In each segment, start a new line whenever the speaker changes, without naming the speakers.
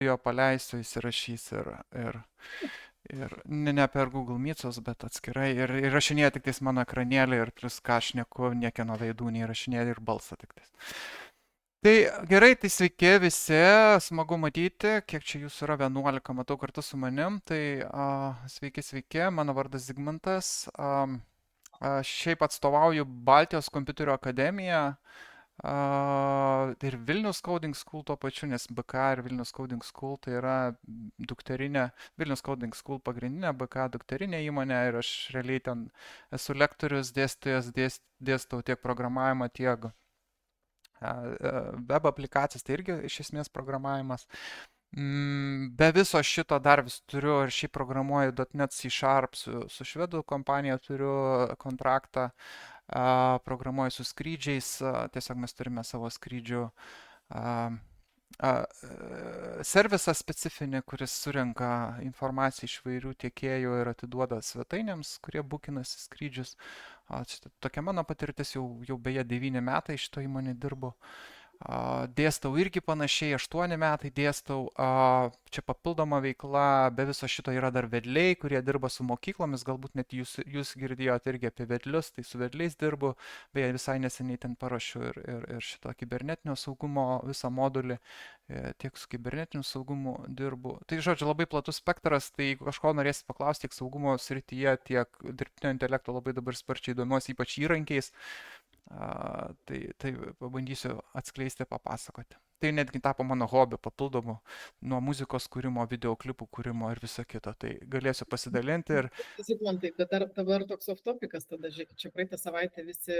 jo paleisiu, įsirašys ir ne per Google Meet'us, bet atskirai. Ir įrašinėja tik tais mano ekranėlį ir plus ką aš šneku, niekieno veidų neįrašinėja ir balsą tik tais. Tai gerai, tai sveiki visi, smagu matyti, kiek čia jūsų yra 11, matau kartu su manim. Tai sveiki, sveiki, mano vardas Zigmantas. Aš šiaip atstovauju Baltijos kompiuterio akademiją. Ir Vilnius Coding School tuo pačiu, nes BK ir Vilnius Coding School tai yra dukterinė, Vilnius Coding School pagrindinė, BK dukterinė įmonė ir aš realiai ten esu lektorius, dėstytojas, dėstau tiek programavimą, tiek web aplikacijas, tai irgi iš esmės programavimas. Be viso šito dar vis turiu ir šiaip programuoju .NET C# su švedų kompanija turiu kontraktą, programuoju su skrydžiais, tiesiog mes turime savo skrydžių servisą specifinį, kuris surenka informaciją iš vairių tiekėjų ir atiduoda svetainėms, kurie bukinasi skrydžius. Tokia mano patirtis, jau beje 9 metai šito įmonė dirbu. Dėstau irgi panašiai, 8 metai dėstau. Čia papildoma veikla, be viso šito yra dar vedliai, kurie dirba su mokyklomis, galbūt net jūs girdėjote irgi apie vedlius, tai su vedliais dirbu, beje visai neseniai ten paruošiu ir šito kibernetinio saugumo visą modulį, tiek su kibernetiniu saugumu dirbu. Tai žodžiu, labai platus spektras, tai jeigu kažko norėsit paklausti tiek saugumo srityje, tiek dirbtinio intelekto labai dabar sparčiai domiuosi, ypač įrankiais, tai pabandysiu atskleisti, papasakoti. Tai netgi tapo mano hobiu papildomu nuo muzikos kūrimo, videoklipų kūrimo ir viso kito. Tai galėsiu pasidalinti ir...
Zigmantai, bet dabar toks off topicas, tada žiūrėk, čia praeitą savaitę visi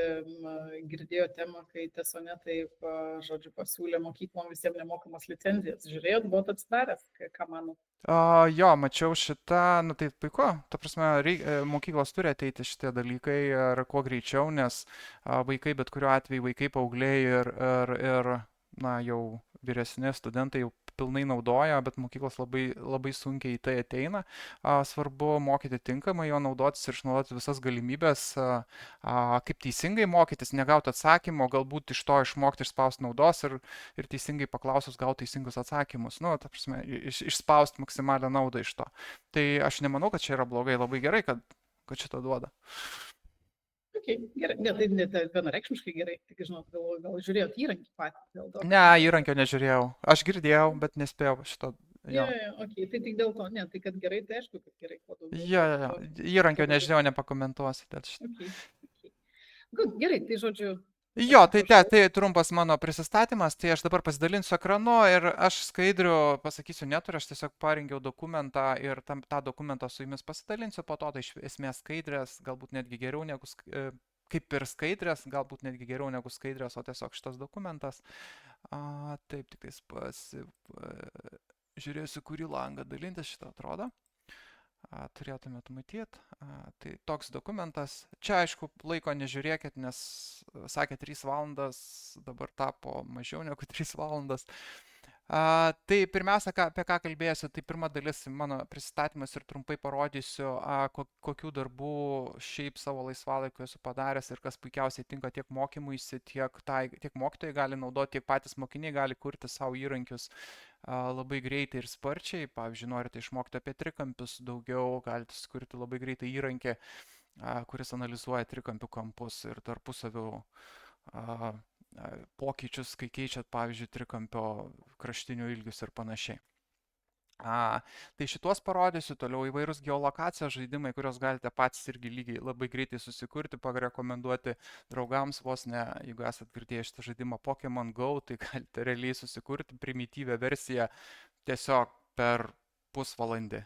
girdėjo temą, kai Tesone taip, žodžiu, pasiūlė mokyklom visiems nemokamas licenzijas. Žiūrėjot, buvot atsidaręs, ką manot?
Jo, mačiau šitą, nu tai puiku, ta prasme, mokyklos turi ateiti šitie dalykai ir kuo greičiau, nes vaikai, bet kuriuo atveju vaikai, paaugliai ir na, jau vyresni studentai jau pilnai naudoja, bet mokyklos labai sunkiai į tai ateina. Svarbu mokyti tinkamai, jo naudotis ir išnaudoti visas galimybės, kaip teisingai mokytis, negauti atsakymo, galbūt iš to išmokti išspausti naudos ir teisingai paklausus gauti teisingus atsakymus. Nu, ta prasme, išspausti maksimalią naudą iš to. Tai aš nemanau, kad čia yra blogai, labai gerai, kad šitą duoda.
Okay, gerai, ne, tai vienareikšmiškai gerai, tik žinot, gal žiūrėjot įrankį patį dėl to.
Ne, įrankio nežiūrėjau. Aš girdėjau, bet nespėjau šito.
Jo, okay, tai tik dėl to, ne, tai kad gerai, tai aišku, kad gerai, kuo daugiau.
Jo, įrankio nežinau, nepakomentuosiu.
Okay. Good, gerai, tai žodžiu.
Jo, tai trumpas mano prisistatymas, tai aš dabar pasidalinsiu ekranu ir aš skaidrių, pasakysiu, neturiu, aš tiesiog parengiau dokumentą ir tą dokumentą su jumis pasidalinsiu, po to tai iš esmės skaidrės, galbūt netgi geriau negu, kaip ir skaidrės, galbūt netgi geriau negu skaidrės, o tiesiog šitas dokumentas. Taip, tik tais žiūrėsiu, kurį langą dalintis, šitą atrodo. Turėtumėt matyti. Tai toks dokumentas. Čia, aišku, laiko nežiūrėkit, nes sakė 3 valandas, dabar tapo mažiau negu 3 valandas. Tai pirmiausia, apie ką kalbėsiu, tai pirma dalis mano pristatymas ir trumpai parodysiu, kokių darbų šiaip savo laisvalaikiu esu padaręs ir kas puikiausiai tinka tiek mokymuisi, tiek mokytojai gali naudoti, tiek patys mokiniai gali kurti savo įrankius labai greitai ir sparčiai. Pavyzdžiui, norite išmokti apie trikampius daugiau, galite sukurti labai greitai įrankį, kuris analizuoja trikampių kampus ir tarpusavių pokyčius, kai keičiat, pavyzdžiui, trikampio kraštinių ilgius ir panašiai. Tai šituos parodysiu, toliau įvairūs geolokacijos žaidimai, kuriuos galite patys irgi lygiai labai greitai susikurti, parekomenduoti draugams vos ne, jeigu esat girdėję šitą žaidimą Pokémon Go, tai galite realiai susikurti primityvę versiją tiesiog per pusvalandį.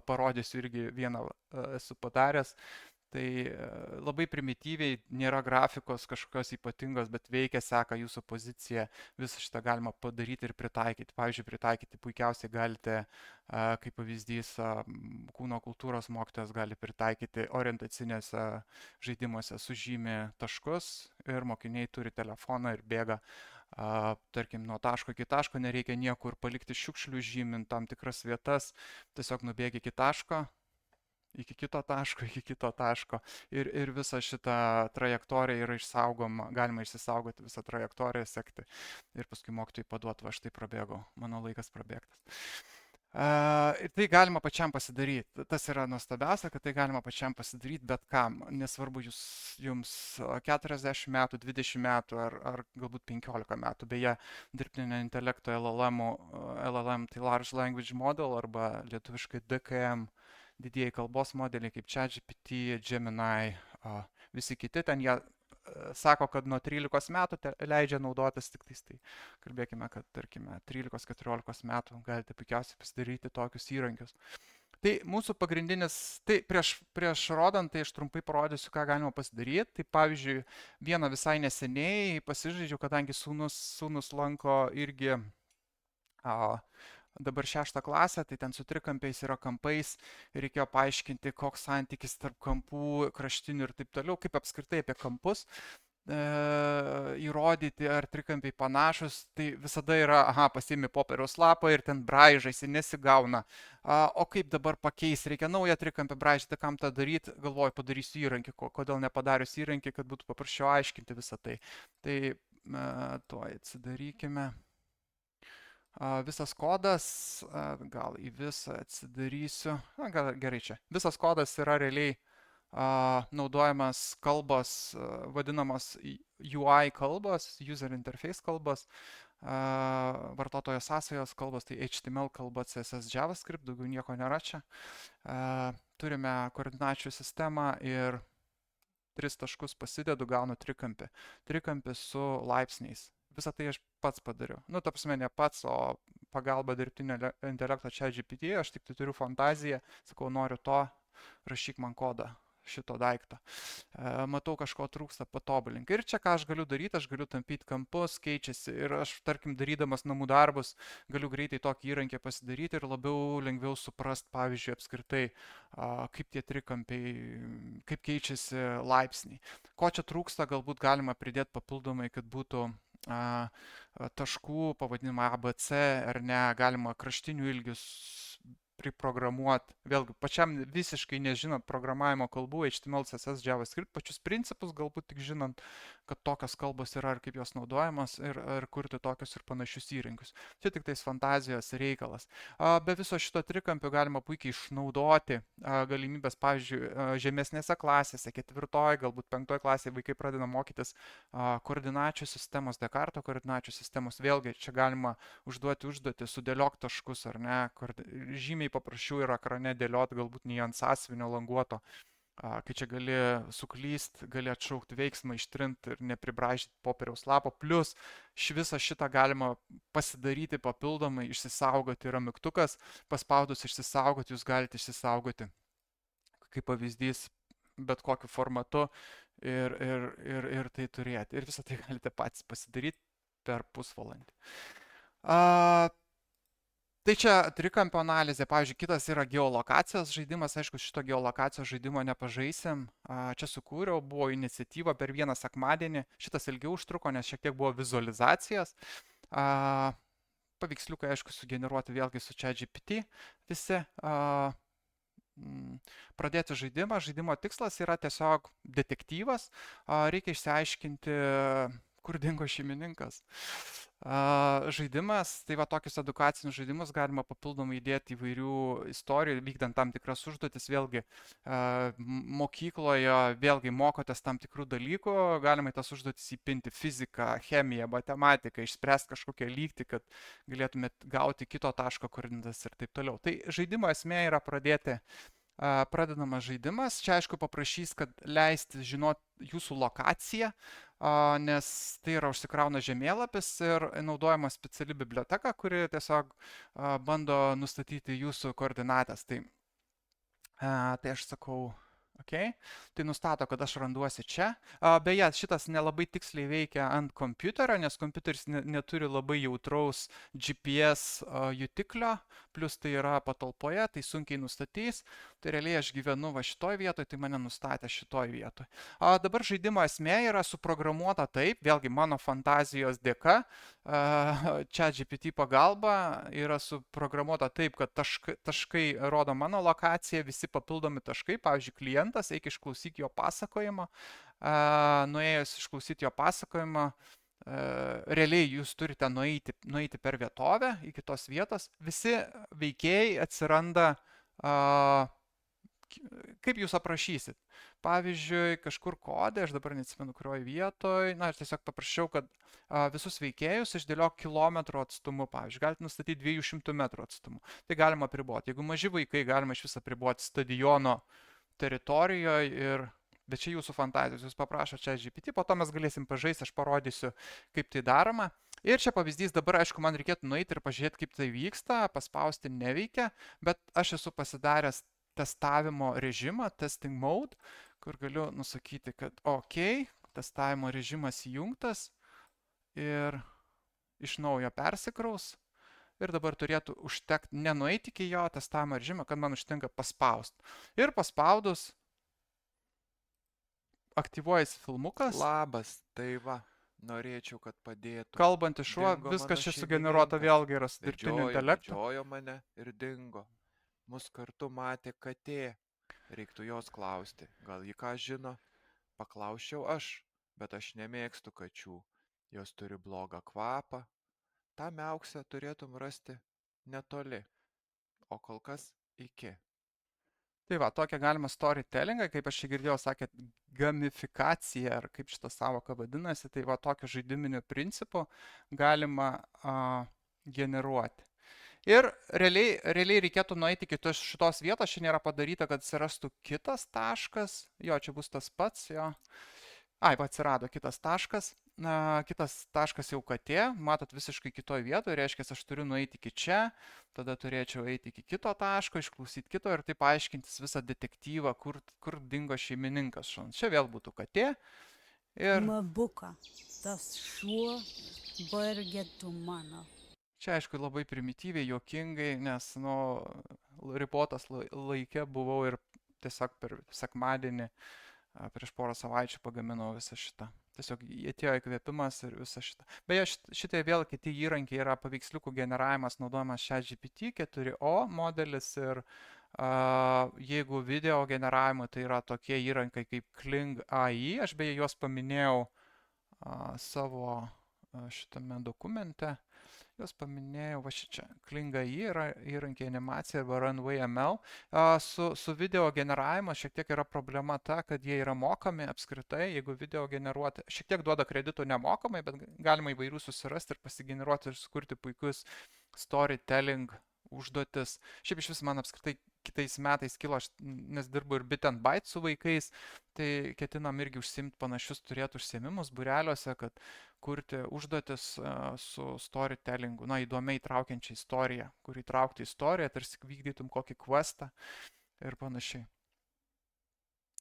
Parodysiu irgi vieną esu padaręs. Tai labai primityviai, nėra grafikos kažkokios ypatingos, bet veikia, seka jūsų poziciją, visą šitą galima padaryti ir pritaikyti. Pavyzdžiui, pritaikyti puikiausiai galite, kaip pavyzdys, kūno kultūros mokytojas gali pritaikyti orientacinėse žaidimuose, sužymi taškus ir mokiniai turi telefoną ir bėga, tarkim, nuo taško iki taško, nereikia niekur palikti šiukšlių žymint tam tikras vietas, tiesiog nubėgi iki taško. iki kito taško, iki kito taško ir visą šitą trajektoriją yra išsaugoma, galima išsisaugoti visą trajektoriją, sekti ir paskui mokytojai paduoti, va štai prabėgau, mano laikas prabėgtas. Ir tai galima pačiam pasidaryti. Tas yra nuostabiausia, kad tai galima pačiam pasidaryti bet kam. Nesvarbu, jums 40 metų, 20 metų ar galbūt 15 metų. Beje, dirbtinio intelekto LLM, tai Large Language Model arba lietuviškai DKM, didieji kalbos modeliai kaip ChatGPT, Gemini, visi kiti ten jie sako, kad nuo 13 metų leidžia naudotis tik tais. Tai kalbėkime, kad tarkime 13-14 metų galite puikiausiai pasidaryti tokius įrankius. Tai mūsų pagrindinis, tai prieš rodant, tai aš trumpai parodysiu, ką galima pasidaryti. Tai pavyzdžiui, vieną visai neseniai pasižaidžiau, kadangi sūnus lanko irgi dabar 6 klasę, tai ten su trikampiais yra kampais, reikėjo paaiškinti, koks santykis tarp kampų, kraštinių ir taip toliau, kaip apskritai apie kampus įrodyti, ar trikampiai panašus, tai visada yra, pasiimi popieriaus lapą ir ten braižaisi, nesigauna. O kaip dabar pakeis, reikia naują trikampį braižyti, kam tą daryti, galvoju, padarysiu įrankį, kodėl nepadarius įrankį, kad būtų paprasčiau aiškinti visą tai. Tai to atsidarykime. Visas kodas, gal į visą atsidarysiu, gal gerai čia. Visas kodas yra realiai naudojamas kalbos, vadinamos UI kalbos, User Interface kalbos, vartotojo sąsajos kalbos, tai HTML kalba, CSS, JavaScript, daugiau nieko nėra čia. Turime koordinačių sistemą ir 3 taškus pasidedu, gaunu trikampį. Trikampį su laipsniais. Visą tai aš pats padariau. Nu, ta prasme, ne pats, o pagalba dirbtinio intelekto ChatGPT, aš tik tai turiu fantaziją, sakau, noriu to, rašyk man kodą šito daikto. Matau, kažko trūksta, patobulink. Ir čia ką aš galiu daryti, aš galiu tampyti kampus, keičiasi ir aš, tarkim, darydamas namų darbus, galiu greitai tokį įrankį pasidaryti ir lengviau suprast, pavyzdžiui, apskritai, kaip tie trikampiai, kaip keičiasi laipsniai. Ko čia trūksta, galbūt galima pridėti papildomai, kad būtų taškų pavadinimą ABC, ar ne, galima kraštinių ilgius priprogramuoti. Vėlgi, pačiam visiškai nežinant programavimo kalbų, HTML, CSS, JavaScript, pačius principus, galbūt tik žinant, kad tokios kalbos yra ir kaip jos naudojamos ir kurti tokius ir panašius įrankius. Čia tik tais fantazijos reikalas. Be viso šito trikampio galima puikiai išnaudoti galimybės, pavyzdžiui, žemesnėse klasėse, 4, galbūt 5 klasėje vaikai pradeda mokytis koordinačių sistemos, Dekarto koordinačių sistemos. Vėlgi, čia galima užduoti užduotį, sudėliok taškus, ar ne, žymiai paprasčiau yra ekrane dėlioti, galbūt nei ant sąsiuvinio languoto, kai čia gali suklyst, gali atšaukti veiksmą, ištrinti ir nepribraižyti popieriaus lapo, plus visą šitą galima pasidaryti papildomai, išsisaugoti, yra mygtukas, paspaudus išsisaugoti, jūs galite išsisaugoti, kaip pavyzdys, bet kokiu formatu ir tai turėti. Ir visą tai galite patys pasidaryti per pusvalandį. Tai čia trikampio analizė, pavyzdžiui, kitas yra geolokacijos žaidimas, aišku, šito geolokacijos žaidimo nepažaisim, čia sukūriau, buvo iniciatyva per vieną sekmadienį, šitas ilgiau užtruko, nes šiek tiek buvo vizualizacijas, paveiksliukai, aišku, sugeneruoti vėlgi su ChatGPT visi, pradėti žaidimą, žaidimo tikslas yra tiesiog detektyvas, reikia išsiaiškinti, kur dingo šeimininkas. Žaidimas, tai va tokius edukacinius žaidimus galima papildomai įdėti įvairių istorijų, vykdant tam tikras užduotis, vėlgi mokykloje, vėlgi mokotės tam tikrų dalykų, galima į tas užduotis įpinti fiziką, chemiją, matematiką, išspręsti kažkokią lygtį, kad galėtumėt gauti kito taško koordinates ir taip toliau. Tai žaidimo esmė yra pradedamas žaidimas, čia aišku paprašys, kad leisti žinoti jūsų lokaciją, nes tai yra užsikrauna žemėlapis ir naudojama speciali biblioteka, kuri tiesiog bando nustatyti jūsų koordinates. Tai aš sakau, Okay? Tai nustato, kad aš randuosi čia. Beje, šitas nelabai tiksliai veikia ant kompiuterio, nes kompiuteris neturi labai jautraus GPS jutiklio, plus tai yra patalpoje, tai sunkiai nustatys. Tai realiai aš gyvenu va šitoj vietoj, tai mane nustatė šitoj vietoj. Dabar žaidimo esmė yra suprogramuota taip, vėlgi mano fantazijos dėka, ChatGPT pagalba yra suprogramuota taip, kad taškai rodo mano lokaciją, visi papildomi taškai, pavyzdžiui, klientas, eik išklausyk jo pasakojimą, nuėjus išklausyti jo pasakojimą, realiai jūs turite nueiti per vietovę iki tos vietos, visi veikėjai atsiranda, kaip jūs aprašysit. Pavyzdžiui, kažkur kodė, aš dabar neatsimenu, kurioje vietoje, na, aš tiesiog paprašiau, kad visus veikėjus išdėliok kilometro atstumu, pavyzdžiui, galite nustatyti 200 metrų atstumu. Tai galima apriboti. Jeigu maži vaikai, galima iš viso apriboti stadiono teritorijoje, bet čia jūsų fantazijos, jūs paprašo ChatGPT, po to mes galėsim pažaisti, aš parodysiu, kaip tai daroma. Ir čia pavyzdys, dabar aišku, man reikėtų nueiti ir pažiūrėti, kaip tai vyksta, paspausti neveikia, bet aš esu pasidaręs testavimo režimą, testing mode, kur galiu nusakyti, kad OK, testavimo režimas įjungtas ir iš naujo persikraus. Ir dabar turėtų užtekti nenueiti iki jo testavimo režimą, kad man užtenka paspausti. Ir paspaudus aktyvuojasi filmukas.
Labas, tai va, norėčiau, kad padėtų.
Kalbantis šuo,
Dingo
viskas
mano
čia sugeneruota
šeimininkas.
vėlgi yra su dirbtiniu intelektu.
Vedžiojo mane ir dingo. Mus kartu matė katė. Reiktų jos klausti. Gal ji ką žino? Paklausčiau aš, bet aš nemėgstu kačių. Jos turi blogą kvapą. Ta miauksę turėtum rasti netoli. O kol kas iki.
Tai va, tokia galima storytellingą, kaip aš čia girdėjau, sakėt, gamifikacija, ar kaip šitą savoką vadinasi, tai va, tokiu žaidiminiu principu galima generuoti. Ir realiai reikėtų nueiti iki šitos vietos, čia nėra padaryta, kad atsirastų kitas taškas, jo, čia bus tas pats, jo. Ai, va, atsirado kitas taškas. Kitas taškas jau katė, matot, visiškai kitoje vietoje, reiškia, aš turiu nueiti iki čia, tada turėčiau eiti iki kito taško, išklausyti kito ir taip aiškintis visą detektyvą, kur dingo šeimininkas šuns. Čia vėl būtų katė. Ir
Mabuka, tas šuo bargetų mano.
čia, aišku, labai primityviai, juokingai, nes, ribotas laike buvau ir tiesiog per sekmadienį prieš porą savaičių pagaminau visą šitą. Tiesiog atėjo įkvėpimas ir visą šitą. Beje, šitie vėl kiti įrankiai yra paveiksliukų generavimas naudojamas ChatGPT 4o modelis ir jeigu video generavimo, tai yra tokie įrankiai kaip Kling AI. Aš beje juos paminėjau savo šitame dokumente. Juos paminėjau, va čia, Kling AI yra įrankiai animacija arba Runway ML. Su video generavimu šiek tiek yra problema ta, kad jie yra mokami apskritai, jeigu video generuoti, šiek tiek duoda kreditų nemokamai, bet galima įvairių susirasti ir pasigeneruoti ir sukurti puikius storytelling užduotis. Šiaip iš vis man apskritai kitais metais kilo, nes dirbu ir Bit and Byte su vaikais, tai ketinam irgi užsiimti panašius turėti užsiėmimus būreliuose, kad kurti užduotis su storytellingu, įdomiai traukiančią istoriją, kur įtraukti istoriją, tarsi vykdytum kokį questą ir panašiai.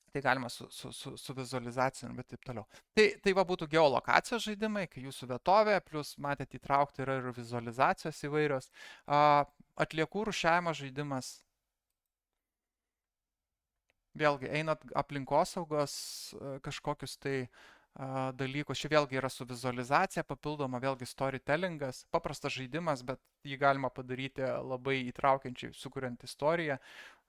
Tai galima su vizualizacijom, bet taip toliau. Tai va būtų geolokacijos žaidimai, kai jūsų vietovė, plus matėte įtraukti yra ir vizualizacijos įvairios. Atliekų rūšiavimo žaidimas. Vėlgi, einat aplinkosaugos kažkokius tai dalykus. Čia vėlgi yra su vizualizacija, papildoma vėlgi storytellingas. Paprastas žaidimas, bet jį galima padaryti labai įtraukiančiai, sukuriant istoriją.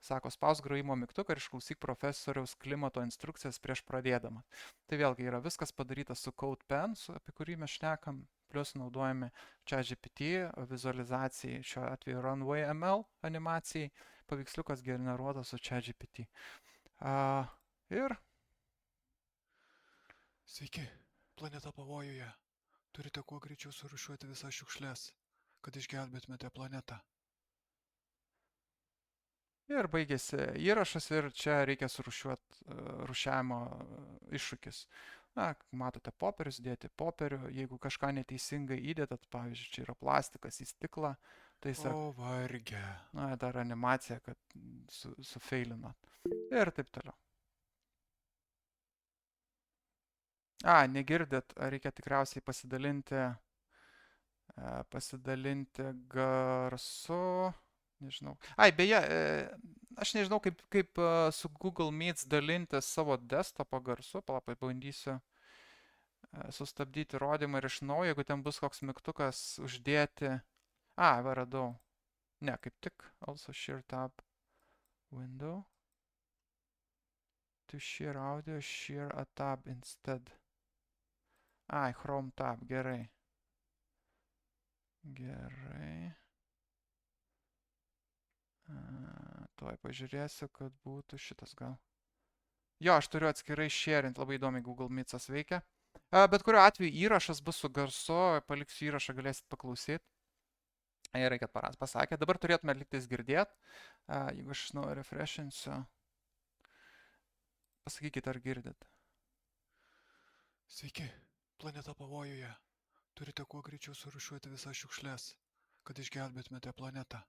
Sako, spaus grojimo mygtuką ir išklausyk profesoriaus klimato instrukcijas prieš pradėdama. Tai vėlgi yra viskas padaryta su CodePen, apie kurį mes šnekam, plus naudojame ChatGPT vizualizacijai, šiuo atveju Runway ML animacijai, paveiksliukas generuotas su ChatGPT. Ir
Sveiki, planeta pavojuje. Turite kuo greičiau surūšiuoti visas šiukšles, kad išgelbėtumėte planetą.
Ir baigėsi įrašas ir čia reikia surūšiuoti rūšiavimo iššūkis. Matote popierius, dėti popierių, jeigu kažką neteisingai įdėtat, pavyzdžiui, čia yra plastikas į stiklą, tai
O varge.
dar animacija, kad sufeilinat. Ir taip toliau. Negirdit, reikia tikriausiai pasidalinti garsu. Nežinau. Beje, aš nežinau, kaip su Google Meets dalintis savo desktopo garsu. Palauk, bandysiu sustabdyti rodymą ir iš naujo, jeigu ten bus koks mygtukas uždėti. Va, radau. Ne, kaip tik. Also share tab window. To share audio, share a tab instead. Chrome tab, gerai. Gerai. Tuoj pažiūrėsiu, kad būtų šitas gal. Jo, aš turiu atskirai share'int, labai įdomiai Google Meets'as veikia. Bet kuriuo atveju įrašas bus su garsu, paliksiu įrašą, galėsit paklausyti. Gerai, kad pasakė. Dabar turėtume liktais girdėti. Jeigu aš refreshinsiu. Pasakykit, ar girdit.
Sveiki, planeta pavojuje. Turite kuo greičiau surūšiuoti visas šiukšles, kad išgelbėtumėte planetą.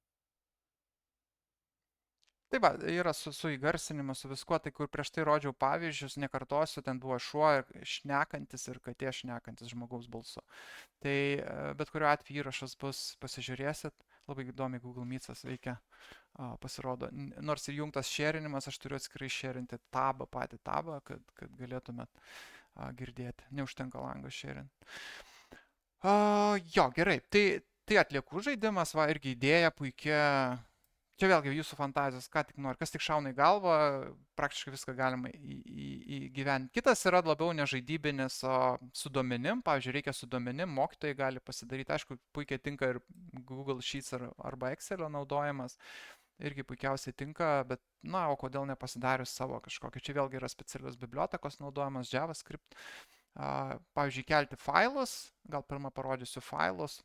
Tai va, yra su įgarsinimu, su viskuo, tai kur prieš tai rodžiau pavyzdžius, nekartosiu, ten buvo šuo šnekantis ir katė šnekantis žmogaus balsu. Tai bet kuriuo atveju įrašas bus, pasižiūrėsit, labai įdomiai Google Meets'as veikia, pasirodo. Nors ir jungtas šerinimas, aš turiu atskirai šerinti patį tabą, kad galėtumėt girdėti. Neužtenka lango šerinti. Jo, gerai. Tai atliekų žaidimas, va, irgi idėja puikia. Čia vėlgi jūsų fantazijos, ką tik nori, kas tik šauna į galvą, praktiškai viską galima įgyventi. Kitas yra labiau nežaidybinis, o su duomenim, pavyzdžiui, reikia su duomenim, mokytojai gali pasidaryti, aišku, puikiai tinka ir Google Sheets arba Excel'o naudojimas, irgi puikiausiai tinka, bet, o kodėl nepasidarius savo kažkokio, čia vėlgi yra specialios bibliotekos naudojamas, JavaScript, pavyzdžiui, kelti failus, gal pirmą parodysiu failus.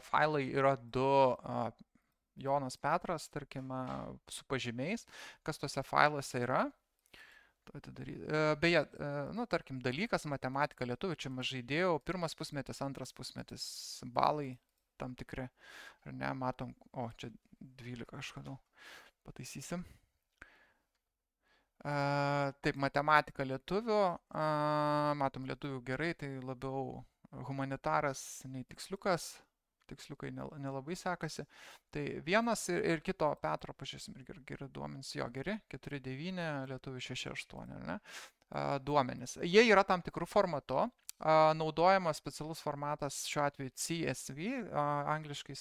Failai yra du Jonas Petras, tarkim, su pažymiais, kas tuose failuose yra. Beje, tarkim, dalykas, matematika, lietuvių, čia mažai dėjau, pirmas pusmetis, antras pusmetis, balai tam tikri, ar ne, matom, čia 12 kažkodėl, pataisysim. Taip, matematika lietuvių, matom lietuvių gerai, tai labiau humanitaras nei tiksliukas. Tiksliukai nelabai sekasi. Tai vienas ir kito Petro, pažiūrėsim, ir geri duomenys, jo geri, 4.9, lietuvių 6.8, ne? Duomenys. Jie yra tam tikrų formatu, naudojamas specialus formatas, šiuo atveju CSV, angliškai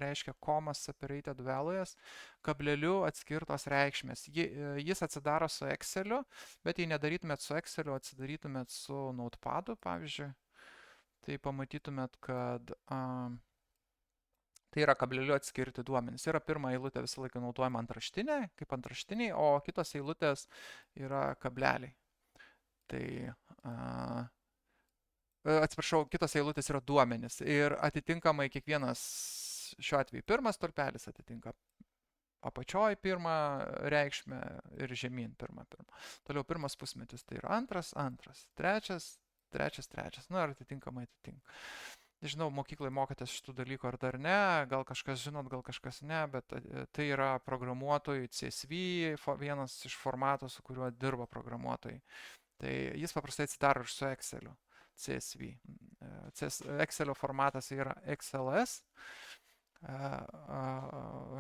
reiškia comma separated values, kableliu atskirtos reikšmės. Jis atsidaro su Excel'u, bet jei nedarytumėt su Excel'u, atsidarytumėt su Notepad'u, pavyzdžiui, tai pamatytumėt, kad tai yra kableliu atskirti duomenys. Yra pirma eilutė visą laiką naudojama antraštinė, kaip antraštiniai, o kitos eilutės yra kableliai. Tai, atsiprašau, kitos eilutės yra duomenys. Ir atitinkamai kiekvienas, šiuo atveju pirmas stulpelis atitinka apačioj pirmą reikšmę ir žemyn pirmą. Toliau pirmas pusmetis tai yra antras, trečias. Ir atitinkamai atitinka. Nežinau, mokyklai mokotės šitų dalykų ar dar ne, gal kažkas žinot, gal kažkas ne, bet tai yra programuotojų CSV, vienas iš formatų, su kuriuo dirba programuotojai. Tai jis paprastai atsidaro ir su Excel'u, CSV. Excel'o formatas yra XLS,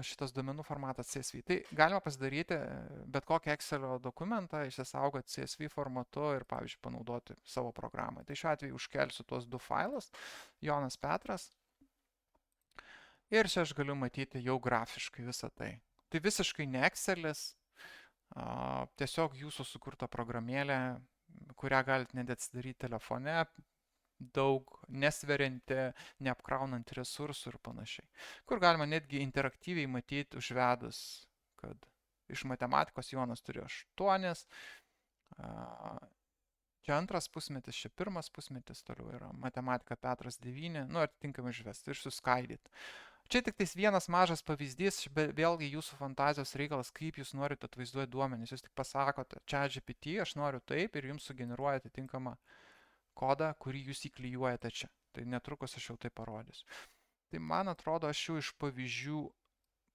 šitas duomenų formatas CSV. Tai galima pasidaryti bet kokį Excel'o dokumentą, išsisaugoti CSV formatu ir, pavyzdžiui, panaudoti savo programai. Tai šiuo atveju užkelsiu tuos du failus, Jonas Petras. Ir čia aš galiu matyti jau grafiškai visą tai. Tai visiškai ne Excel'is, tiesiog jūsų sukurta programėlė, kurią galite net atsidaryti telefone, daug nesverianti, neapkraunant resursų ir panašiai. Kur galima netgi interaktyviai matyti užvedus, kad iš matematikos Jonas turi 8, čia antras pusmetis, čia pirmas pusmetis, toliau yra matematika Petras 9, atitinkamai užvesti ir suskaidyti. Čia tik tais vienas mažas pavyzdys, vėlgi jūsų fantazijos reikalas, kaip jūs norite atvaizduoti duomenis. Jūs tik pasakote, ChatGPT, aš noriu taip ir jums sugeneruoja atitinkamą kodą, kurį jūs įklijuojate čia. Tai netrukus aš jau tai parodysiu. Tai man atrodo, aš jau iš pavyzdžių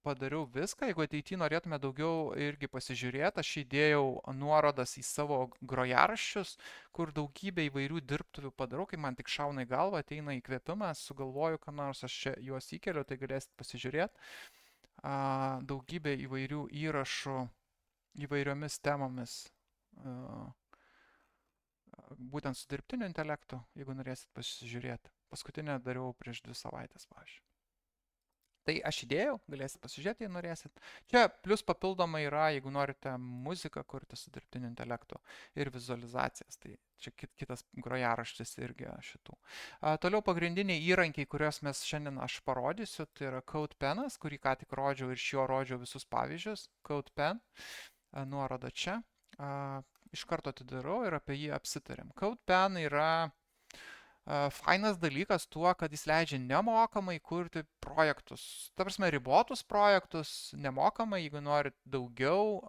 padariau viską. Jeigu ateityje norėtume daugiau irgi pasižiūrėti, aš įdėjau nuorodas į savo grojaraščius, kur daugybę įvairių dirbtuvių padarau, kai man tik šauna į galvą, ateina įkvėpimas, sugalvoju, ką nors aš čia juos įkeliu, tai galėsit pasižiūrėti. Daugybė įvairių įrašų įvairiomis temomis, būtent su dirbtiniu intelektu, jeigu norėsit pasižiūrėti. Paskutinę dariau prieš 2 savaitės, pavyzdžiui. Tai aš įdėjau, galėsit pasižiūrėti, jei norėsit. Čia plus papildomai yra, jeigu norite muziką kurti su dirbtiniu intelektu ir vizualizacijas. Tai čia kitas grojaraštis irgi šitų. Toliau pagrindiniai įrankiai, kuriuos mes šiandien aš parodysiu, tai yra CodePenas, kurį ką tik rodžiau ir iš jo rodžiau visus pavyzdžius. CodePen, nuoroda čia. Iš karto atidarau ir apie jį apsitarėm. CodePen yra fainas dalykas tuo, kad jis leidžia nemokamai kurti projektus. Ta prasme, ribotus projektus nemokamai, jeigu norit daugiau,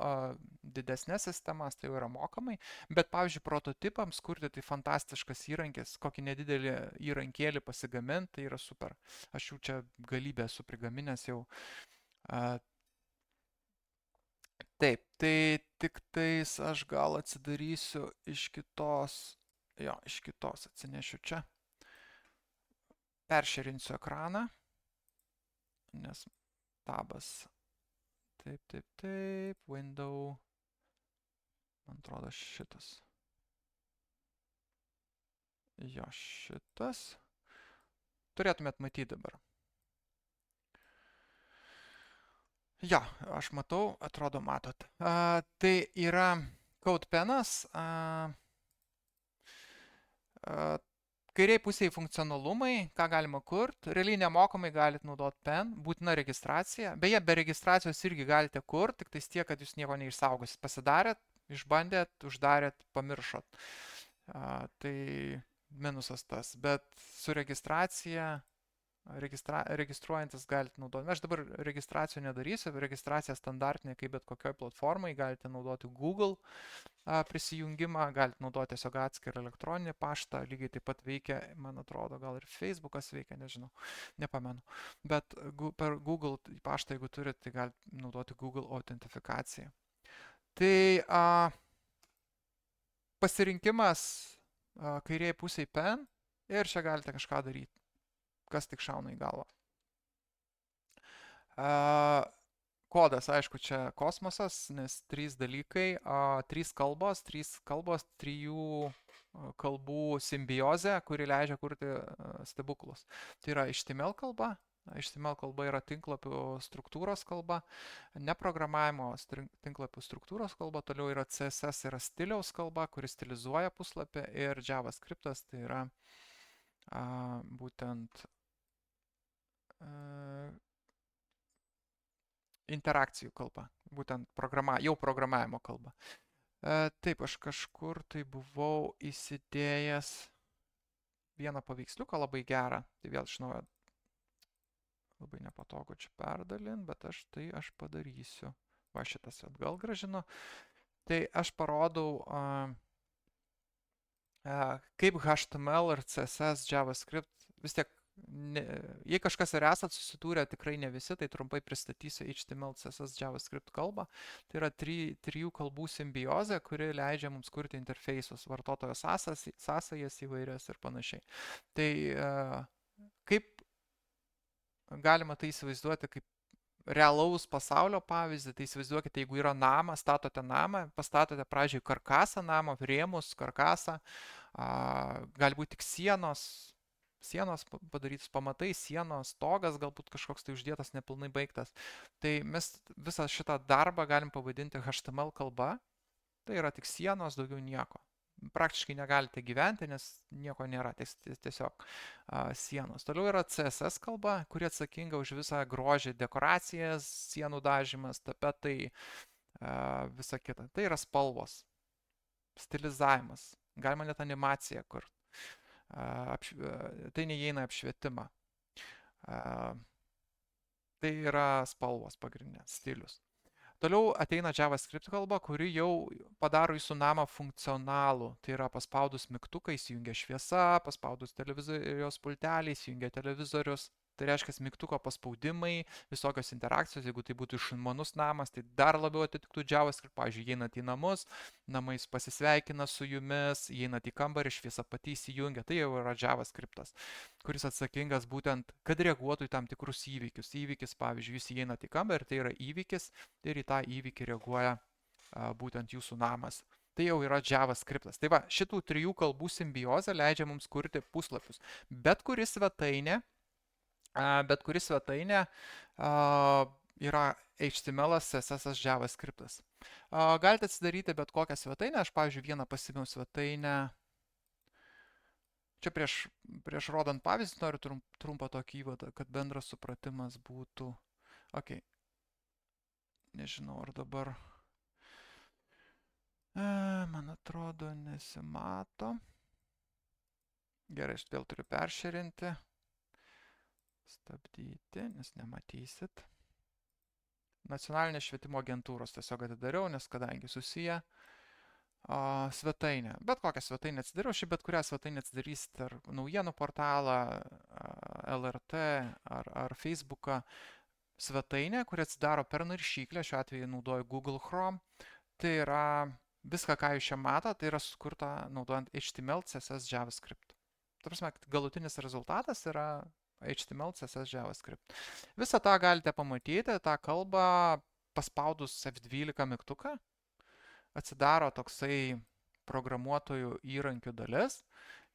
didesnės sistemas, tai jau yra mokamai. Bet, pavyzdžiui, prototipams kurti tai fantastiškas įrankis, kokį nedidelį įrankėlį pasigaminti, tai yra super. Aš jau čia galybę esu prigaminęs jau. Taip, tai tik tais aš gal atsidarysiu iš kitos. Jo, iš kitos atsinešiu čia. Peršerinsiu ekraną, nes tabas. Taip, window. Man atrodo šitas. Jo, šitas. Turėtumėt matyti dabar. Jo, aš matau, atrodo matot. Tai yra CodePenas. Kairiai pusėje funkcionalumai, ką galima kurti, realiai nemokamai galite naudoti pen, būtina registracija. Beje, be registracijos irgi galite kurti, tik tais tiek, kad jūs nieko neišsaugosit. Pasidarėt, išbandėt, uždarėt, pamiršot. Tai minusas tas, bet su registracija, registruojantis galite naudoti. Aš dabar registracijų nedarysiu, registracija standartinė kaip bet kokioj platformai, galite naudoti Google prisijungimą, galite naudoti tiesiog atskirą elektroninį paštą, lygiai taip pat veikia, man atrodo, gal ir Facebookas veikia, nežinau, nepamenu. Bet per Google paštą, jeigu turite, tai galite naudoti Google autentifikaciją. Tai pasirinkimas kairėje pusėje pen ir čia galite kažką daryti, kas tik šauna į galvą. Kodas, aišku, čia kosmosas, nes 3 dalykai, 3 kalbos, 3 kalbų simbiozė, kuri leidžia kurti stebuklus. Tai yra HTML kalba. HTML kalba yra tinklapių struktūros kalba, neprogramavimo tinklapių struktūros kalba, toliau yra CSS, yra stiliaus kalba, kuris stilizuoja puslapį, ir JavaScriptas, tai yra būtent interakcijų kalba, būtent jau programavimo kalba. Taip, aš kažkur tai buvau įsidėjęs vieną paveiksliuką labai gerą, tai vėl iš naujo labai nepatogu čia perdalinti, bet aš padarysiu. Va, šitas atgal grąžinu. Tai aš parodau, kaip HTML ir CSS, JavaScript, vis tiek, jei kažkas ir esat susidūrę, tikrai ne visi, tai trumpai pristatysiu HTML, CSS, JavaScript kalbą. Tai yra 3 kalbų simbiozė, kuri leidžia mums kurti interfeisus, vartotojo sąsajas įvairias ir panašiai. Tai kaip galima tai įsivaizduoti kaip realaus pasaulio pavyzdį, tai įsivaizduokite, jeigu yra namas, statote namą, pastatote pradžiai karkasą namo, rėmus, karkasą, gali būti tik sienos padarytus pamatai, sienos, stogas, galbūt kažkoks tai uždėtas, nepilnai baigtas. Tai mes visą šitą darbą galim pavadinti HTML kalba, tai yra tik sienos, daugiau nieko. Praktiškai negalite gyventi, nes nieko nėra, tiesiog sienos. Toliau yra CSS kalba, kuri atsakinga už visą grožį, dekoracijas, sienų dažymas, tapetai, visa kita. Tai yra spalvos, stilizavimas, galima net animaciją kurti. Tai neįeina apšvietimą. Tai yra spalvos pagrindinė, stilius. Toliau ateina JavaScript kalba, kuri jau padaro jūsų namą funkcionalų. Tai yra paspaudus mygtuką įsijungia šviesa, paspaudus televizoriaus pultelį įsijungia televizorius. Tai reiškia mygtuko paspaudimai, visokios interakcijos, jeigu tai būtų išmanus namas, tai dar labiau atitiktų JavaScript. Pavyzdžiui, įeinat į namus, namais pasisveikina su jumis, įeinat į kambarį, šviesa pati įsijungia, tai jau yra JavaScriptas, kuris atsakingas būtent, kad reaguotų į tam tikrus įvykius. Įvykis, pavyzdžiui, jūs įeinat į kambarį, tai yra įvykis ir į tą įvykį reaguoja būtent jūsų namas. Tai jau yra JavaScriptas. Tai va, šitų trijų kalbų simbiozė leidžia mums kurti puslapius. Bet kuri svetainė yra HTML, CSS, JavaScriptas. Galite atsidaryti bet kokią svetainę. Aš, pavyzdžiui, vieną pasimiau svetainę. Čia prieš rodant pavyzdį noriu trumpą tokį įvadą, kad bendras supratimas būtų. Ok. Nežinau, ar dabar. Man atrodo, nesimato. Gerai, aš vėl turiu peršerinti. Stabdyti, nes nematysit. Nacionalinės švietimo agentūros tiesiog atidariau, nes kadangi susiję svetainę. Bet kokią svetainę atsidariau, šiaip bet kurią svetainę atsidarysite, ar naujienų portalą, LRT, ar Facebooką. Svetainė, kuri atsidaro per naršyklę, šiuo atveju naudoju Google Chrome. Tai yra viską, ką jūs čia matote, tai yra sukurta naudojant HTML, CSS, JavaScript. Ta prasme, galutinis rezultatas yra HTML, CSS, JavaScript. Visą tą galite pamatyti, tą kalbą paspaudus F12 mygtuką. Atsidaro toksai programuotojų įrankių dalis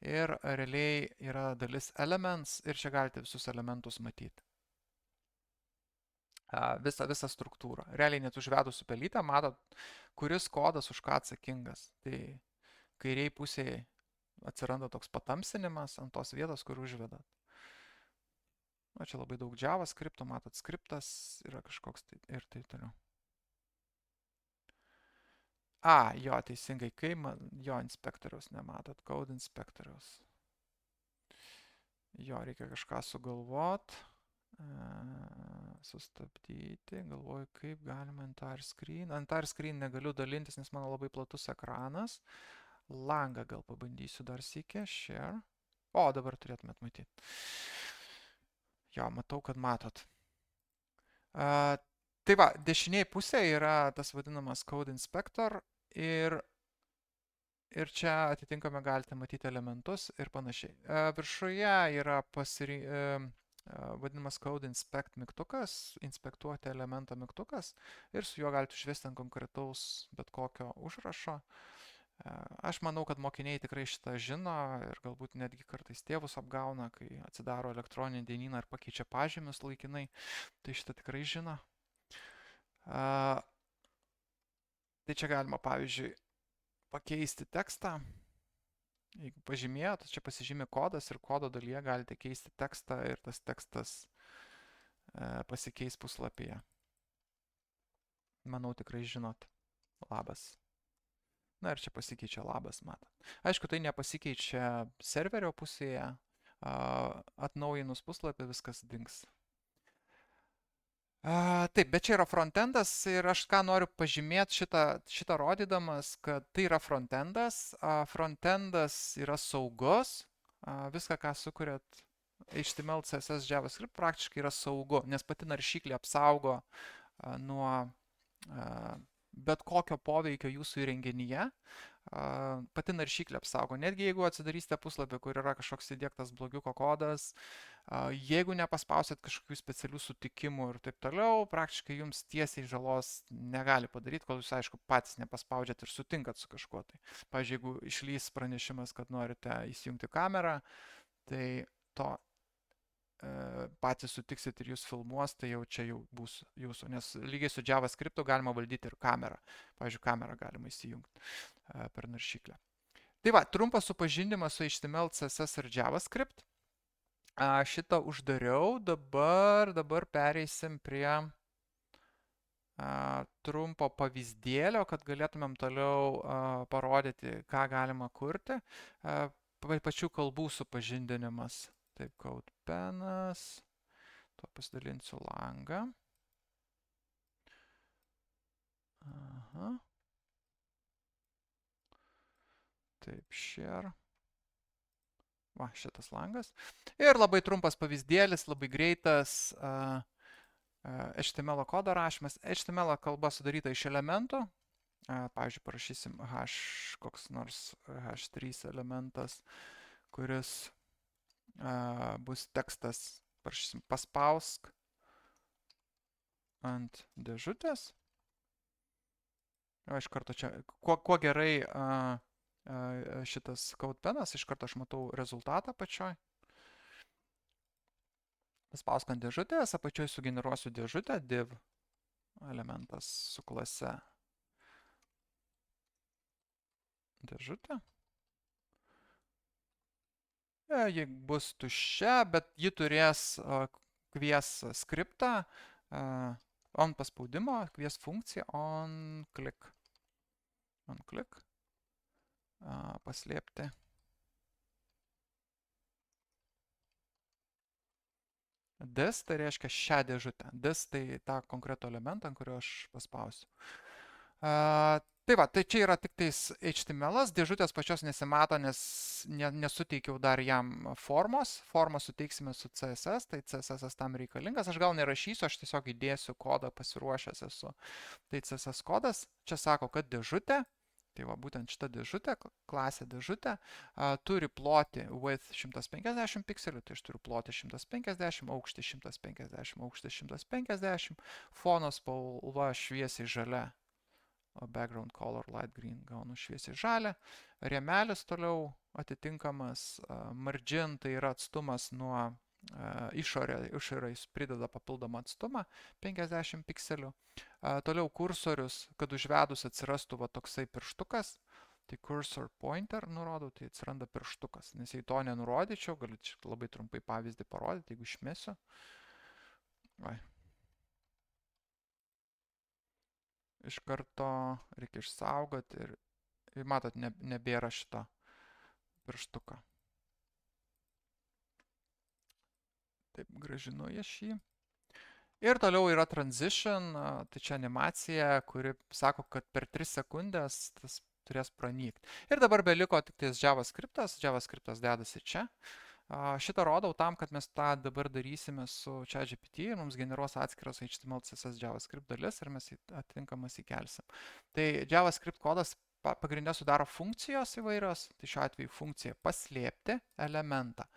ir realiai yra dalis Elements ir čia galite visus elementus matyti. Visą struktūrą. Realiai net užvedus su pelytę matot, kuris kodas už ką atsakingas. Tai kairiai pusėje atsiranda toks patamsinimas ant tos vietos, kur užvedat. O čia labai daug JavaScripto, matot, skriptas yra kažkoks ir taip toliau. Jo, teisingai, kai jo inspektoriaus nematot, code inspektoriaus. Jo, reikia kažką sugalvot. Sustabdyti, galvoju, kaip galima entire screen. Entire screen negaliu dalintis, nes mano labai platus ekranas. Langą gal pabandysiu dar sykį, share. O, dabar turėtumėt matyti. Jo, matau, kad matot. Tai va, dešiniai pusėje yra tas vadinamas Code Inspector ir čia atitinkamai galite matyti elementus ir panašiai. Viršuje yra vadinamas Code Inspect mygtukas, inspektuoti elementą mygtukas ir su juo galite užvesti ant konkretaus bet kokio užrašo. Aš manau, kad mokiniai tikrai šitą žino ir galbūt netgi kartais tėvus apgauna, kai atsidaro elektroninį dienyną ir pakeičia pažymius laikinai. Tai šitą tikrai žino. Tai čia galima, pavyzdžiui, pakeisti tekstą. Jeigu pažymėjot, čia pasižymė kodas ir kodo dalyje galite keisti tekstą ir tas tekstas pasikeis puslapyje. Manau, tikrai žinot. Labas. Na ir čia pasikeičia labas, matot. Aišku, tai nepasikeičia serverio pusėje. Atnaujinus puslapį viskas dings. Taip, bet čia yra frontendas ir aš ką noriu pažymėti šitą rodydamas, kad tai yra frontendas. Frontendas yra saugus. Viską, ką sukuriat HTML, CSS, JavaScript praktiškai yra saugu, nes pati naršyklė apsaugo nuo bet kokio poveikio jūsų įrenginyje. Pati naršyklė apsaugo. Netgi jeigu atsidarysite puslapį, kur yra kažkoks įdiegtas blogiuko kodas, jeigu nepaspausit kažkokių specialių sutikimų ir taip toliau, praktiškai jums tiesiai žalos negali padaryti, kol jūs, aišku, patys nepaspaudžiat ir sutinkat su kažkuo. Tai, pavyzdžiui, jeigu išlys pranešimas, kad norite įsijungti kamerą, tai to patys sutiksit ir jūs filmuos, tai jau čia jau bus jūsų. Nes lygiai su JavaScriptu galima valdyti ir kamerą. Pavyzdžiui, kamerą galima įsijungti per naršyklę. Tai va, trumpas supažindinimas su HTML, CSS ir JavaScript. Šitą uždariau. Dabar pereisim prie trumpo pavyzdėlio, kad galėtumėm toliau parodyti, ką galima kurti. Pačių kalbų supažindinimas. Taip, CodePenas. Tuo pasidalinsiu langą. Taip, share. Va, šitas langas. Ir labai trumpas pavyzdėlis, labai greitas HTML kodo rašymas. HTML kalba sudaryta iš elementų. Pavyzdžiui, parašysim koks nors h3 elementas, kuris bus tekstas, parašysim paspausk ant dėžutės. Iš karto čia, kuo gerai šitas CodePenas, iš karto aš matau rezultatą apačioj. Paspausk ant dėžutės, apačioj sugeneruosiu dėžutę, div elementas su klase dėžutė. Ji bus tuščia, bet ji turės kvies skriptą, on paspaudimo, kvies funkciją on click. On click. Paslėpti. This tai reiškia šią dėžutę. This tai tą konkretų elementą, ant kurio aš paspausiu. Tai va, tai čia yra tik tais HTML-as, dėžutės pačios nesimato, nes nesuteikiau dar jam formos. Formą suteiksime su CSS, tai CSS tam reikalingas. Aš gal nerašysiu, aš tiesiog įdėsiu kodą, pasiruošęs esu. Tai CSS kodas, čia sako, kad dėžutė, tai va būtent šita dėžutė, klasė dėžutė, turi plotį width 150 pikselių, tai aš turiu plotį 150, aukštį 150, aukštį 150, fono spalva šviesiai žalia. Background color light green gaunu šviesiai žalę, rėmelis toliau atitinkamas, margin tai yra atstumas nuo išorės prideda papildomą atstumą 50 pikselių, toliau kursorius, kad užvedus atsirastų va toksai pirštukas, tai cursor pointer nurodau, tai atsiranda pirštukas, nes jei to nenurodyčiau, galiu labai trumpai pavyzdį parodyti, jeigu išmesiu. Iš karto reikia išsaugoti ir matot, nebėra šito pirštuko. Taip, grąžinu šį. Ir toliau yra transition, tai čia animacija, kuri sako, kad per 3 sekundės tas turės pranykti. Ir dabar beliko tik tais JavaScriptas dedasi čia. Šitą rodau tam, kad mes tą dabar darysime su ChatGPT ir mums generuos atskiras HTML, CSS, JavaScript dalis ir mes atitinkamas įkelsim. Tai JavaScript kodas pagrindė sudaro funkcijos įvairios, tai šiuo atveju funkcija paslėpti elementą.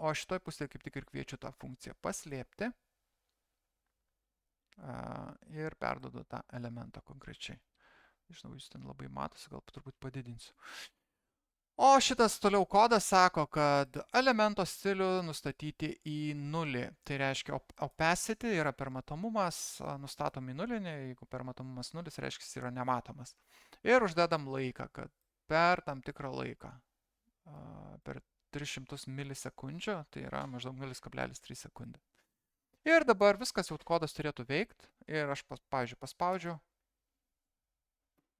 O šitoj pusėje kaip tik ir kviečiu tą funkciją paslėpti ir perduodu tą elementą konkrečiai. Žinau, jūs ten labai matosi, gal turbūt padidinsiu. O šitas toliau kodas sako, kad elemento stilių nustatyti į nulį. Tai reiškia opacity yra permatomumas, nustatom į nulinį, jeigu permatomumas nulis, reiškia jis yra nematomas. Ir uždedam laiką, kad per tam tikrą laiką, per 300 milisekundžių, tai yra maždaug 0,3 sekundė. Ir dabar viskas jau kodas turėtų veikti ir aš, pavyzdžiui, paspaudžiu,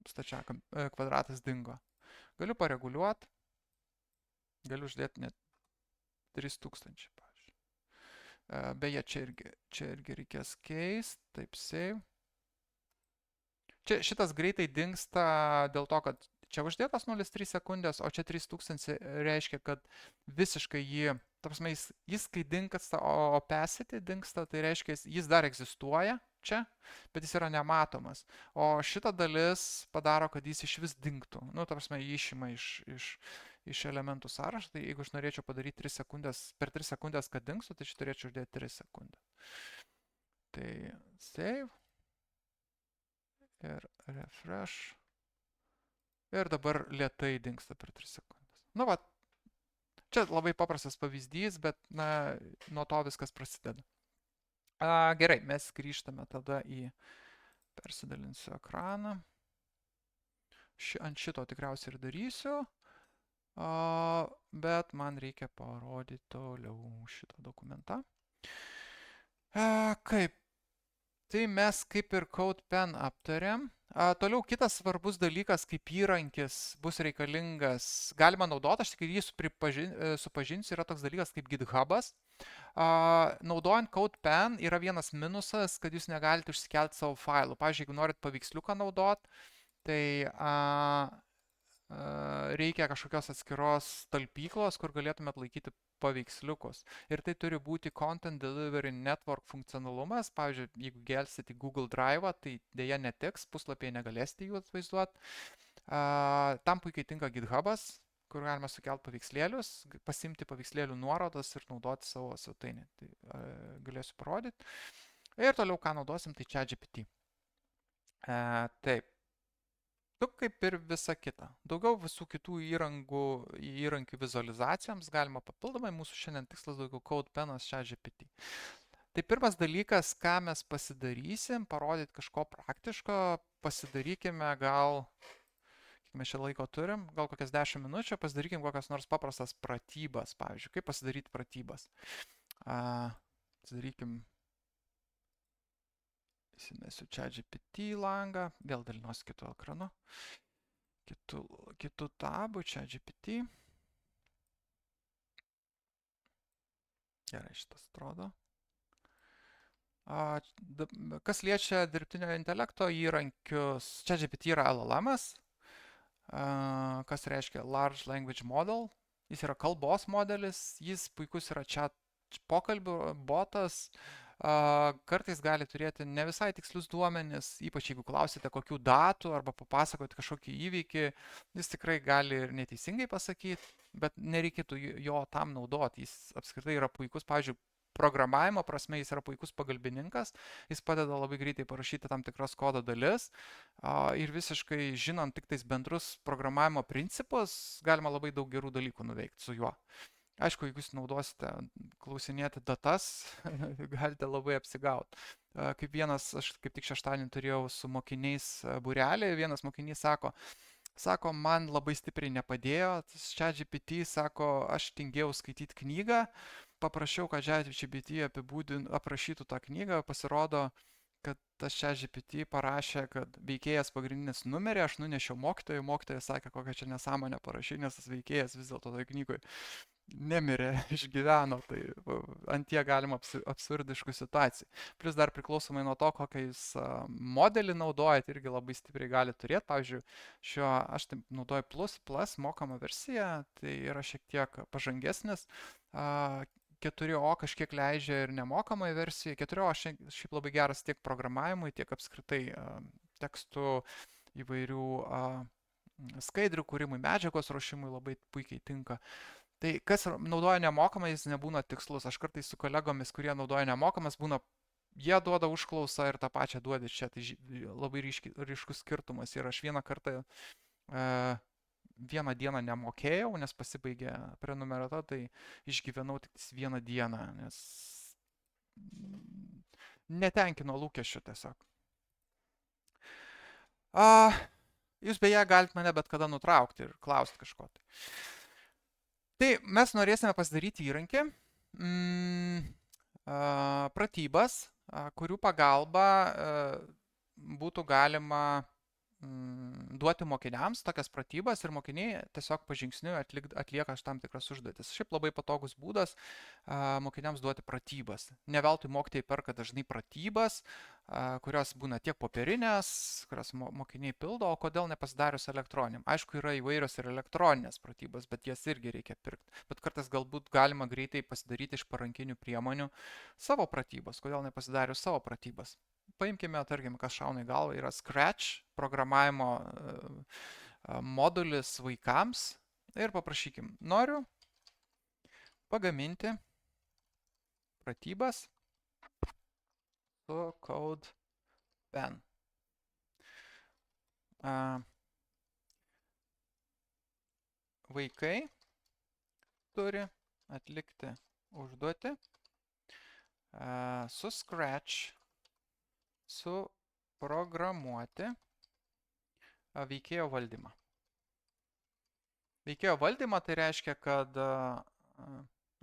stačiakam kvadratas dingo. Galiu pareguliuoti, galiu uždėti net 3000, pavyzdžiui. Beje, čia irgi reikės keisti, taip save. Šitas greitai dingsta dėl to, kad čia uždėtas 0,3 sekundės, o čia 3000 reiškia, kad visiškai jį, tarpsme, jis kai dingsta, o opacity dingsta, tai reiškia, jis dar egzistuoja čia, bet jis yra nematomas. O šita dalis padaro, kad jis iš vis dingtų. Nu, tarpsme, jį išima iš elementų sąrašą, tai jeigu aš norėčiau padaryti 3 sekundės, per 3 sekundės, kad dingstų, tai čia turėčiau uždėti 3 sekundės. Tai save ir refresh. Ir dabar lėtai dingsta per 3 sekundės. Nu, va, čia labai paprastas pavyzdys, bet, na, nuo to viskas prasideda. Gerai, mes grįžtame tada į persidalinsiu ekraną. Ant šito tikriausiai ir darysiu, bet man reikia parodyti toliau šitą dokumentą. Kaip? Tai mes kaip ir CodePen aptarėm. Toliau kitas svarbus dalykas, kaip įrankis bus reikalingas, galima naudoti, aš tik jį supažinsiu, yra toks dalykas kaip GitHub'as. Naudojant CodePen yra vienas minusas, kad jūs negalite užsikelti savo failų. Pavyzdžiui, jeigu norit paveiksliuką naudoti, tai reikia kažkokios atskiros talpyklos, kur galėtumėt laikyti paveiksliukus. Ir tai turi būti Content Delivery Network funkcionalumas. Pavyzdžiui, jeigu gelsit į Google Drive, tai dėja netiks, puslapyje negalėsite jų atvaizduoti. Tam puikiai tinka GitHub'as, kur galima sukelti paveikslėlius, pasimti paveikslėlių nuorodas ir naudoti savo svetainę. Tai galėsiu parodyti. Ir toliau, ką naudosim, tai ChatGPT. Taip. Tu kaip ir visa kita. Daugiau visų kitų įrankių vizualizacijoms galima papildomai. Mūsų šiandien tikslas daugiau CodePenas ChatGPT. Tai pirmas dalykas, ką mes pasidarysim, parodyti kažko praktiško, pasidarykime gal, kiek mes čia laiko turim, gal kokias 10 minučių, pasidarykim kokias nors paprastas pratybas, pavyzdžiui, kaip pasidaryti pratybas. Pasidarykim, įsimesiu ChatGPT langą, vėl dalinuosi kitu ekranu, kitu tabu ChatGPT. Gerai, šitas atrodo. Kas liečia dirbtinio intelekto įrankius, ChatGPT yra LLM'as, kas reiškia Large Language Model. Jis yra kalbos modelis, jis puikus yra chat pokalbių botas, kartais gali turėti ne visai tikslius duomenis, ypač jeigu klausite kokių datų arba papasakoti kažkokį įvykį, jis tikrai gali ir neteisingai pasakyti, bet nereikėtų jo tam naudoti. Jis apskritai yra puikus, pavyzdžiui, programavimo prasme jis yra puikus pagalbininkas, jis padeda labai greitai parašyti tam tikras kodo dalis ir visiškai žinant tik tais bendrus programavimo principus, galima labai daug gerų dalykų nuveikti su juo. Aišku, jeigu jūs naudosite klausinėti datas, galite labai apsigauti. Kaip vienas, aš kaip tik šeštadienį turėjau su mokiniais būrelį, vienas mokinys sako, man labai stipriai nepadėjo, ChatGPT sako, aš tingėjau skaityti knygą, paprašiau, kad ChatGPT aprašytų tą knygą, pasirodo, kad tas ChatGPT parašė, kad veikėjas pagrindinis numerį, aš nunešiau mokytojui, mokytojas sakė, kokią čia nesąmonę parašė, nes tas veikėjas vis dėlto toj knygoj nemirė, išgyveno, tai ant tie galima absurdiškų situacijų. Plus dar priklausomai nuo to, kokią jūs modelį naudojat, irgi labai stipriai gali turėti. Pavyzdžiui, aš taip naudoju Plus mokamą versiją, tai yra šiek tiek pažangesnis. 4o kažkiek leidžia ir nemokamai versijai. 4o šiaip labai geras tiek programavimui, tiek apskritai tekstų įvairių skaidrių kūrimui, medžiagos ruošimui labai puikiai tinka. Tai kas naudoja nemokamai, jis nebūna tikslus. Aš kartais su kolegomis, kurie naudoja nemokamas, jie duoda užklausą ir tą pačią duodi čia. Tai labai ryškus skirtumas. Ir aš vieną kartą vieną dieną nemokėjau, nes pasibaigė prenumerata, tai išgyvenau tik vieną dieną, nes netenkino lūkesčių tiesiog. Jūs beje galite mane bet kada nutraukti ir klausti kažko. Tai mes norėsime pasidaryti įrankį, pratybas, kurių pagalba būtų galima duoti mokiniams tokias pratybas ir mokiniai tiesiog pažingsniui atlieka tam tikras užduotis. Šiaip labai patogus būdas mokiniams duoti pratybas. Ne veltui mokytojai perka dažnai pratybas, kurios būna tiek popierinės, kurias mokiniai pildo, o kodėl nepasidarius elektroniniam. Aišku, yra įvairios ir elektroninės pratybas, bet jas irgi reikia pirkti. Bet kartais galbūt galima greitai pasidaryti iš parankinių priemonių savo pratybas. Kodėl nepasidarius savo pratybas? Paimkime, tarkim, kas šauna į galvą, yra Scratch programavimo modulis vaikams ir paprašykim, noriu pagaminti pratybas su CodePen. Vaikai turi atlikti užduotį su Scratch suprogramuoti veikėjo valdymą. Veikėjo valdymą tai reiškia, kad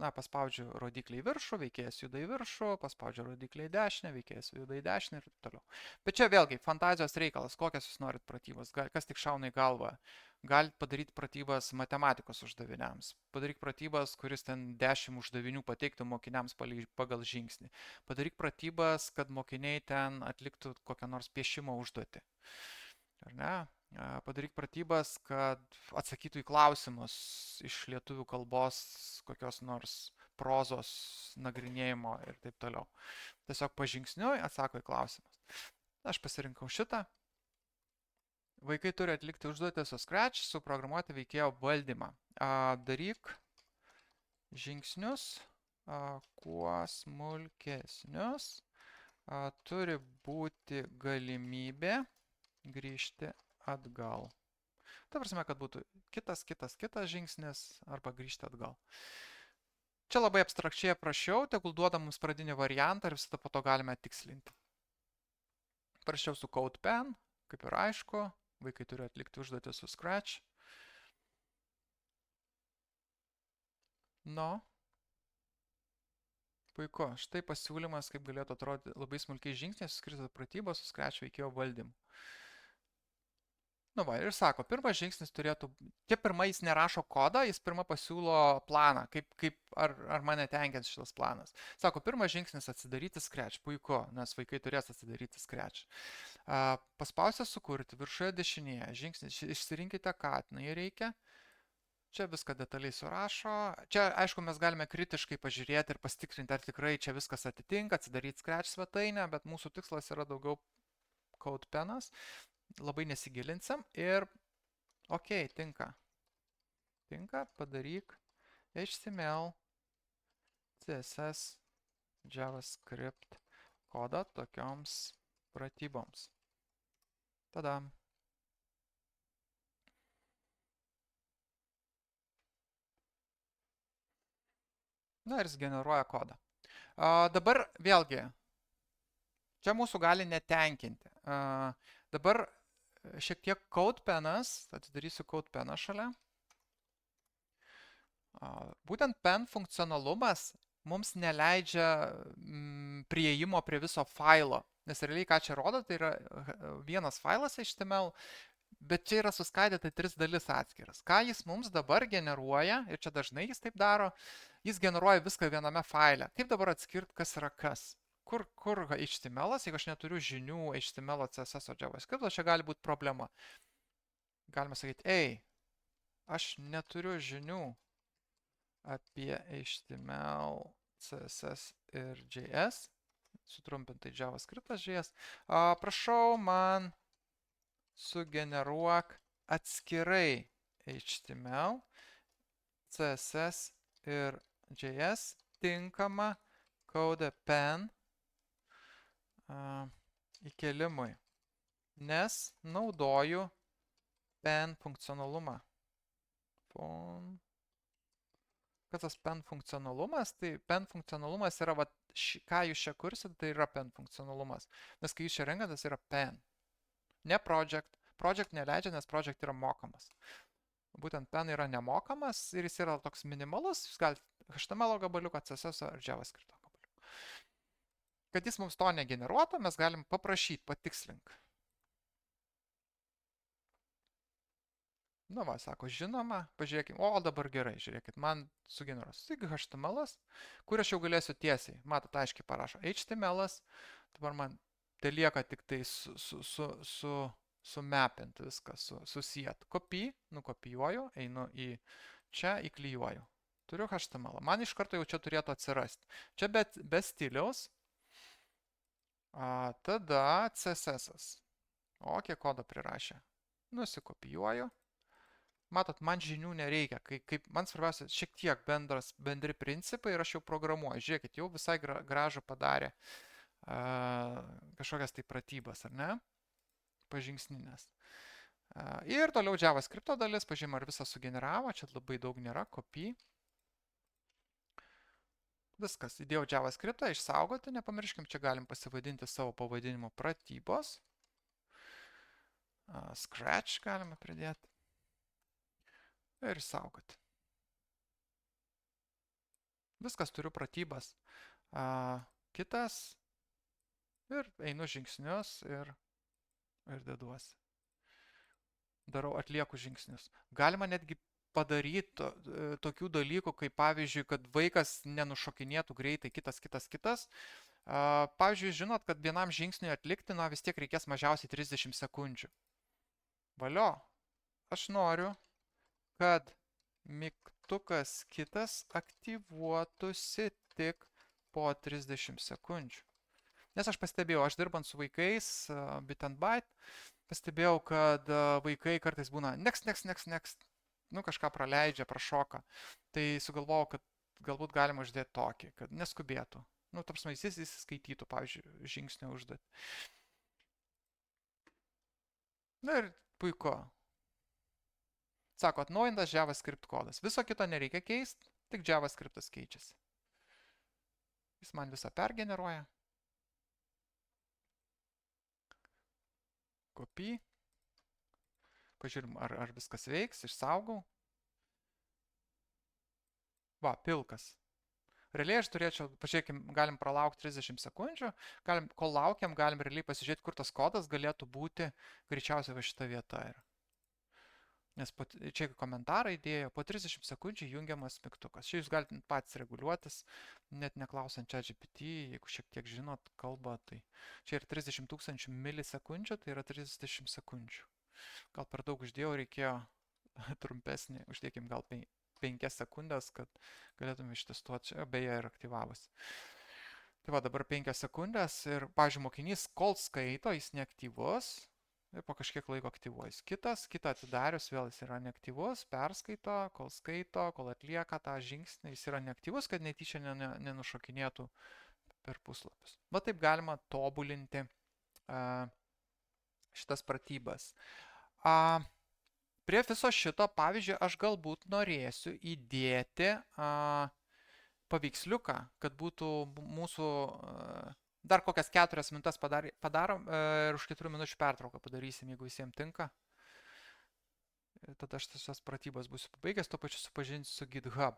paspaudžiu rodiklį į viršų, veikėjas juda į viršų, paspaudžiu rodiklį į dešinę, veikėjas juda į dešinę ir taip toliau. Bet čia vėlgi fantazijos reikalas, kokias jūs norit pratybas, kas tik šauna į galvą. Galit padaryti pratybas matematikos uždaviniams. Padaryk pratybas, kuris ten 10 uždavinių pateiktų mokiniams pagal žingsnį. Padaryk pratybas, kad mokiniai ten atliktų kokią nors piešimo užduotį. Ar ne? Padaryk pratybas, kad atsakytų į klausimus iš lietuvių kalbos kokios nors prozos nagrinėjimo ir taip toliau. Tiesiog pažingsniui atsako į klausimus. Aš pasirinkau šitą. Vaikai turi atlikti užduotį su Scratch, suprogramuoti veikėjo valdymą. Daryk žingsnius kuo smulkesnius. Turi būti galimybė grįžti atgal. Ta prasme, kad būtų kitas žingsnis arba grįžti atgal. Čia labai abstrakčiai aprašiau, tegul duoda mums pradinį variantą ir visada po to galime tikslinti. Parašiau su CodePen, kaip ir aišku, vaikai turi atlikti užduotį su Scratch. Puiku, štai pasiūlymas, kaip galėtų atrodyti labai smulkiai žingsniai, suskirti pratybos su Scratch veikėjo valdymu. Ir sako, pirmas žingsnis turėtų, čia pirma jis nerašo kodą, jis pirma pasiūlo planą, ar mane tenkins šitas planas. Sako, pirmas žingsnis atsidaryti Scratch, puiku, nes vaikai turės atsidaryti Scratch. Paspausę sukurti, viršuje dešinėje, žingsnis, išsirinkite, ką atnai reikia. Čia viską detaliai surašo. Čia, aišku, mes galime kritiškai pažiūrėti ir pastikrinti, ar tikrai čia viskas atitinka, atsidaryti Scratch svetainę, bet mūsų tikslas yra daugiau CodePenas. Labai nesigilinsim ir tinka. Padaryk HTML, CSS, JavaScript kodą tokioms pratyboms. Tada. Ir jis generuoja kodą. Dabar vėlgi, čia mūsų gali netenkinti. Dabar šiek tiek CodePenas, atidarysiu CodePeną šalia. Būtent pen funkcionalumas mums neleidžia prieimo prie viso failo, nes realiai ką čia rodo, tai yra vienas failas HTML, bet čia yra suskaidyta 3 dalis atskiras. Ką jis mums dabar generuoja, ir čia dažnai jis taip daro, jis generuoja viską viename faile. Kaip dabar atskirti, kas yra kas? Kur HTML-as, jeigu aš neturiu žinių HTML, CSS, JavaScript, čia gali būti problema. Galime sakyti, aš neturiu žinių apie HTML, CSS ir JS, sutrumpintai JavaScriptas JS. Prašau, man sugeneruok atskirai HTML, CSS ir JS tinkamą CodePen įkelimui, nes naudoju pen funkcionalumą. Kas tas pen funkcionalumas? Tai pen funkcionalumas yra, ką jūs čia kursit, tai yra pen funkcionalumas. Nes kai jūs čia renkatas, yra pen. Ne project. Project neleidžia, nes project yra mokamas. Būtent pen yra nemokamas ir jis yra toks minimalus. Jūs galite HTML gabaliuką, CSS ar JavaScript gabaliuką. Kad jis mums to negeneruotų, mes galim paprašyti, patikslink. Sako, žinoma, pažiūrėkime, dabar gerai, žiūrėkit, man sugeneruos tik HTML-as, kur aš jau galėsiu tiesiai, matot, aiškiai parašo HTML-as, dabar man tai lieka tik tai sumapinti viską, susijęti. Nukopijuoju, einu į čia, įklijuoju. Turiu HTML. Man iš karto jau čia turėtų atsirasti. Čia be stiliaus. Tada CSS-as. Kiek kodo prirašė. Nusikopijuoju. Matot, man žinių nereikia. Man svarbiausia šiek tiek bendri principai ir aš jau programuoju. Žiūrėkit, jau visai gražu padarė kažkokias tai pratybas, ar ne? Pažingsninės. Ir toliau JavaScripto dalis, pažiūrėjom, ar visą sugeneravo, čia labai daug nėra, copy. Viskas, įdėjau JavaScriptą, išsaugoti, nepamirškim, čia galim pasivadinti savo pavadinimu pratybos. Scratch galime pridėti. Ir išsaugoti. Viskas, turiu pratybas. Kitas. Ir einu žingsnius ir deduosi. Atlieku žingsnius. Galima netgi padaryti tokių dalykų, kaip pavyzdžiui, kad vaikas nenušokinėtų greitai kitas. Pavyzdžiui, žinot, kad vienam žingsniui atlikti, vis tiek reikės mažiausiai 30 sekundžių. Valio. Aš noriu, kad mygtukas kitas aktyvuotųsi tik po 30 sekundžių. Nes aš pastebėjau, aš dirbant su vaikais, bit and byte, pastebėjau, kad vaikai kartais būna next, kažką praleidžia, prašoka. Tai sugalvojau, kad galbūt galima uždėti tokį, kad neskubėtų. Tarpsme, jis įskaitytų, pavyzdžiui, žingsnio užduotį. Na ir puiku. Sako, atnaujintas JavaScript kodas. Viso kito nereikia keisti, tik JavaScriptas keičiasi. Jis man visą pergeneruoja. Copy. Pažiūrim, ar viskas veiks, išsaugau. Va, pilkas. Realiai aš turėčiau, pažiūrėkim, galim pralaukti 30 sekundžių, kol laukiam, galim realiai pasižiūrėti, kur tas kodas galėtų būti, greičiausiai va šita vieta yra. Nes čia komentarai dėjo, po 30 sekundžių jungiamas mygtukas. Čia jūs galite patys reguliuotis, net neklausant ChatGPT, jeigu šiek tiek žinot kalbą, tai čia yra 30 000 milisekundžių, tai yra 30 sekundžių. Gal per daug uždėjau, reikėjo trumpesnį, uždėkim gal 5 sekundės, kad galėtume ištestuoti, čia beje ir aktyvavosi. Tai va, dabar 5 sekundės ir, pavyzdžiui, mokinys, kol skaito, jis neaktyvus, ir po kažkiek laiko aktyvuojas. Kitą atidarius vėl jis yra neaktyvus, perskaito, kol atlieka tą žingsnį, jis yra neaktyvus, kad netyčia nenušokinėtų per puslapius. Va taip galima tobulinti šitas pratybas. Prie viso šito, pavyzdžiui, aš galbūt norėsiu įdėti paveiksliuką, kad būtų mūsų dar kokias 4 minutės padarom ir už 4 minučių pertrauką padarysim, jeigu visiems tinka. Tada aš tas pratybas būsiu pabaigęs, tuo pačiu supažinsiu su GitHub.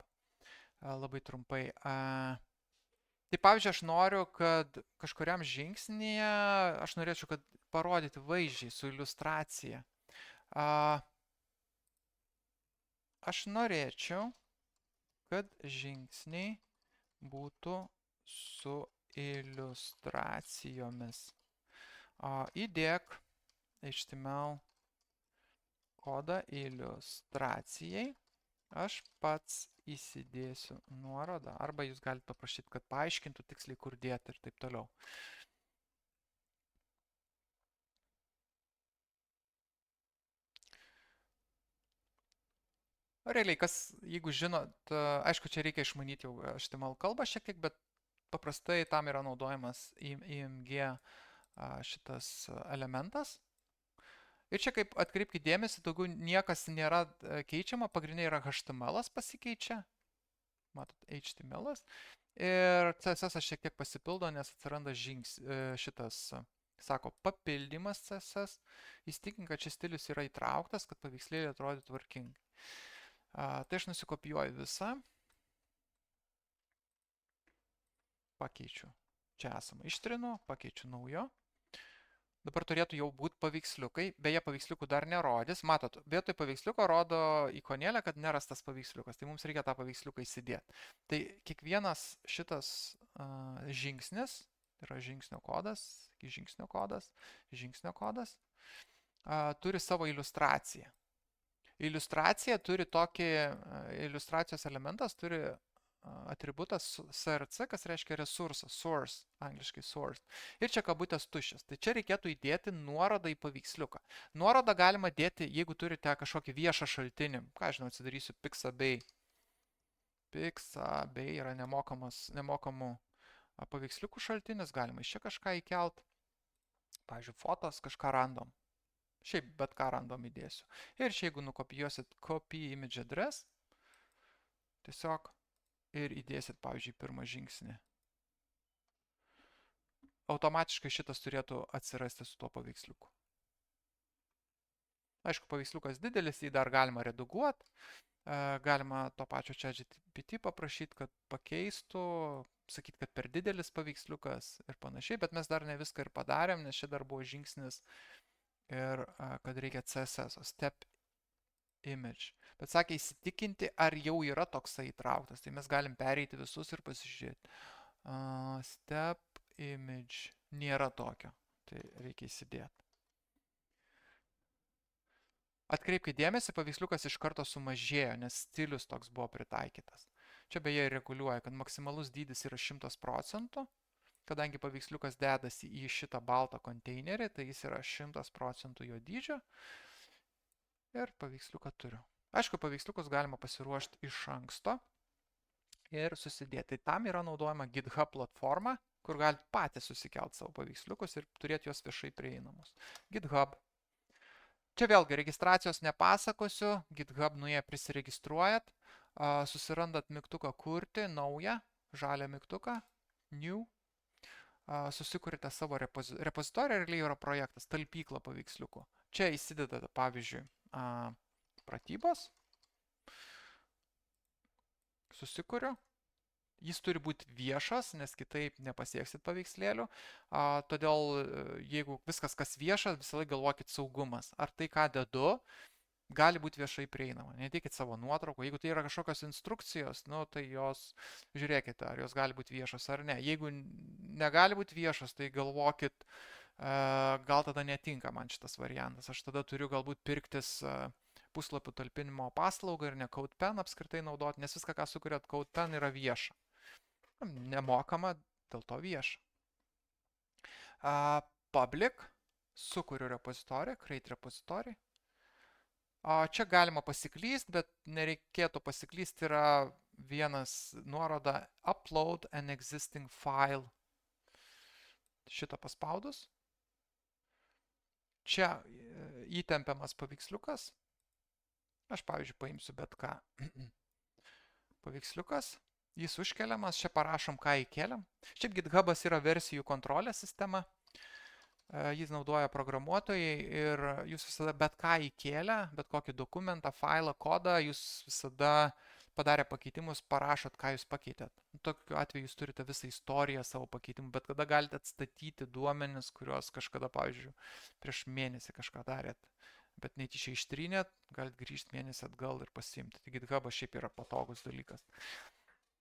Labai trumpai. Tai pavyzdžiui, aš noriu, kad kažkuriam žingsnyje, aš norėčiau, kad parodyti vaizdžiai su iliustracija. Aš norėčiau, kad žingsniai būtų su iliustracijomis. Įdėk HTML kodą iliustracijai. Aš pats įsidėsiu nuorodą, arba jūs galite paprašyti, kad paaiškintų tiksliai, kur dėti ir taip toliau. Realiai, jeigu žinot, aišku, čia reikia išmanyti jau HTML kalbą šiek tiek, bet paprastai tam yra naudojamas IMG šitas elementas. Ir čia kaip atkreipkite dėmesį, daugiau niekas nėra keičiama, pagrindiniai yra HTML pasikeičia. Matot, HTML. Ir CSS šiek tiek pasipildo, nes atsiranda šitas, sako, papildymas CSS. Įsitikin, kad šis stilius yra įtrauktas, kad paveikslėlė atrodytų tvarkingai. Tai aš nusikopijuoju visą. Pakeičiu. Čia esama. Ištrinu, pakeičiu naujo. Dabar turėtų jau būti paveiksliukai. Beje, paveiksliukų dar nerodys. Matot, vietoj paveiksliuko rodo ikonėlę, kad nerastas paveiksliukas. Tai mums reikia tą paveiksliuką įsidėti. Tai kiekvienas šitas žingsnis, yra žingsnio kodas, turi savo iliustraciją. Iliustracija turi tokį, iliustracijos elementas turi atributas src, kas reiškia resursas, source, angliškai source. Ir čia kabutės tuščias. Tai čia reikėtų įdėti nuorodą į paveiksliuką. Nuorodą galima dėti, jeigu turite kažkokį viešą šaltinį. Ką žinau, atsidarysiu Pixabay. Pixabay yra nemokamų paveiksliukų šaltinis, galima iš čia kažką įkelt. Pavyzdžiui, fotos, kažką random. Šiaip bet ką random įdėsiu. Ir čia jeigu nukopijuosit copy image address, tiesiog ir įdėsit, pavyzdžiui, pirmą žingsnį. Automatiškai šitas turėtų atsirasti su tuo paveiksliuku. Aišku, paveiksliukas didelis, jį dar galima redaguoti. Galima to pačio ChatGPT paprašyti, kad pakeistų, sakyti, kad per didelis paveiksliukas ir panašiai, bet mes dar ne viską ir padarėm, nes čia dar buvo žingsnis ir kad reikia CSS, step image. Bet sakė įsitikinti, ar jau yra toksai įtrauktas. Tai mes galim pereiti visus ir pasižiūrėti. Step image nėra tokio. Tai reikia įsidėti. Atkreipkite dėmesį, paveiksliukas iš karto sumažėjo, nes stilius toks buvo pritaikytas. Čia beje reguliuoja, kad maksimalus dydis yra 100%, kadangi paveiksliukas dedasi į šitą baltą konteinerį, tai jis yra 100% jo dydžio ir paveiksliuką turiu. Aišku, paveiksliukus galima pasiruošti iš anksto ir susidėti. Tai tam yra naudojama GitHub platforma, kur galite patys susikelti savo paveiksliukus ir turėti juos viešai prieinamus. GitHub. Čia vėlgi registracijos nepasakosiu, GitHub nuėję prisiregistruojat, susirandat mygtuką kurti, naują, žalią mygtuką, new, susikurite savo repozitoriją, realiai yra projektas, talpykla paveiksliukų. Čia įsidedate, pavyzdžiui, pratybos, susikuriu, jis turi būti viešas, nes kitaip nepasieksit paveikslėlių, todėl jeigu viskas, kas viešas, visą laiką galvokit saugumas. Ar tai, ką dedu, gali būti viešai prieinama. Neteikit savo nuotraukų. Jeigu tai yra kažkokios instrukcijos, nu, tai jos, žiūrėkite, ar jos gali būti viešos ar ne. Jeigu negali būti viešos, tai galvokit, gal tada netinka man šitas variantas. Aš tada turiu galbūt pirktis puslapių talpinimo paslaugą ir ne CodePen apskritai naudoti, nes viską, ką sukuriat CodePen, yra vieša. Nemokama, dėl to vieša. Public, sukuriu repozitoriją, create repozitoriją. Čia galima pasiklysti, bet nereikėtų pasiklysti, yra vienas nuoroda upload an existing file. Šitą paspaudus. Čia įtempiamas paveiksliukas. Aš, pavyzdžiui, paimsiu bet ką. Paveiksliukas. Jis užkeliamas. Čia parašom, ką įkeliam. Šiaip GitHubas yra versijų kontrolės sistema. Jis naudoja programuotojai ir jūs visada bet ką įkėlę, bet kokį dokumentą, failą, kodą, jūs visada padarę pakeitimus, parašot, ką jūs pakeitėt. Tokiu atveju jūs turite visą istoriją savo pakeitimų, bet kada galite atstatyti duomenis, kuriuos kažkada, pavyzdžiui, prieš mėnesį kažką darėt, bet netyčia ištrynėt, galite grįžti mėnesį atgal ir pasiimti. Tai GitHubas šiaip yra patogus dalykas.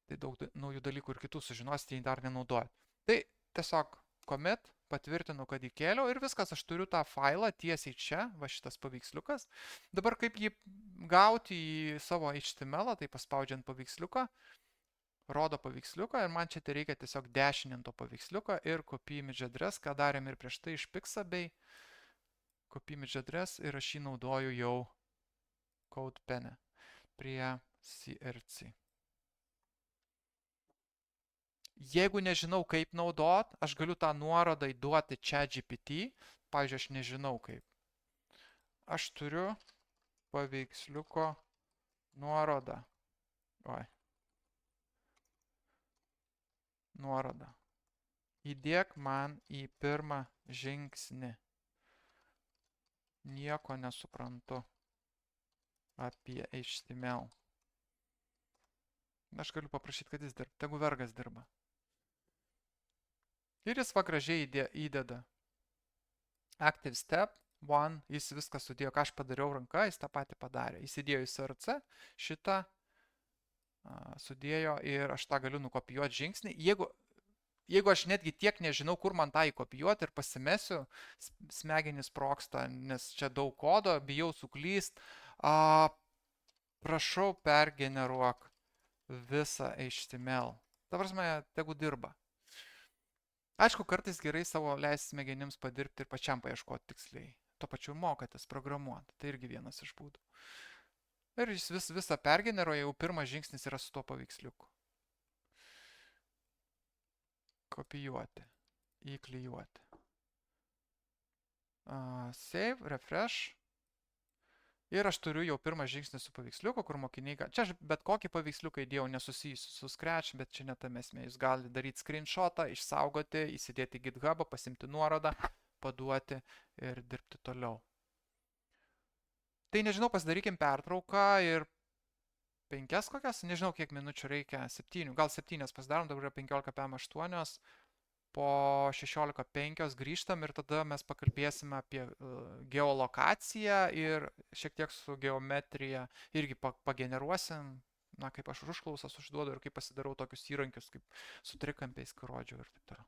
Tai daug naujų dalykų ir kitų sužinosite, jei dar nenaudojat. Tai tiesiog commit, patvirtinu, kad įkėliau ir viskas, aš turiu tą failą tiesiai čia, va šitas paveiksliukas. Dabar kaip jį gauti į savo HTML, tai paspaudžiant paveiksliuką, rodo paveiksliuką ir man čia tai reikia tiesiog dešinint to paveiksliuką ir copy image address, ką darėm ir prieš tai iš Pixabay, copy image address ir aš jį naudoju jau CodePen prie CRC. Jeigu nežinau, kaip naudot, aš galiu tą nuorodą įduoti ChatGPT. Pavyzdžiui, aš nežinau kaip. Aš turiu paveiksliuko nuorodą. Nuorodą. Įdėk man į pirmą žingsnį. Nieko nesuprantu apie HTML. Aš galiu paprašyti, kad jis dirba. Tegu vergas dirba. Ir jis va gražiai įdeda. Active step 1, jis viską sudėjo, ką aš padariau ranka, jis tą patį padarė. Jis įdėjo į SRC, šitą sudėjo ir aš tą galiu nukopijuoti žingsnį. Jeigu aš netgi tiek nežinau, kur man tą įkopijuoti ir pasimesiu, smegenys sprogsta, nes čia daug kodo, bijau suklyst, prašau pergeneruok visą HTML. Ta prasme, tegu dirba. Aišku, kartais gerai savo leisti smegenims padirbti ir pačiam paieškoti tiksliai. Tuo pačiu mokatės programuoti. Tai irgi vienas iš būdų. Ir jis visą pergeneruoja, jau pirmas žingsnis yra su tuo paveiksliuku. Kopijuoti. Įklijuoti. Save, refresh. Ir aš turiu jau pirmą žingsnį su paveiksliuku, kur mokiniai... Čia aš bet kokį paveiksliuką įdėjau nesusijusiu su Scratch, bet čia net esmė. Jūs galite daryti screenshotą, išsaugoti, įsidėti į GitHubą, pasimti nuorodą, paduoti ir dirbti toliau. Tai nežinau, pasidarykim pertrauką ir 5 kokias, nežinau kiek minučių reikia, 7, gal 7 pasidarom, dabar yra 15:08. Po 16:05 grįžtam ir tada mes pakalbėsime apie geolokaciją ir šiek tiek su geometrija irgi pageneruosim, na, kaip aš užklausas užduodu ir kaip pasidarau tokius įrankius, kaip su trikampiais, kur rodžiau ir taip toliau.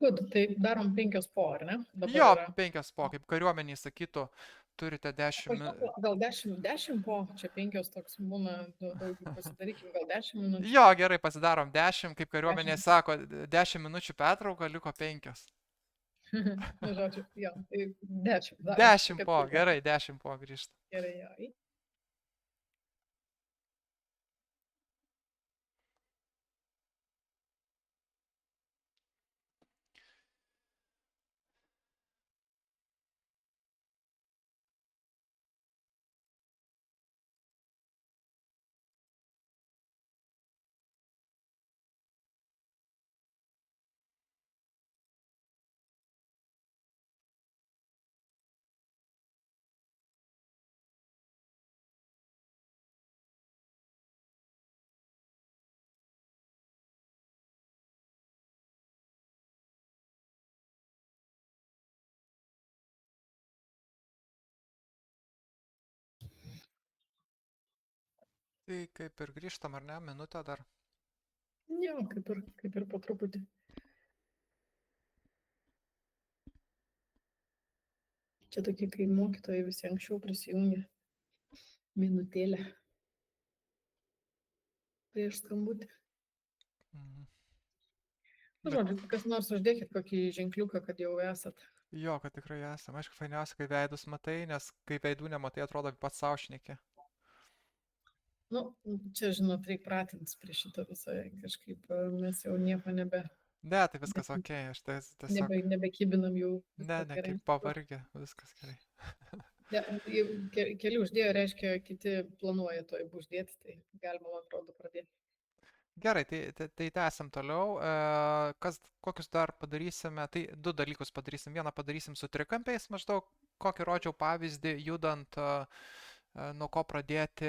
Good, tai darom 5 po, ar ne?
Jo, 5 po, kaip kariuomeniai sakytų, turite 10 minučių.
Gal 10 po, čia 5 toks būna, daug pasidarykim, gal 10 minučių.
Jo, gerai, pasidarom 10, kaip kariuomenė
10.
sako, 10 minučių pertrauka, liko 5.
Nu, žodžiu, jo, tai 10.
10 po, gerai, 10 po grįžta.
Gerai, jo.
Tai kaip ir grįžtam, ar ne, minutę dar.
Jo, kaip ir po truputį. Čia tokie, kai mokytojai visi anksčiau prisijungia. Minutėlę. Prieš skambutį.
Mhm.
Nu, žodžiu, kas nors uždėkit kokį ženkliuką, kad jau esat.
Jo, kad tikrai esame. Aišku, fainiausia, kai veidus matai, nes kai veidų nematai, atrodo pats savo šneki.
Nu, čia, žinot, reikia pratintis prie šito viso, kažkaip mes jau nieko
Ne, tai viskas ok, aš tiesiog...
nebekybinam jau.
Ne, kaip pavargę, viskas gerai.
Keli uždėjo, reiškia, kiti planuoja to uždėti, tai galima, man atrodo, pradėti.
Gerai, tai tęsim toliau. Kokius dar padarysime? Tai 2 dalykus padarysim. Vieną padarysim su trikampiais, maždaug kokį rodžiau pavyzdį, judant nuo ko pradėti,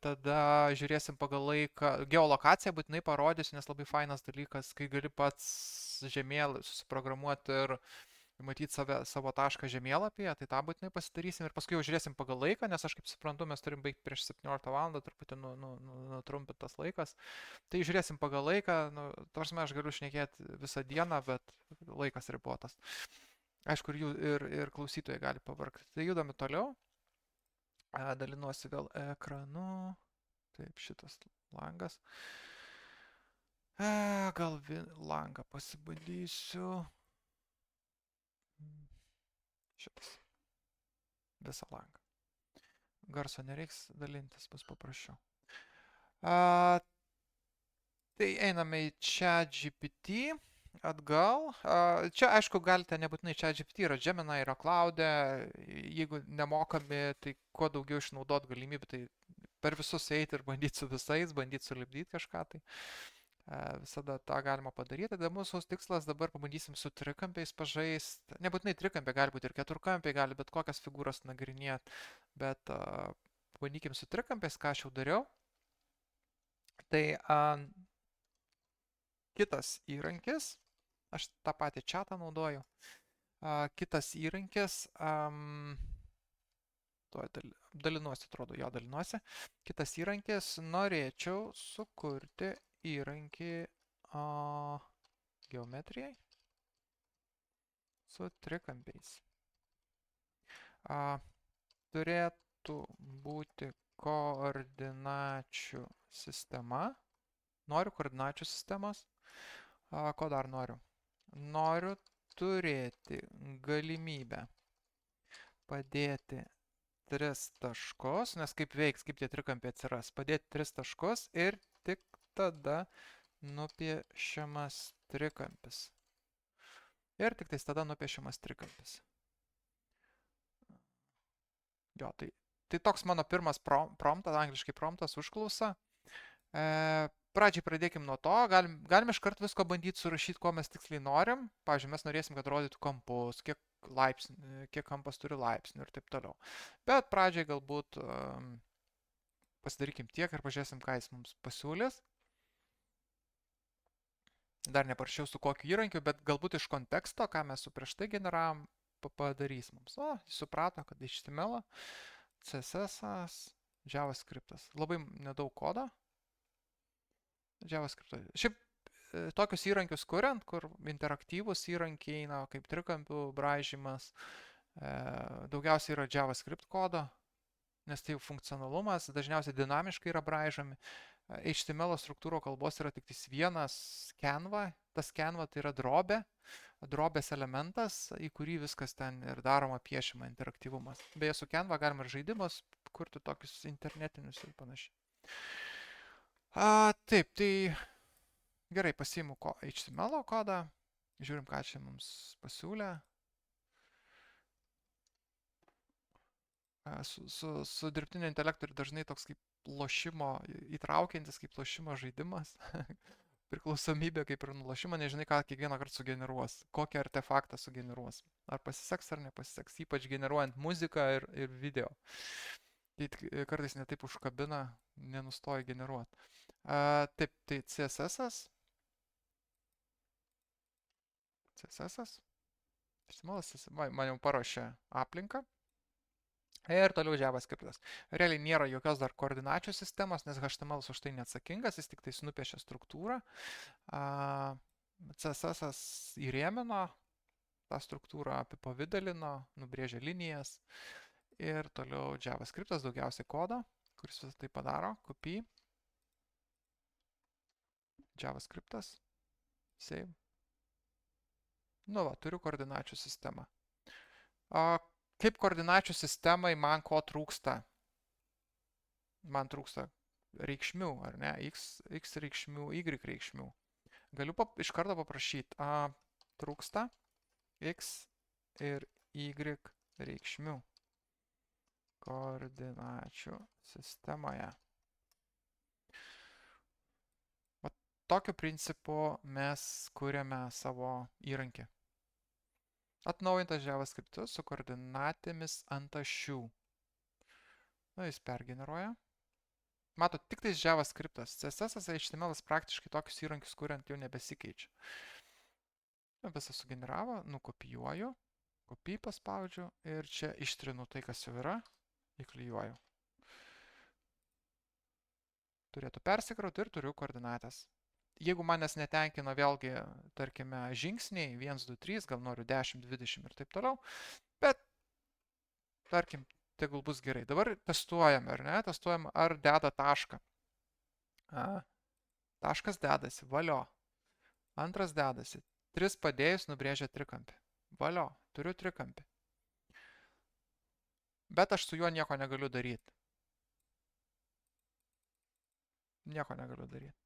tada žiūrėsim pagal laiką. Geolokaciją būtinai parodysiu, nes labai fainas dalykas, kai gali pats žemėlapį susiprogramuoti ir matyti savo tašką žemėlapyje, tai tą būtinai pasidarysim ir paskui jau žiūrėsim pagal laiką, nes aš kaip suprantu, mes turim baigti prieš 17 val. Truputį nutrumpintas laikas. Tai žiūrėsim pagal laiką, tarsi aš galiu šnekėti visą dieną, bet laikas ribotas. Aišku, ir klausytojai gali pavargti. Tai judame toliau. Dalinuosi vėl ekranu. Taip, šitas langas. Gal langą pasibandysiu. Šitas. Visą langą. Garso nereiks dalintis, bus paprasčiau. Tai einame į ChatGPT. Atgal. Čia, aišku, galite nebūtinai ChatGPT, yra Gemini, yra Cloud'e. Jeigu nemokami, tai kuo daugiau išnaudot galimybę, tai per visus eiti ir bandyti su visais, bandyti sulipdyti kažką. Tai visada tą galima padaryti. Tada mūsų tikslas dabar pabandysim su trikampiais pažaisti. Nebūtinai trikampiai, gali būti ir keturkampiai, gali bet kokias figūras nagrinėti. Bet pabandykim su trikampiais, ką aš jau dariau. Tai kitas įrankis. Aš tą patį chatą naudoju. Kitas įrankis, dalinuosi, atrodo, jo dalinuosi. Kitas įrankis, norėčiau sukurti įrankį geometrijai su trikampiais. Turėtų būti koordinačių sistema. Noriu koordinačių sistemas. Ko dar noriu? Noriu turėti galimybę padėti 3 taškus, nes kaip veiks, kaip tie trikampiai atsiras, padėti 3 taškus ir tik tada nupiešiamas trikampis. Ir tik tada nupiešiamas trikampis. Jo, tai toks mano pirmas promptas, angliškai promptas, užklausa. Pradžiai pradėkim nuo to, galim iškart visko bandyti surašyti, ko mes tiksliai norim. Pavyzdžiui, mes norėsim, kad rodytų kampus, kiek kampas turi laipsnių ir taip toliau. Bet pradžiai galbūt pasidarykim tiek ir pažiūrėsim, ką jis mums pasiūlys. Dar neparašiau su kokiu įrankiu, bet galbūt iš konteksto, ką mes su prieš tai generavom, padarys mums. Jis suprato, kad HTML, CSS, JavaScript. Labai nedaug kodo. JavaScript. Šiaip tokius įrankius kuriant, kur interaktyvus įrankiai, kaip trikampių braižymas, Daugiausiai yra JavaScript kodo, nes tai funkcionalumas, dažniausiai dinamiškai yra braižomi. HTML struktūro kalbos yra tik vienas Canva, tas Canva tai yra drobės elementas, į kurį viskas ten ir daroma piešima, interaktyvumas. Beje, su Canva galima ir žaidimus kurti tokius internetinius ir panašiai. Taip, tai gerai, pasiimu HTML kodą, žiūrim, ką čia mums pasiūlė. Su dirbtinio intelektu ir dažnai toks kaip lošimo, įtraukiantis kaip lošimo žaidimas. Priklausomybė kaip ir nulošimo, nežinai, ką kiekvieną kartą sugeneruos, kokį artefaktą sugeneruos. Ar pasiseks ar nepasiseks, ypač generuojant muziką ir video. Tai kartais netaip užkabina, nenustoja generuoti. Taip, tai CSS. Man jau paruošė aplinką. Ir toliau JavaScriptas. Realiai nėra jokios dar koordinačių sistemos, nes HTML už tai neatsakingas, jis tik tai nupiešia struktūrą. CSS įrėmino tą struktūrą, apipavidalino, nubrėžė linijas. Ir toliau JavaScriptas, daugiausiai kodo, kuris visą tai padaro. Copy. JavaScriptas. Save. Nu va, turiu koordinačių sistemą. Kaip koordinačių sistemai man ko trūksta? Man trūksta reikšmių, ar ne? X reikšmių, Y reikšmių. Galiu iš karto paprašyti. Trūksta X ir Y reikšmių koordinačių sistemoje. Tokiu principu mes kuriame savo įrankį. Atnaujintas JavaScript su koordinatėmis ant ašių. Na, jis pergeneruoja. Matot, tik tais JavaScriptas. CSS, HTML praktiškai tokius įrankius kuriant jau nebesikeičia. Visą sugeneravo, nukopijuoju, copy paspaudžiu ir čia ištrinu tai, kas jau yra, įklijuoju. Turėtų persikrauti ir turiu koordinatės. Jeigu manęs netenkina vėlgi, tarkime, žingsniai, 1, 2, 3, gal noriu 10, 20 ir taip toliau, bet, tarkim, tegul bus gerai. Dabar testuojam, ar ne? Testuojam, ar deda tašką. Taškas dedasi, valio. Antras dedasi. 3 padėjus nubrėžia trikampį. Valio, turiu trikampį. Bet aš su juo nieko negaliu daryti. Nieko negaliu daryti.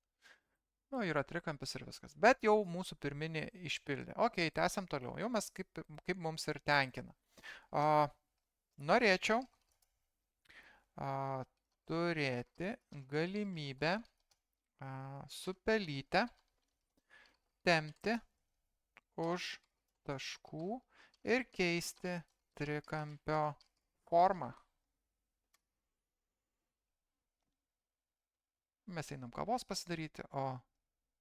Nu, yra trikampis ir viskas. Bet jau mūsų pirminį išpildė. Ok, tęsiam toliau. Jau mes kaip mums ir tenkina. Norėčiau turėti galimybę su pelyte tempti už taškų ir keisti trikampio formą. Mes einam kavos pasidaryti, o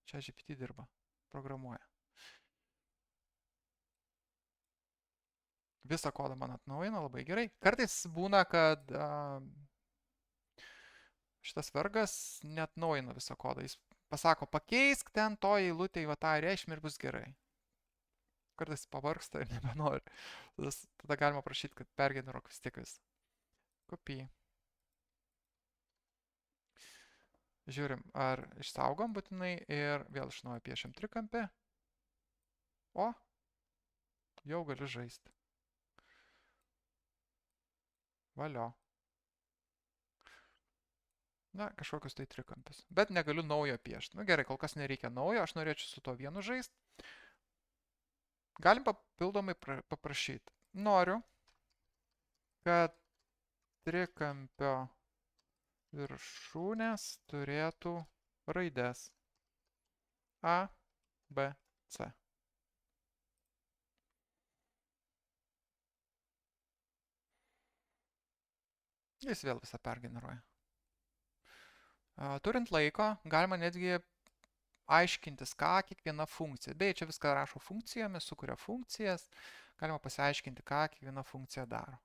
čia GPT dirba, programuoja. Visą kodą man atnaujina labai gerai. Kartais būna, kad šitas vergas neatnaujina visą kodą. Jis pasako, pakeisk ten to eilutę į tą reikšmę ir bus gerai. Kartais pavargsta ir nebenori. Tada galima prašyti, kad pergeneruok vis tiek visą. Copy. Žiūrim, ar išsaugom būtinai ir vėl iš naujo piešiam trikampį. O, jau galiu žaisti. Valio. Na, kažkokius tai trikampis. Bet negaliu naujo piešti. Nu gerai, kol kas nereikia naujo, aš norėčiau su to vienu žaisti. Galim papildomai paprašyti. Noriu, kad trikampio viršūnės turėtų raides A, B, C. Jis vėl visą pergeneruoja. Turint laiko, galima netgi aiškintis, ką kiekviena funkcija. Beje, čia viską rašo funkcijomis, sukuria funkcijas. Galima pasiaiškinti, ką kiekviena funkcija daro.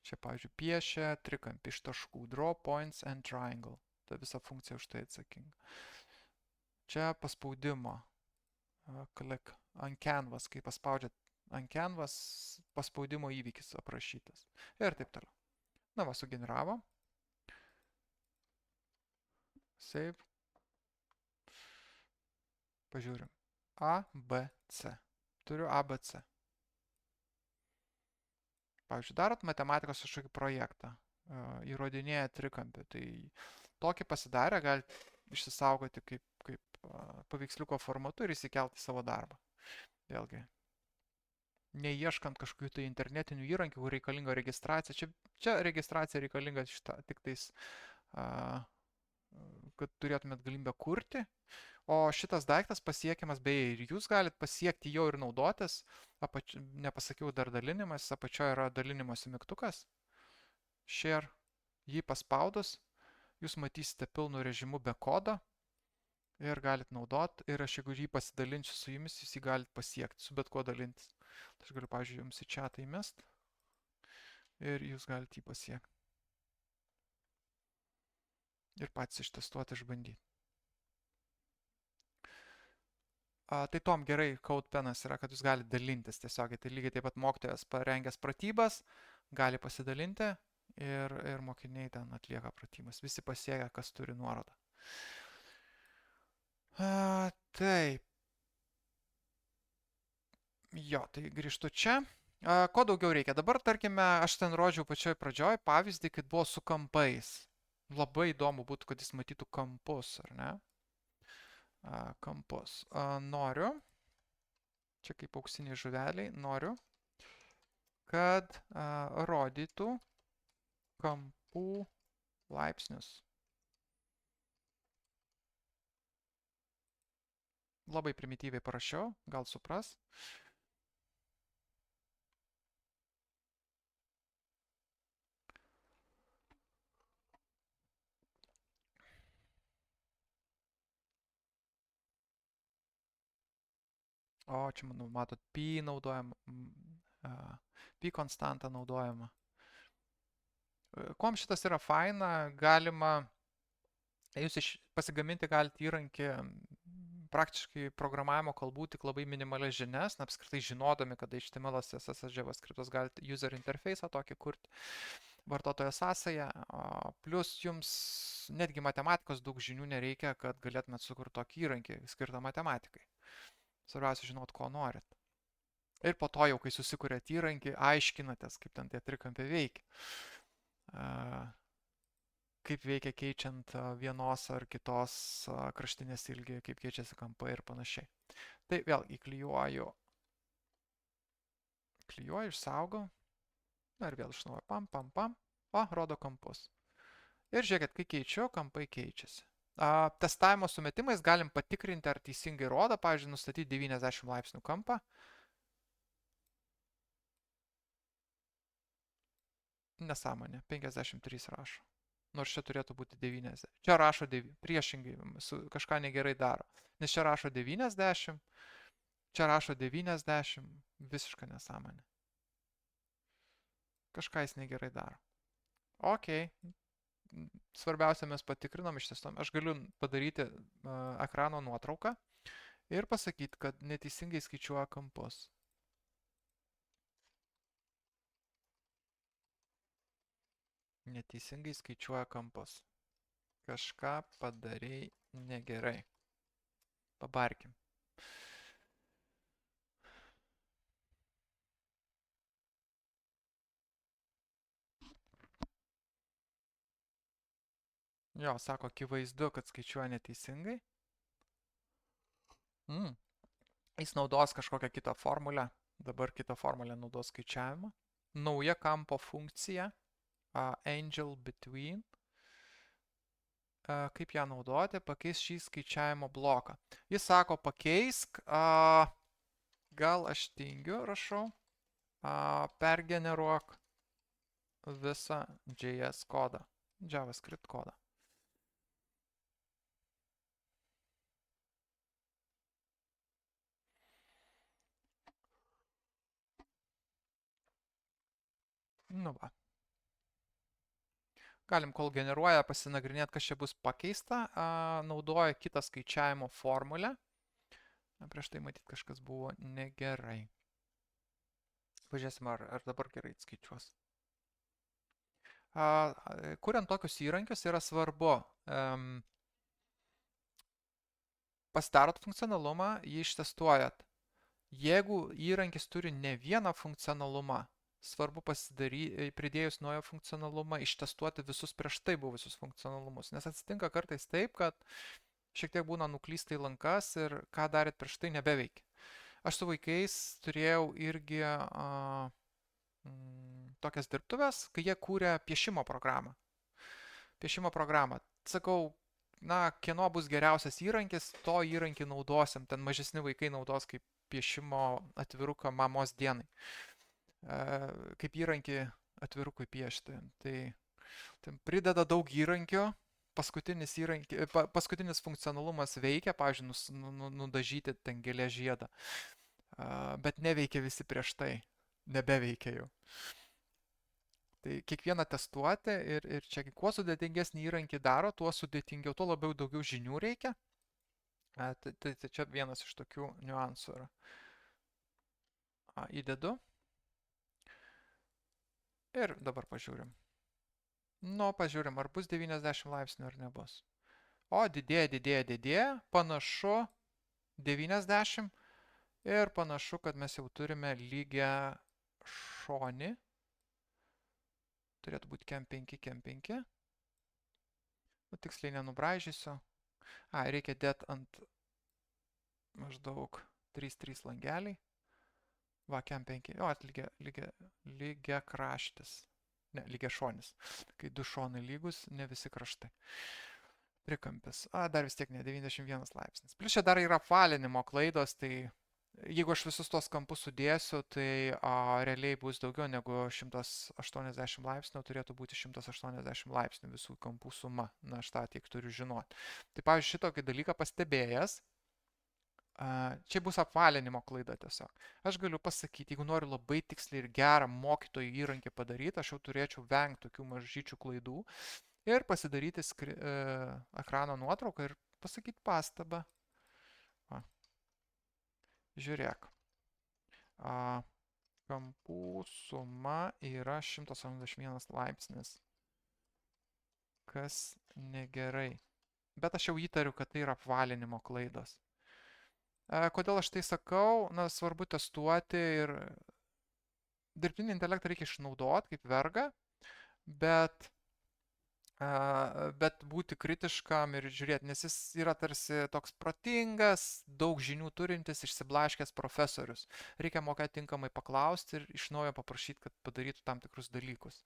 Čia, pavyzdžiui, piešia trikampį iš taškų. Draw points and triangle. Ta visa funkcija už tai atsakinga. Čia paspaudimo Click ant canvas, kai paspaudžiat ant canvas, paspaudimo įvykis aprašytas. Ir taip toliau. Na va, sugeneravo. Save. Pažiūrim. A, B, C. Turiu A, B, C. Pavyzdžiui, darot matematikos kažkokį projektą, įrodinėja trikampį, tai tokį pasidarę galite išsisaugoti kaip paveiksliuko formatu ir įsikelti savo darbą. Vėlgi, neieškant kažkokių tai internetinių įrankių, kur reikalinga registracija. Čia registracija reikalinga tik tais, kad turėtumėt galimybę kurti. O šitas daiktas pasiekiamas, beje, ir jūs galite pasiekti jo ir naudotis. Nepasakiau dar dalinimas, apačioje yra dalinimosi mygtukas. Share. Jį paspaudus, jūs matysite pilnu režimu be kodo ir galite naudoti. Ir aš jeigu jį pasidalinsiu su jumis, jūs jį galite pasiekti, su bet kuo dalintis. Tai aš galiu, pavyzdžiui, jums į chatą įmest ir jūs galite jį pasiekti. Ir patys ištestuoti, išbandyti. Tai tom gerai CodePenas yra, kad jūs galite dalintis tiesiog. Tai lygiai taip pat mokytojas parengęs pratybas, gali pasidalinti ir mokiniai ten atlieka pratybas. Visi pasiekia, kas turi nuorodą. Taip. Jo, tai grįžtu čia. Ko daugiau reikia? Dabar, tarkime, aš ten rodžiau pačioj pradžioj pavyzdį, kad buvo su kampais. Labai įdomu būtų, kad jis matytų kampus, ar ne? Kampus. Noriu, čia kaip auksiniai žuveliai, noriu, kad rodytų kampų laipsnius. Labai primityviai parašiau, gal supras. O, čia, manau, matot, pi naudojama, pi konstanta naudojama. Kuom šitas yra faina, galima, jūs pasigaminti galite įrankį praktiškai programavimo kalbų tik labai minimalias žinias, apskritai žinodami, kad HTML, CSS, JavaScript galite user interface'ą tokį kurti, vartotojo sąsają, plus jums netgi matematikos daug žinių nereikia, kad galėtumėt sukurti tokį įrankį skirtą matematikai. Svarbiausia žinot, ko norit. Ir po to jau, kai susikuriat įrankį, aiškinatės, kaip ten tie trikampiai veikia. Kaip veikia keičiant vienos ar kitos kraštinės ilgį, kaip keičiasi kampai ir panašiai. Tai vėl įklijuoju. Klijuoju, išsaugau. Na ir vėl iš naujo. Pam, pam, pam. O, rodo kampus. Ir žiūrėkit, kai keičiu, kampai keičiasi. Testavimo sumetimais galim patikrinti, ar teisingai rodo, pavyzdžiui, nustatyti 90 laipsnių kampą. Nesąmonė, 53 rašo. Nors čia turėtų būti 90. Čia rašo priešingai, kažką negerai daro. Nes čia rašo 90, čia rašo 90, visiška nesąmonė. Kažką jis negerai daro. Ok. Svarbiausia, mes patikrinom, ištestuom. Aš galiu padaryti ekrano nuotrauką ir pasakyti, kad neteisingai skaičiuoja kampus. Neteisingai skaičiuoja kampus. Kažką padarei negerai. Pabarkim. Jo, sako, akivaizdu, kad skaičiuoja neteisingai. Jis naudos kažkokią kitą formulę. Dabar kitą formulę naudos skaičiavimą. Nauja kampo funkcija. Angel between. Kaip ją naudoti? Pakeis šį skaičiavimo bloką. Jis sako, pakeisk. Gal aš tingiu, rašau. Pergeneruok visą JS kodą. JavaScript kodą. Nu va. Galim, kol generuoja, pasinagrinėti, kas čia bus pakeista. Naudoja kitą skaičiavimo formulę. Prieš tai matyt kažkas buvo negerai. Pažiūrėsim, ar dabar gerai skaičiuos. Kuriant tokius įrankius yra svarbu pasidarot funkcionalumą, jį ištestuojat. Jeigu įrankis turi ne vieną funkcionalumą, svarbu pridėjus naują funkcionalumą, ištestuoti visus prieš tai buvusius funkcionalumus. Nes atsitinka kartais taip, kad šiek tiek būna nuklysta į lankas ir ką darėt prieš tai nebeveikia. Aš su vaikais turėjau irgi tokias dirbtuves, kai jie kūrė piešimo programą. Sakau, kieno bus geriausias įrankis, to įrankį naudosim. Ten mažesni vaikai naudos kaip piešimo atviruką mamos dienai. Kaip įrankį atvirukui piešti. Tai prideda daug įrankių. Paskutinis funkcionalumas veikia, pavyzdžiui, nudažyti ten gėlės žiedą. Bet neveikia visi prieš tai. Nebeveikia jau. Tai kiekvieną testuoti ir čia kuo sudėtingesnį įrankį daro, tuo sudėtingiau, tuo daugiau žinių reikia. Tai čia vienas iš tokių niuansų yra. Įdedu. Ir dabar pažiūrim. Pažiūrim, ar bus 90 laipsnių ar nebus. O, didėja, panašu 90 ir panašu, kad mes jau turime lygią šonį. Turėtų būti kem 5. Tiksliai nenubraižysiu. Reikia dėti ant maždaug 3 langeliai. Kem 5. Lygia kraštis. Ne, lygia šonis. Kai du šonai lygus, ne visi kraštai. Trikampis. Dar vis tiek ne 91 laipsnis. Plius čia dar yra apvalinimo klaidos, tai jeigu aš visus tos kampus sudėsiu, tai realiai bus daugiau negu 180 laipsnių, turėtų būti 180 laipsnių visų kampų suma. Aš tą tiek turiu žinoti. Tai pavyzdžiui, šitokį dalyką pastebėjęs, čia bus apvalinimo klaida tiesiog. Aš galiu pasakyti, jeigu noriu labai tiksliai ir gerą mokytojų įrankį padaryti, aš jau turėčiau vengti tokių mažyčių klaidų ir pasidaryti ekrano nuotrauką ir pasakyti pastabą. Žiūrėk. Kampų suma yra 181 laipsnis. Kas negerai. Bet aš jau įtariu, kad tai yra apvalinimo klaidos. Kodėl aš tai sakau? Svarbu testuoti ir dirbtinį intelektą reikia išnaudoti kaip vergą, bet būti kritiškam ir žiūrėti, nes jis yra tarsi toks protingas, daug žinių turintis, išsiblaškęs profesorius. Reikia mokėti tinkamai paklausti ir iš naujo paprašyti, kad padarytų tam tikrus dalykus.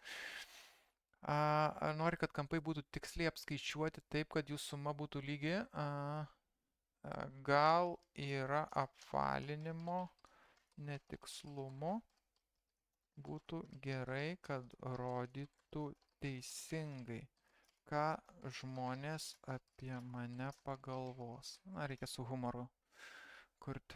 Nori, kad kampai būtų tiksliai apskaičiuoti taip, kad jų suma būtų lygi. Gal yra apvalinimo netikslumo. Būtų gerai, kad rodytų teisingai. Ką žmonės apie mane pagalvos. Reikia su humoru kurti.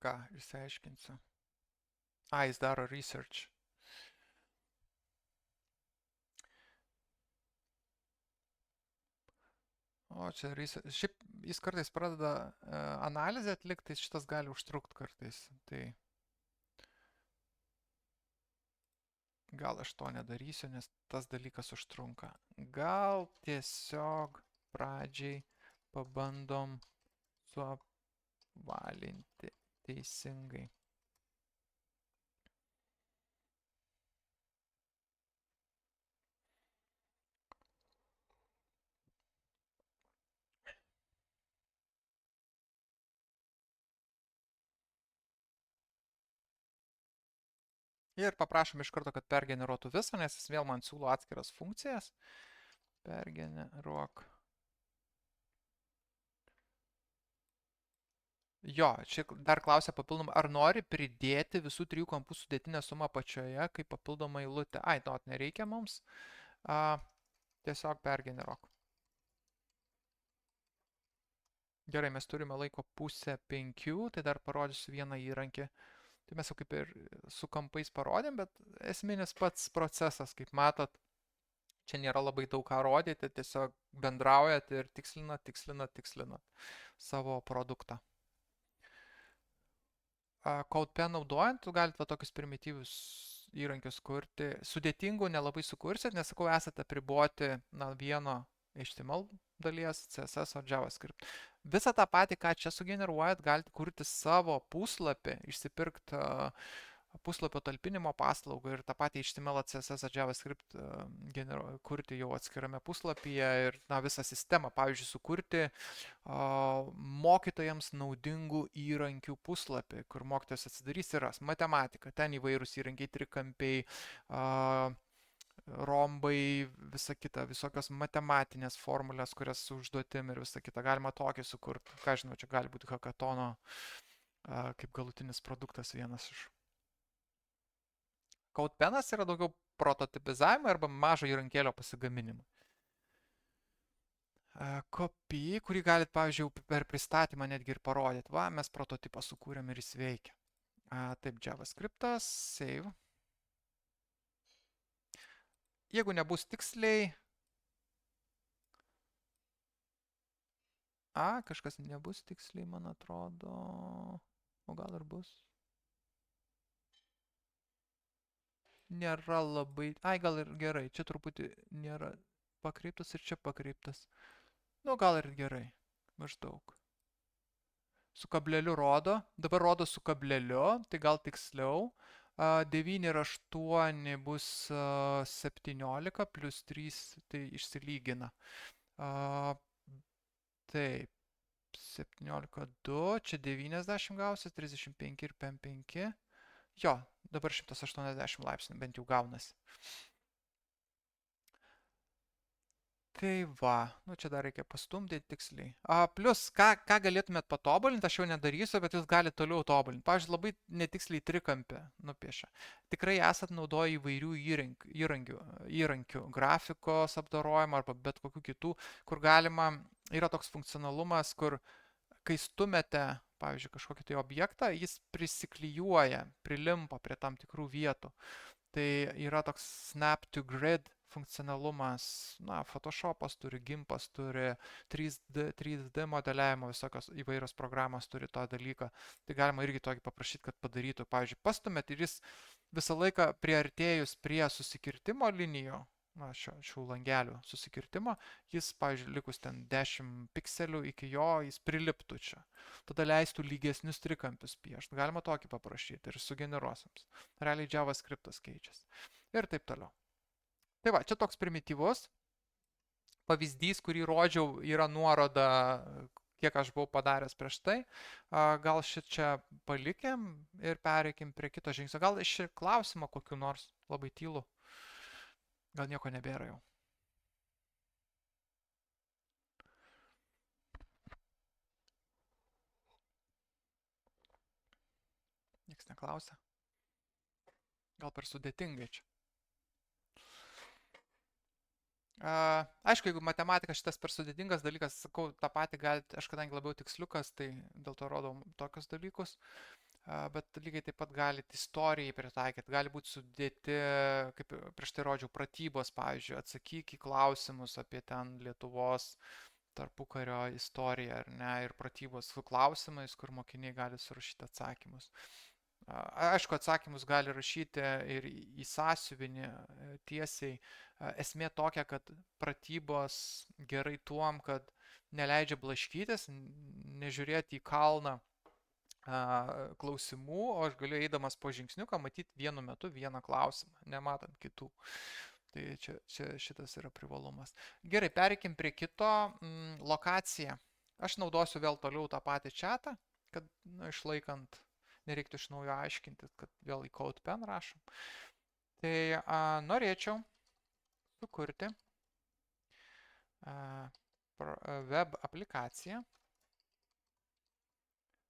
Ką, išsiaiškinsiu. Jis daro research. Šiaip jis kartais pradeda analizę atlikti, tai šitas gali užtrukti kartais. Tai gal aš to nedarysiu, nes tas dalykas užtrunka. Gal tiesiog pradžiai pabandom suapvalinti teisingai. Ir paprašom iš karto, kad pergeneruotų visą, nes jis vėl man siūlo atskiras funkcijas. Pergeneruok. Jo, čia dar klausia papildomai, ar nori pridėti visų 3 kampų sudėtinę sumą apačioje, kaip papildomą eilutę. Nereikia mums. Tiesiog pergeneruok. Gerai, mes turime laiko 4:30, tai dar parodysiu vieną įrankį. Tai mes jau kaip ir su kampais parodėm, bet esminis pats procesas, kaip matot, Čia nėra labai daug ką rodyti, tiesiog bendraujat ir tikslinat savo produktą. CodePen naudojant, galite tokius primityvius įrankius kurti. Sudėtingų nelabai sukursit, nes, sakau, esate apriboti vieno HTML dalies, CSS ar JavaScript. Visą tą patį, ką čia sugeneruojat, galite kurti savo puslapį, išsipirkti puslapio talpinimo paslaugą ir tą patį HTML, CSS ar JavaScript kurti jau atskirame puslapyje ir visą sistemą, pavyzdžiui, sukurti mokytojams naudingų įrankių puslapį, kur mokytojas atsidarys ir ras matematika, ten įvairūs įrankiai, trikampiai, rombai, visa kita, visokios matematinės formulės, kurias su užduotim ir visa kita. Galima tokį sukurti. Ką žinau, čia gali būti hackatono kaip galutinis produktas vienas iš. CodePenas yra daugiau prototipizavimai arba mažo įrankėlio pasigaminimai. Copy, kurį galit, pavyzdžiui, per pristatymą netgi ir parodyti. Va, mes prototipą sukūrėm ir jis veikia. Taip, JavaScriptas, save. Jeigu nebus tiksliai, kažkas nebus tiksliai, man atrodo, o gal ir bus. Nėra labai, gal ir gerai, čia truputį nėra pakreiptas ir čia pakreiptas. Gal ir gerai, maždaug. Su kableliu rodo, dabar rodo su kableliu, tai gal tiksliau. 9 ir 8 bus 17 plus 3, tai išsilygina. Taip, 17, 2, čia 90 gausis, 35 ir 55. Jo, dabar 180 laipsnių bent jau gaunasi. Tai va, čia dar reikia pastumdyti tiksliai. Plius, ką galėtumėt patobulinti, aš jau nedarysiu, bet jūs galite toliau tobulinti. Pavyzdžiui, labai netiksliai trikampį nupiešia. Tikrai esat naudoję įvairių įrankių, grafikos apdorojimo arba bet kokių kitų, kur galima, yra toks funkcionalumas, kur kai stumėte, pavyzdžiui, kažkokį tai objektą, jis prisiklijuoja, prilimpa prie tam tikrų vietų. Tai yra toks snap to grid funkcionalumas, Photoshopas turi, Gimpas turi, 3D modeliavimo, visokios įvairios programos turi tą dalyką. Tai galima irgi tokį paprašyti, kad padarytų. Pavyzdžiui, pastumėt ir jis visą laiką priartėjus prie susikirtimo linijų, šių langelių susikirtimo, jis, pavyzdžiui, likus ten 10 pikselių iki jo, jis priliptų čia. Tada leistų lygesnius trikampius piešti. Galima tokį paprašyti ir sugeneruosiams. Realiai JavaScriptas keičiasi. Ir taip toliau. Tai va, čia toks primityvus pavyzdys, kurį rodžiau, yra nuoroda, kiek aš buvau padaręs prieš tai. Gal čia palikim ir pereikim prie kito žingsnio. Gal iš klausimo kokiu nors, labai tylu. Gal nieko nebėra jau. Niekas neklausia. Gal per sudėtingai čia. Aišku, jeigu matematika šitas per sudėtingas dalykas, sakau, tą patį galite, aš kadangi labiau tiksliukas, tai dėl to rodau tokius dalykus. Bet lygiai taip pat galite istorijai pritaikyti, gali būti sudėti, kaip prieš tai rodžiau, pratybos, pavyzdžiui, atsakyk į klausimus apie ten Lietuvos tarpukario istoriją, ar ne, ir pratybos su klausimais, kur mokiniai gali surašyti atsakymus. Aišku, atsakymus gali rašyti ir į sąsiuvinį tiesiai. Esmė tokia, kad pratybos gerai tuom, kad neleidžia blaškytis, nežiūrėti į kalną klausimų, o aš galiu eidamas po žingsniuką matyti vienu metu vieną klausimą, nematant kitų. Tai čia šitas yra privalumas. Gerai, pereikim prie kito. Lokacija. Aš naudosiu vėl toliau tą patį chatą, kad išlaikant, nereiktų iš naujo aiškinti, kad vėl į CodePen rašom. Tai norėčiau sukurti web aplikaciją.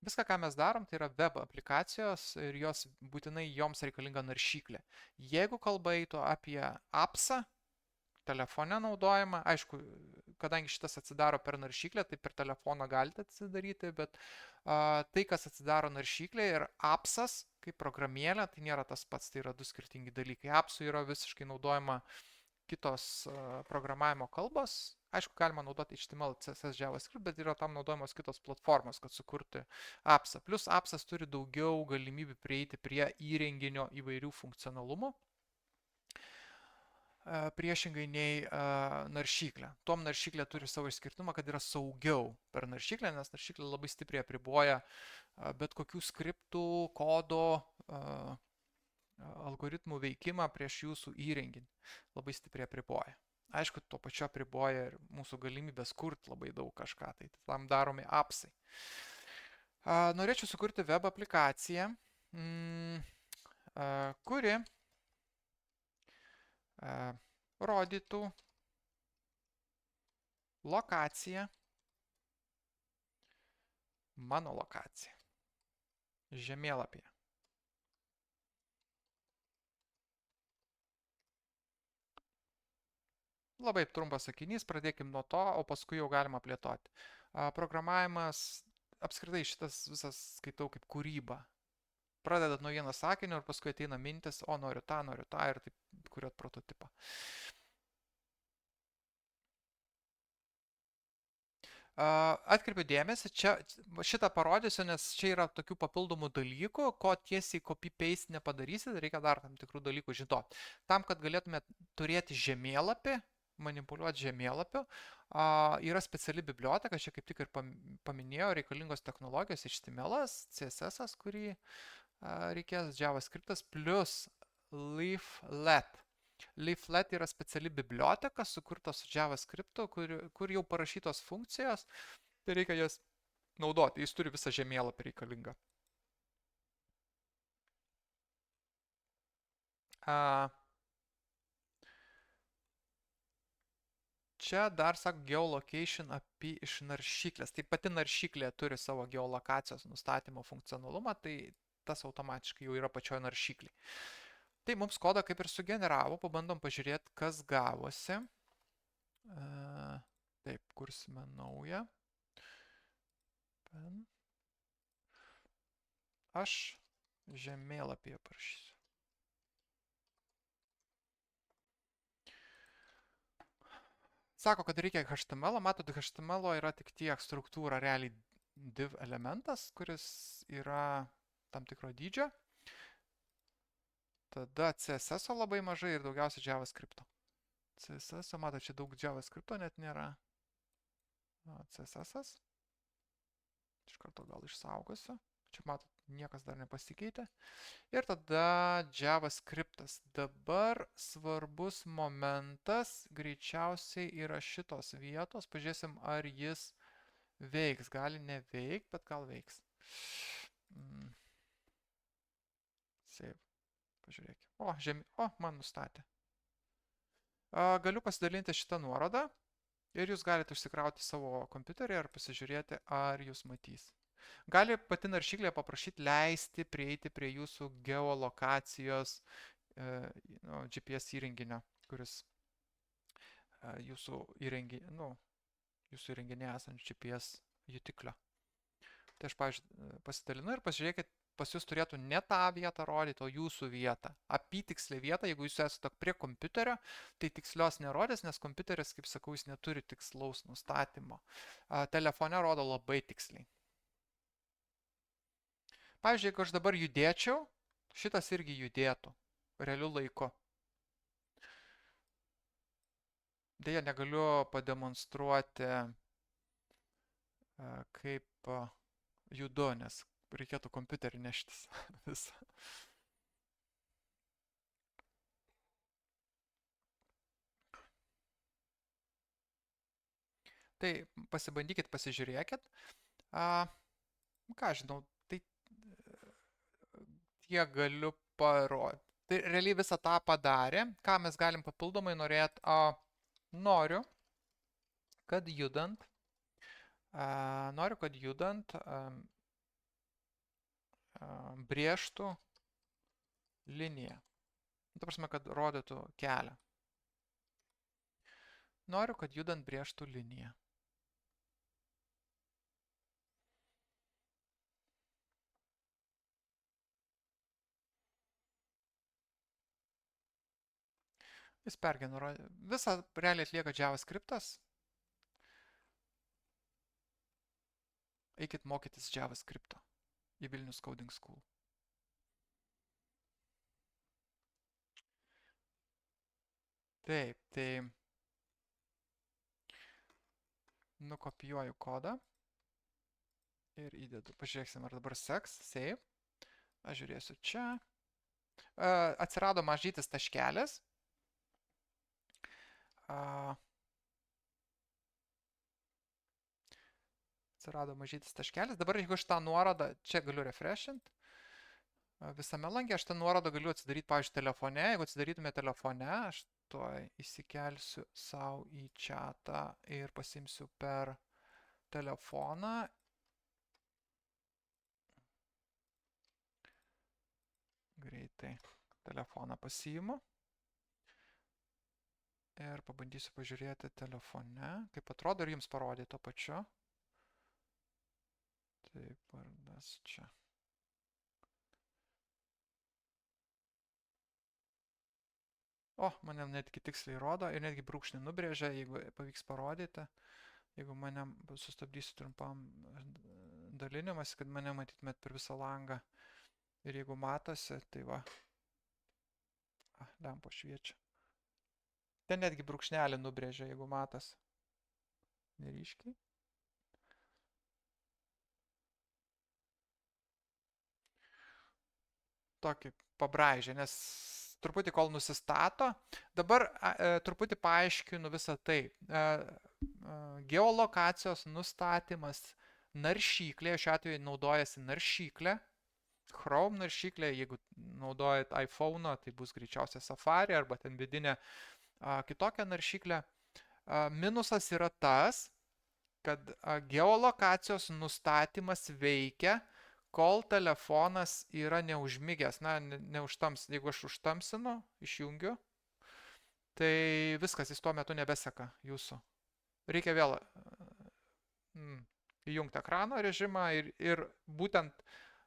Viską, ką mes darom, tai yra web aplikacijos ir būtinai joms reikalinga naršyklė. Jeigu kalba eitų apie appsą, telefone naudojimą, aišku, kadangi šitas atsidaro per naršyklę, tai per telefoną galite atsidaryti, bet tai, kas atsidaro naršyklė ir appsas, kaip programėlė, tai nėra tas pats, tai yra du skirtingi dalykai. Appsų yra visiškai naudojama kitos programavimo kalbos. Aišku, galima naudoti HTML, CSS, JavaScript, bet yra tam naudojamos kitos platformos, kad sukurti appsą. Plus appsas turi daugiau galimybių prieiti prie įrenginio įvairių funkcionalumų, priešingai nei naršyklė. Tom naršyklė turi savo išskirtumą, kad yra saugiau per naršyklę, nes naršyklė labai stipriai apriboja bet kokių skriptų, kodo, algoritmų veikimą prieš jūsų įrenginį. Labai stipriai apriboja. Aišku, tuo pačiu apriboja ir mūsų galimybės kurti labai daug kažką, tai tam daromi appsai. Norėčiau sukurti web aplikaciją, kuri rodytų lokaciją, mano lokaciją, žemėlapyje. Labai trumpas sakinys, pradėkim nuo to, o paskui jau galima plėtoti. Programavimas, apskritai šitas visas skaitau kaip kūryba. Pradedat nuo vieno sakinio ir paskui ateina mintis, o noriu tą ir taip kuriuot prototipą. Atkreipiu dėmesį, šitą parodysiu, nes čia yra tokių papildomų dalykų, ko tiesiai copy-paste nepadarysit, reikia dar tam tikrų dalykų žinoti. Tam, kad galėtumėt turėti žemėlapį, manipuliuoti žemėlapiu, yra speciali biblioteka, čia kaip tik ir paminėjau, reikalingos technologijos HTML, CSS, kurį reikės, JavaScript plus Leaflet. Leaflet yra speciali biblioteka, sukurta su JavaScript, kur jau parašytos funkcijos, tai reikia jas naudoti, jis turi visą žemėlapį reikalingą. Čia dar sako geolocation API iš naršyklės. Tai pati naršyklė turi savo geolokacijos nustatymo funkcionalumą, tai tas automatiškai jau yra pačioj naršyklėje. Tai mums kodą kaip ir sugeneravo, pabandom pažiūrėti, kas gavosi. Taip, kursime naują. Aš žemėlapyje parašysiu. Sako, kad reikia HTML, matot, HTML yra tik tiek struktūra, realiai div elementas, kuris yra tam tikro dydžio. Tada CSS labai mažai ir daugiausia JavaScript. CSS, matot, čia daug JavaScript net nėra. CSS. Iš karto gal išsaugosiu. Čia matot, niekas dar nepasikeitė. Ir tada JavaScript. Dabar svarbus momentas greičiausiai yra šitos vietos. Pažiūrėsim, ar jis veiks. Gali neveikti, bet gal veiks. Save. Pažiūrėkime. Man nustatė. Galiu pasidalinti šitą nuorodą ir jūs galite užsikrauti savo kompiuterį ir pasižiūrėti, ar jūs matys. Gali pati naršyklė paprašyti leisti prieiti prie jūsų geolokacijos GPS įrenginio, kuris jūsų įrenginė esančių GPS jutiklio. Tai aš, pavyzdžiui, pasidalinu ir pasižiūrėkit, pas jūs turėtų ne tą vietą rodyti, o jūsų vietą. Apytikslė vieta, jeigu jūs esate prie kompiuterio, tai tikslios nerodės, nes kompiuteris, kaip sakau, jis neturi tikslaus nustatymo. Telefone rodo labai tiksliai. Pavyzdžiui, jeigu aš dabar judėčiau, šitas irgi judėtų realiu laiku. Deja, negaliu pademonstruoti, kaip judu, nes reikėtų kompiuterį neštis visą. Tai pasibandykit, pasižiūrėkit. Ką žinau, tai tiek galiu parodyti. Tai realiai visą tą padarė. Ką mes galim papildomai norėti? Noriu, kad judant brėžtų liniją. Ta prasme, kad rodytų kelią. Noriu, kad judant brėžtų liniją. Jis pergeneruoja. Visą realiai atlieka JavaScriptas. Eikit mokytis JavaScripto į Vilnius Coding School. Taip, tai nukopijuoju kodą ir įdedu. Pažiūrėksim, ar dabar seks. Save. Aš žiūrėsiu čia. Atsirado mažytis taškelis. Dabar jeigu aš tą nuorodą, čia galiu refreshint. Visame lange aš tą nuorodą galiu atsidaryti, pavyzdžiui, telefone. Jeigu atsidarytume telefone, aš tuoj įsikelsiu savo į chatą ir pasimsiu per telefoną. Greitai telefoną pasiimu. Ir pabandysiu pažiūrėti telefone, kaip atrodo ir jums parodyti to pačiu. Taip, vardas čia. O, mane netgi tiksliai rodo ir netgi brūkšnį nubrėžia, jeigu pavyks parodyti. Jeigu mane sustabdysiu trumpam dalinimas, kad mane matytumėt per visą langą. Ir jeigu matosi, tai va. Lempo šviečia. Ten netgi brūkšnelį nubrėžia, jeigu matas. Neryškiai. Tokį pabraižė, nes truputį kol nusistato. Dabar truputį paaiškinu visą tai. Geolokacijos nustatymas naršyklė, šiuo atveju naudojasi naršyklė. Chrome naršyklė, jeigu naudojat iPhone, tai bus greičiausiai Safari arba ten vidinė kitokia naršyklė. Minusas yra tas, kad geolokacijos nustatymas veikia, kol telefonas yra neužmigęs, neužtams. Jeigu aš užtamsinu, išjungiu, tai viskas, jis tuo metu nebeseka jūsų. Reikia vėl įjungti ekrano režimą ir būtent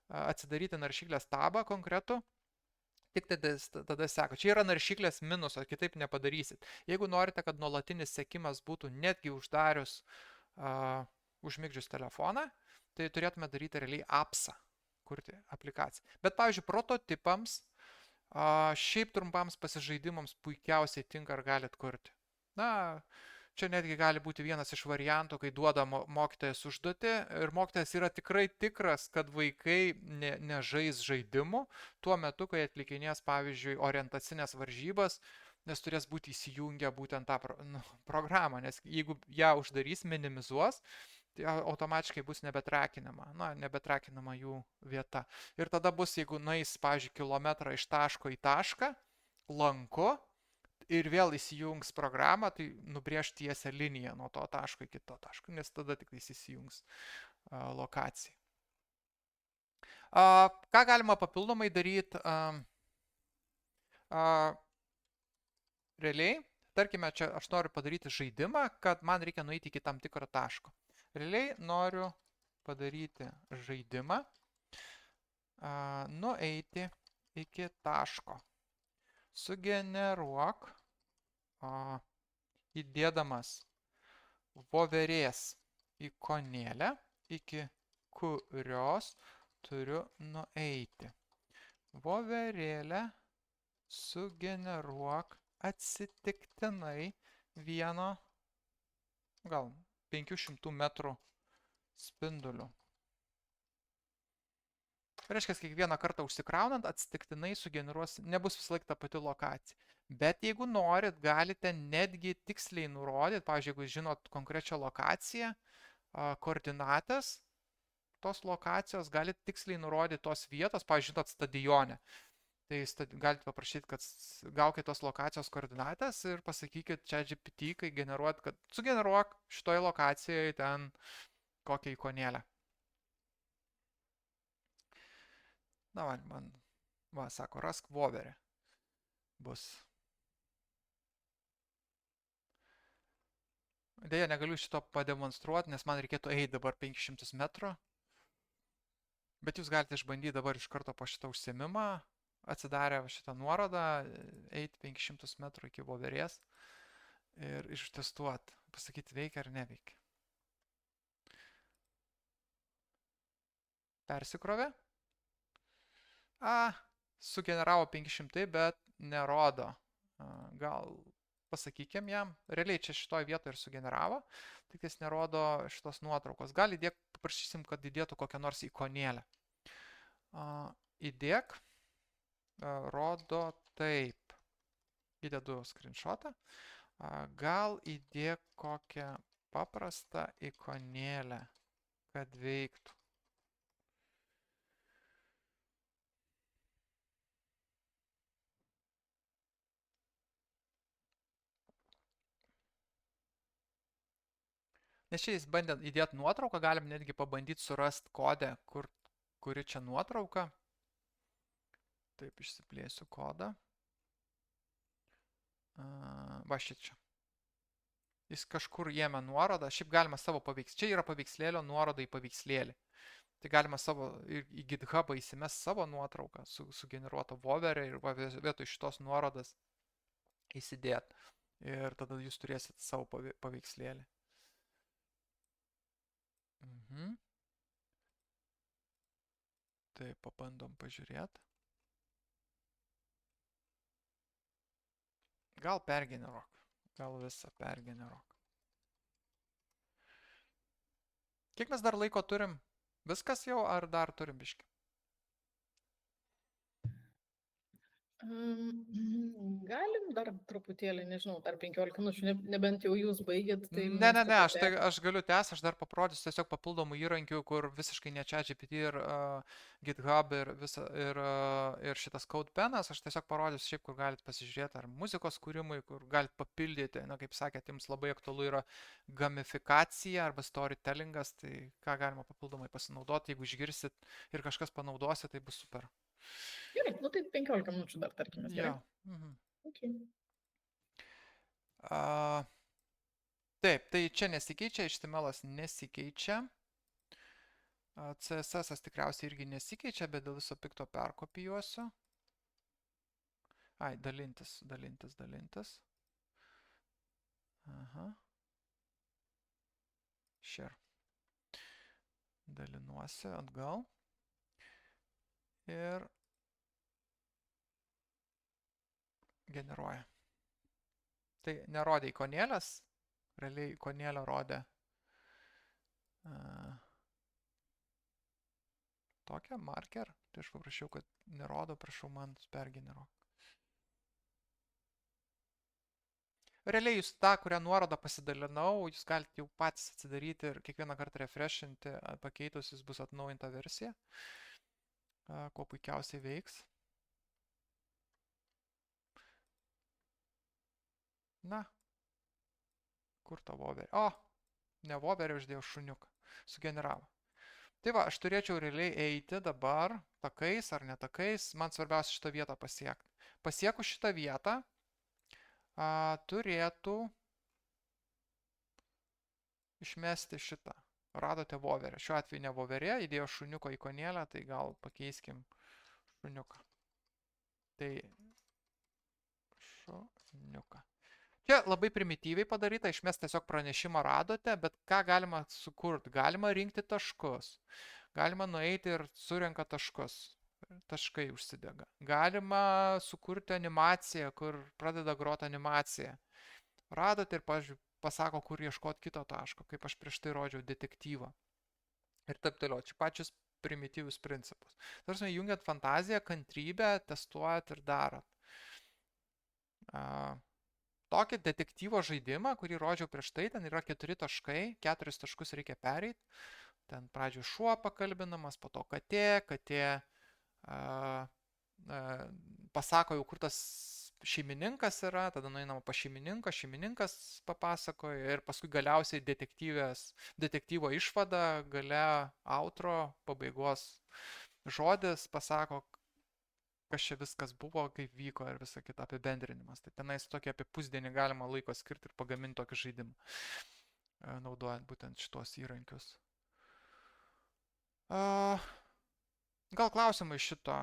atsidaryti naršyklės tabą konkretų. Tik tada seka. Čia yra naršyklės minusas, kitaip nepadarysit. Jeigu norite, kad nuolatinis sekimas būtų netgi uždarius, užmigdžius telefoną, tai turėtume daryti realiai appsą, kurti aplikaciją. Bet, pavyzdžiui, prototipams, šiaip trumpams pasižaidimams puikiausiai tinka ar galit kurti. Čia netgi gali būti vienas iš variantų, kai duoda mokytojas užduotį ir mokytojas yra tikrai tikras, kad vaikai nežais žaidimų tuo metu, kai atlikinės, pavyzdžiui, orientacinės varžybas, nes turės būti įsijungę būtent tą programą, nes jeigu ją uždarys, minimizuos, tai automatiškai bus nebetrakinama jų vieta. Ir tada bus, jeigu nueis, pavyzdžiui, kilometrą iš taško į tašką, lanku, ir vėl įsijungs programą, tai nubrėž tiesią liniją nuo to taško iki to taško, nes tada tik įsijungs lokacija. Ką galima papildomai daryti? Realiai, tarkime, čia aš noriu padaryti žaidimą, kad man reikia nueiti iki tam tikro taško. Realiai noriu padaryti žaidimą, nueiti iki taško. Sugeneruok, įdėdamas voverės ikonėlę, iki kurios turiu nueiti. Voverėlę sugeneruok atsitiktinai vieno, gal 500 metrų spinduliu. Reiškia, kiekvieną kartą užsikraunant, atsitiktinai sugeneruos, nebus visą laiką ta pati lokacija. Bet jeigu norit, galite netgi tiksliai nurodyti, pavyzdžiui, jeigu žinot konkrečią lokaciją, koordinates, tos lokacijos galite tiksliai nurodyti tos vietos, pavyzdžiui, žinot stadione. Tai galite paprašyti, kad gaukite tos lokacijos koordinates ir pasakykit ChatGPT, kai generuot, kad sugeneruok šitoje lokacijoje ten kokią ikonėlę. Sako, rask voverę. Bus. Deja, negaliu šito pademonstruoti, nes man reikėtų eiti dabar 500 metrų. Bet jūs galite išbandyti dabar iš karto po šitą užsiėmimą. atsidarė šitą nuorodą, eiti 500 metrų iki voverės ir ištestuoti, pasakyti veikia ar neveikia. Persikrovė. Sugeneravo 500, bet nerodo. Gal pasakykim jam, realiai čia šitoje vietoje ir sugeneravo, tik jis nerodo šitos nuotraukos. Gal įdėk, paprašysim, kad įdėtų kokią nors ikonėlę. Įdėk, rodo taip. Įdedu screenshotą. Gal įdėk kokią paprastą ikonėlę, kad veiktų. Nes čia jis bandė įdėti nuotrauką, galim netgi pabandyti surasti kodę, kuri čia nuotrauka. Taip, išsiplėsiu kodą. Va čia. Jis kažkur jėmė nuorodą, šiaip galima savo paveikslėlį. Čia yra paveikslėlio nuoroda į paveikslėlį. Tai galima savo į GitHubą įsimes savo nuotrauką su generuota voverė ir vietoj šitos nuorodas įsidėt. Ir tada jūs turėsit savo paveikslėlį. Tai pabandom pažiūrėti. Gal pergeneruok. Gal visą pergeneruok. Kiek mes dar laiko turim? Viskas jau ar dar turim biškį?
Galim dar truputėlį, nežinau, dar 15 minučių, nebent jau jūs baigėt. Tai
Ne, aš galiu tęsti, aš dar paprodysiu tiesiog papildomų įrankių, kur visiškai ne ChatGPT ir GitHub ir šitas CodePenas, aš tiesiog parodysiu šiaip, kur galite pasižiūrėti, ar muzikos kūrimui, kur galite papildyti, na, kaip sakėt, jums labai aktualu yra gamifikacija arba storytellingas, tai ką galima papildomai pasinaudoti, jeigu išgirsit ir kažkas panaudosit, tai bus super.
Gerai, nu tai 15 minučių dar tarkime.
Jo.
Okay.
Taip, tai čia nesikeičia, HTML nesikeičia. CSS tikriausiai irgi nesikeičia, bet dėl viso pikto perkopijuosiu. Dalintis. Share. Dalinuosi atgal. Ir generuoja. Tai nerodė ikonėlės, realiai ikonėlę rodė tokią marker, tai aš paprašiau, kad nerodo, prašau man pergeneruok. Realiai jūs tą, kurią nuorodą pasidalinau, jūs galite jau patys atsidaryti ir kiekvieną kartą refreshinti, pakeitus jis bus atnaujinta versija, kuo puikiausiai veiks. Na, kur ta voverė? Ne voverė, uždėjau šuniuką. Sugeneravo. Tai va, aš turėčiau realiai eiti dabar takais ar netakais. Man svarbiausia šitą vietą pasiekti. Pasiekus šitą vietą, turėtų išmesti šitą. Radote voverę. Šiuo atveju ne voverė, įdėjau šuniuko ikonėlę, tai gal pakeiskim šuniuką. Tai šuniuką. Čia labai primityviai padaryta, išmes tiesiog pranešimą radote, bet ką galima sukurti? Galima rinkti taškus. Galima nueiti ir surenka taškus. Taškai užsidega. Galima sukurti animaciją, kur pradeda groti animaciją. Radote ir, pavyzdžiui, pasako, kur ieškoti kito taško, kaip aš prieš tai rodžiau detektyvą. Ir taip toliau. Čia pačius primityvius principus. Tarsi, jungiat fantaziją, kantrybę, testuojat ir darot. Tokį detektyvo žaidimą, kurį rodžiau prieš tai, ten yra 4 taškai, 4 taškus reikia pereiti. Ten pradžioj šuo pakalbinamas, po to katė pasako jau, kur tas šeimininkas yra, tada nueinama pas šeimininką, šeimininkas papasakoja ir paskui galiausiai detektyvo išvada, gale outro, pabaigos žodis pasako, kas čia viskas buvo, kaip vyko ir visa kita apibendrinimas. Tai tenais tokį apie pusdienį galima laiko skirti ir pagaminti tokį žaidimą, naudojant būtent šitos įrankius. Gal klausimai šito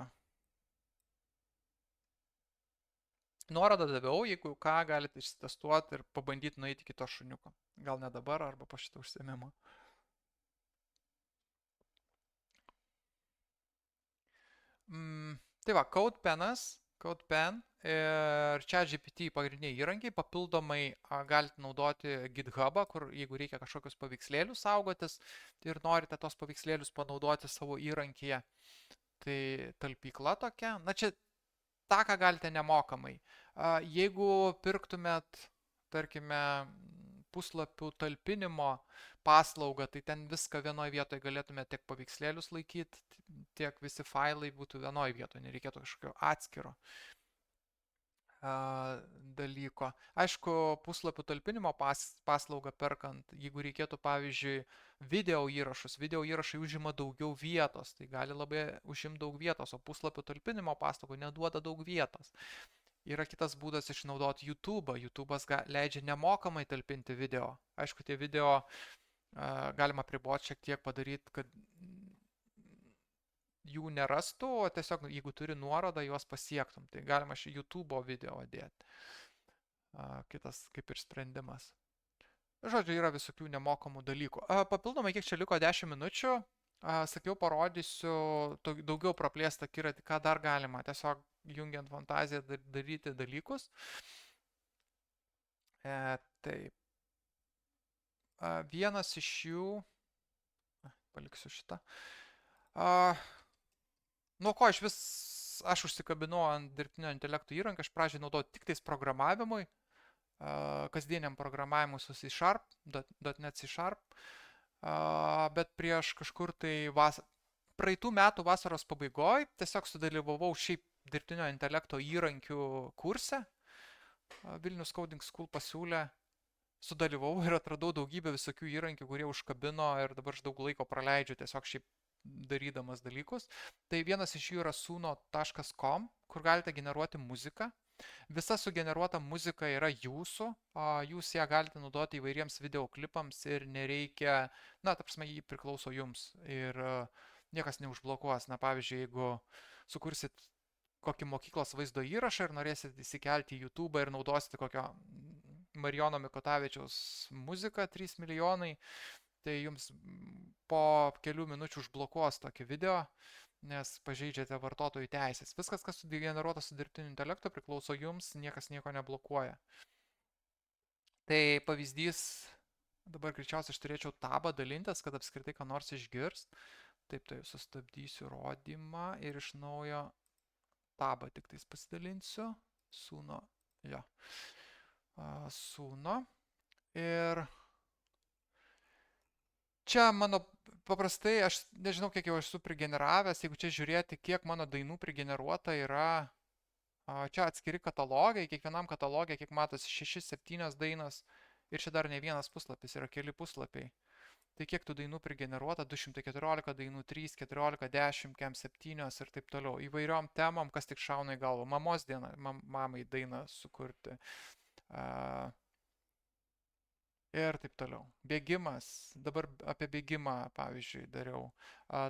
Nuorodą daviau, jeigu ką, galite išsitestuoti ir pabandyti nueiti iki to šuniuko. Gal ne dabar, arba po šitą užsiėmimą. Tai va, CodePen ir ChatGPT pagrindiniai įrankiai, papildomai galite naudoti GitHub'ą, kur jeigu reikia kažkokius paveikslėlius saugotis ir norite tos paveikslėlius panaudoti savo įrankyje, tai talpykla tokia. Na čia tą, ką galite nemokamai. Jeigu pirktumėt, tarkime, puslapių talpinimo paslaugą, tai ten viską vienoje vietoje galėtume tiek paveikslėlius laikyti, tiek visi failai būtų vienoje vietoje, nereikėtų kažkokio atskiro dalyko. Aišku, puslapių talpinimo paslaugą perkant, jeigu reikėtų, pavyzdžiui, video įrašai užima daugiau vietos, tai gali labai užimti daug vietos, o puslapių talpinimo paslaugą neduoda daug vietos. Yra kitas būdas išnaudoti YouTube'ą. YouTube'as leidžia nemokamai talpinti video. Aišku, tie video galima priboti šiek tiek padaryti, kad jų nerastų, o tiesiog jeigu turi nuorodą, juos pasiektum. Tai galima šį YouTube'o video dėti. Kitas kaip ir sprendimas. Žodžiu, yra visokių nemokamų dalykų. Papildomai, kiek čia liko 10 minučių, sakiau, parodysiu daugiau praplėstą akiratį, ką dar galima, tiesiog jungiant fantaziją daryti dalykus. Taip. Vienas iš jų, paliksiu šitą. Nuo ko aš užsikabinau ant dirbtinio intelekto įrankio, aš pradžiai naudojau tik tais programavimui, kasdieniam programavimui su C#, .NET C#, bet prieš kažkur tai praeitų metų vasaros pabaigoj tiesiog sudalyvavau šiaip dirbtinio intelekto įrankių kurse. Vilnius Coding School pasiūlė, sudalyvavau ir atradau daugybę visokių įrankių, kurie užkabino ir dabar aš daug laiko praleidžiu tiesiog šiaip darydamas dalykus. Tai vienas iš jų yra suno.com, kur galite generuoti muziką. Visa sugeneruota muzika yra jūsų, jūs ją galite naudoti įvairiems videoklipams ir nereikia, ta prasme, jį priklauso jums ir niekas neužblokuos. Pavyzdžiui, jeigu sukursit kokį mokyklos vaizdo įrašą ir norėsit įsikelti į YouTube ir naudosite kokio Marijono Mikutavičiaus muziką 3 milijonai, tai jums po kelių minučių užblokuos tokį video, nes pažeidžiate vartotojų teisės. Viskas, kas sugeneruota su dirbtiniu intelektu, priklauso jums, niekas nieko neblokuoja. Tai pavyzdys, dabar greičiausiai aš turėčiau tabą dalintis, kad apskritai ką nors išgirs. Taip, tai sustabdysiu rodymą ir iš naujo tabą tik tais pasidalinsiu. Suno. Ir čia mano paprastai, aš nežinau, kiek jau esu prigeneravęs, jeigu čia žiūrėti, kiek mano dainų prigeneruota yra, čia atskiri katalogai, kiekvienam katalogė, kiek matosi, 6-7 dainos ir čia dar ne vienas puslapis, yra keli puslapiai. Tai kiek tų dainų prigeneruota, 214 dainų, 3, 14, 10, 7 ir taip toliau. Įvairiom temom, kas tik šauna į galvą. Mamos diena, mamai dainą sukurti. Ir taip toliau. Bėgimas, dabar apie bėgimą, pavyzdžiui, dariau.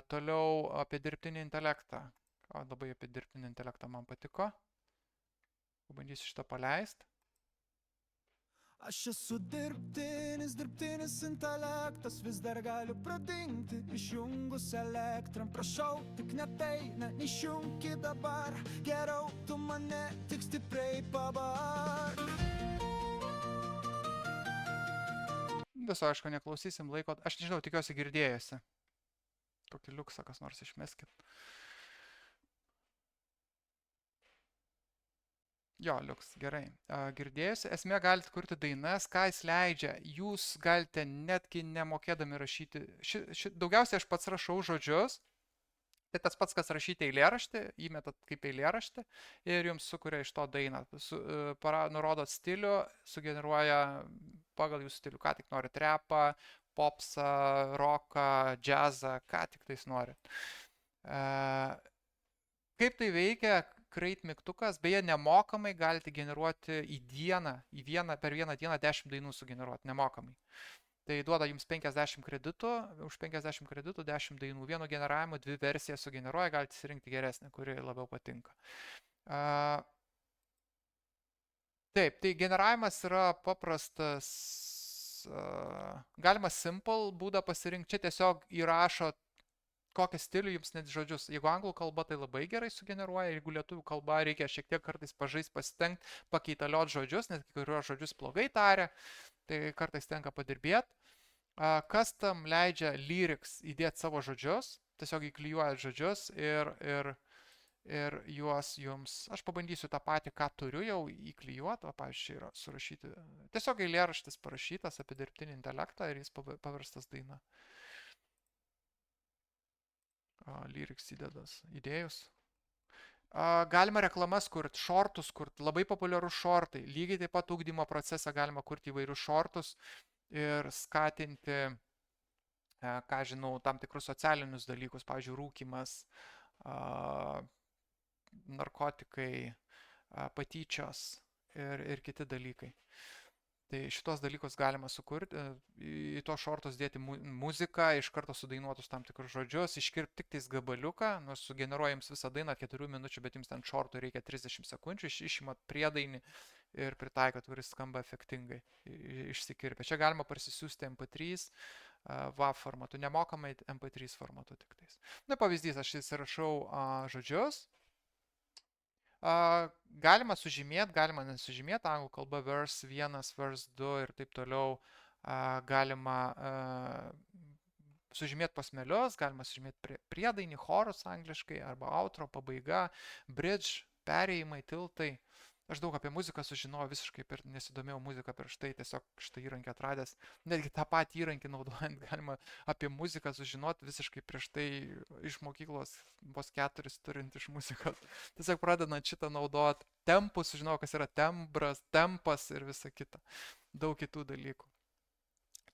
Toliau apie dirbtinį intelektą. Labai apie dirbtinį intelektą man patiko. Pabandysiu šitą paleisti.
Aš esu dirbtinis intelektas, vis dar galiu pradingti, išjungus elektrą. Prašau, tik neteina, neišjunki dabar, geriau tu mane tik stipriai pabark.
Viso, aišku, neklausysim laiko, aš nežinau, tikiuosi girdėjusi. Kokį liuksą kas nors išmeskit. Jo, liuks, gerai. Girdėjusi, esmė galite kurti dainas, ką jis leidžia. Jūs galite netgi nemokėdami rašyti. Daugiausiai aš pats rašau žodžius. Tai tas pats, kas rašyti eilėraštį, įmetat kaip eilėraštį ir jums sukuria iš to dainą. Nurodot stilių, sugeneruoja pagal jūsų stilių, ką tik norit. Repą, popsą, roką, džiazą, ką tik tais norit. Kaip tai veikia? Create mygtukas, beje, nemokamai galite generuoti per vieną dieną 10 dainų sugeneruoti, nemokamai. Tai duoda jums 50 kreditų, už 50 kreditų 10 dainų, vieno generavimo 2 versijas sugeneruoja, galite išsirinkti geresnę, kuri labiau patinka. Taip, tai generavimas yra paprastas, galima simple būdą pasirinkti, čia tiesiog įrašo kokią stilių jums net žodžius. Jeigu anglų kalba, tai labai gerai sugeneruoja, jeigu lietuvių kalba reikia šiek tiek kartais pažais pasitengti, pakeitaliot žodžius, net kai kuriuos žodžius blogai taria, tai kartais tenka padirbėti. Custom leidžia lyrics įdėti savo žodžius, tiesiog įklijuojat žodžius ir juos jums, aš pabandysiu tą patį, ką turiu jau įklijuoti, o pavyzdžiui yra surašyti, tiesiog eilėraštis parašytas apie dirbtinį intelektą ir jis paverstas daina. Lyrics įdėjus. Galima reklamas kurti, šortus kurti, labai populiarus šortai. Lygiai taip pat ugdymo procese galima kurti įvairius šortus ir skatinti, ką žinau, tam tikrus socialinius dalykus, pavyzdžiui, rūkymas, narkotikai, patyčios ir kiti dalykai. Tai šitos dalykus galima sukurti, į to šortus dėti muziką, iš karto sudainuotus tam tikrus žodžius, iškirpti tik tais gabaliuką, nors sugeneruoja jums visą dainą 4 minučių, bet jums ten šortų reikia 30 sekundžių, išimat priedainį ir pritaikat, kuris skamba efektingai, išsikirpia. Čia galima parsisiųsti MP3, WAV formatu, nemokamai MP3 formatu tik tais. Na, pavyzdys, aš įsirašau žodžius. Galima sužymėti, galima nesužymėti, anglų kalba verse 1, verse 2 ir taip toliau. Galima sužymėti posmelius, galima sužymėti priedainį, chorus angliškai, arba outro, pabaiga, bridge, perėjimai, tiltai. Aš daug apie muziką sužinojau, visiškai nesidomėjau muziką prieš tai, tiesiog šitą įrankį atradęs. Netgi tą patį įrankį naudojant galima apie muziką sužinoti visiškai prieš tai iš mokyklos vos 4 turint iš muzikos. Tiesiog pradedant šitą naudoti tempus, sužinojau, kas yra tembras, tempas ir visa kita. Daug kitų dalykų.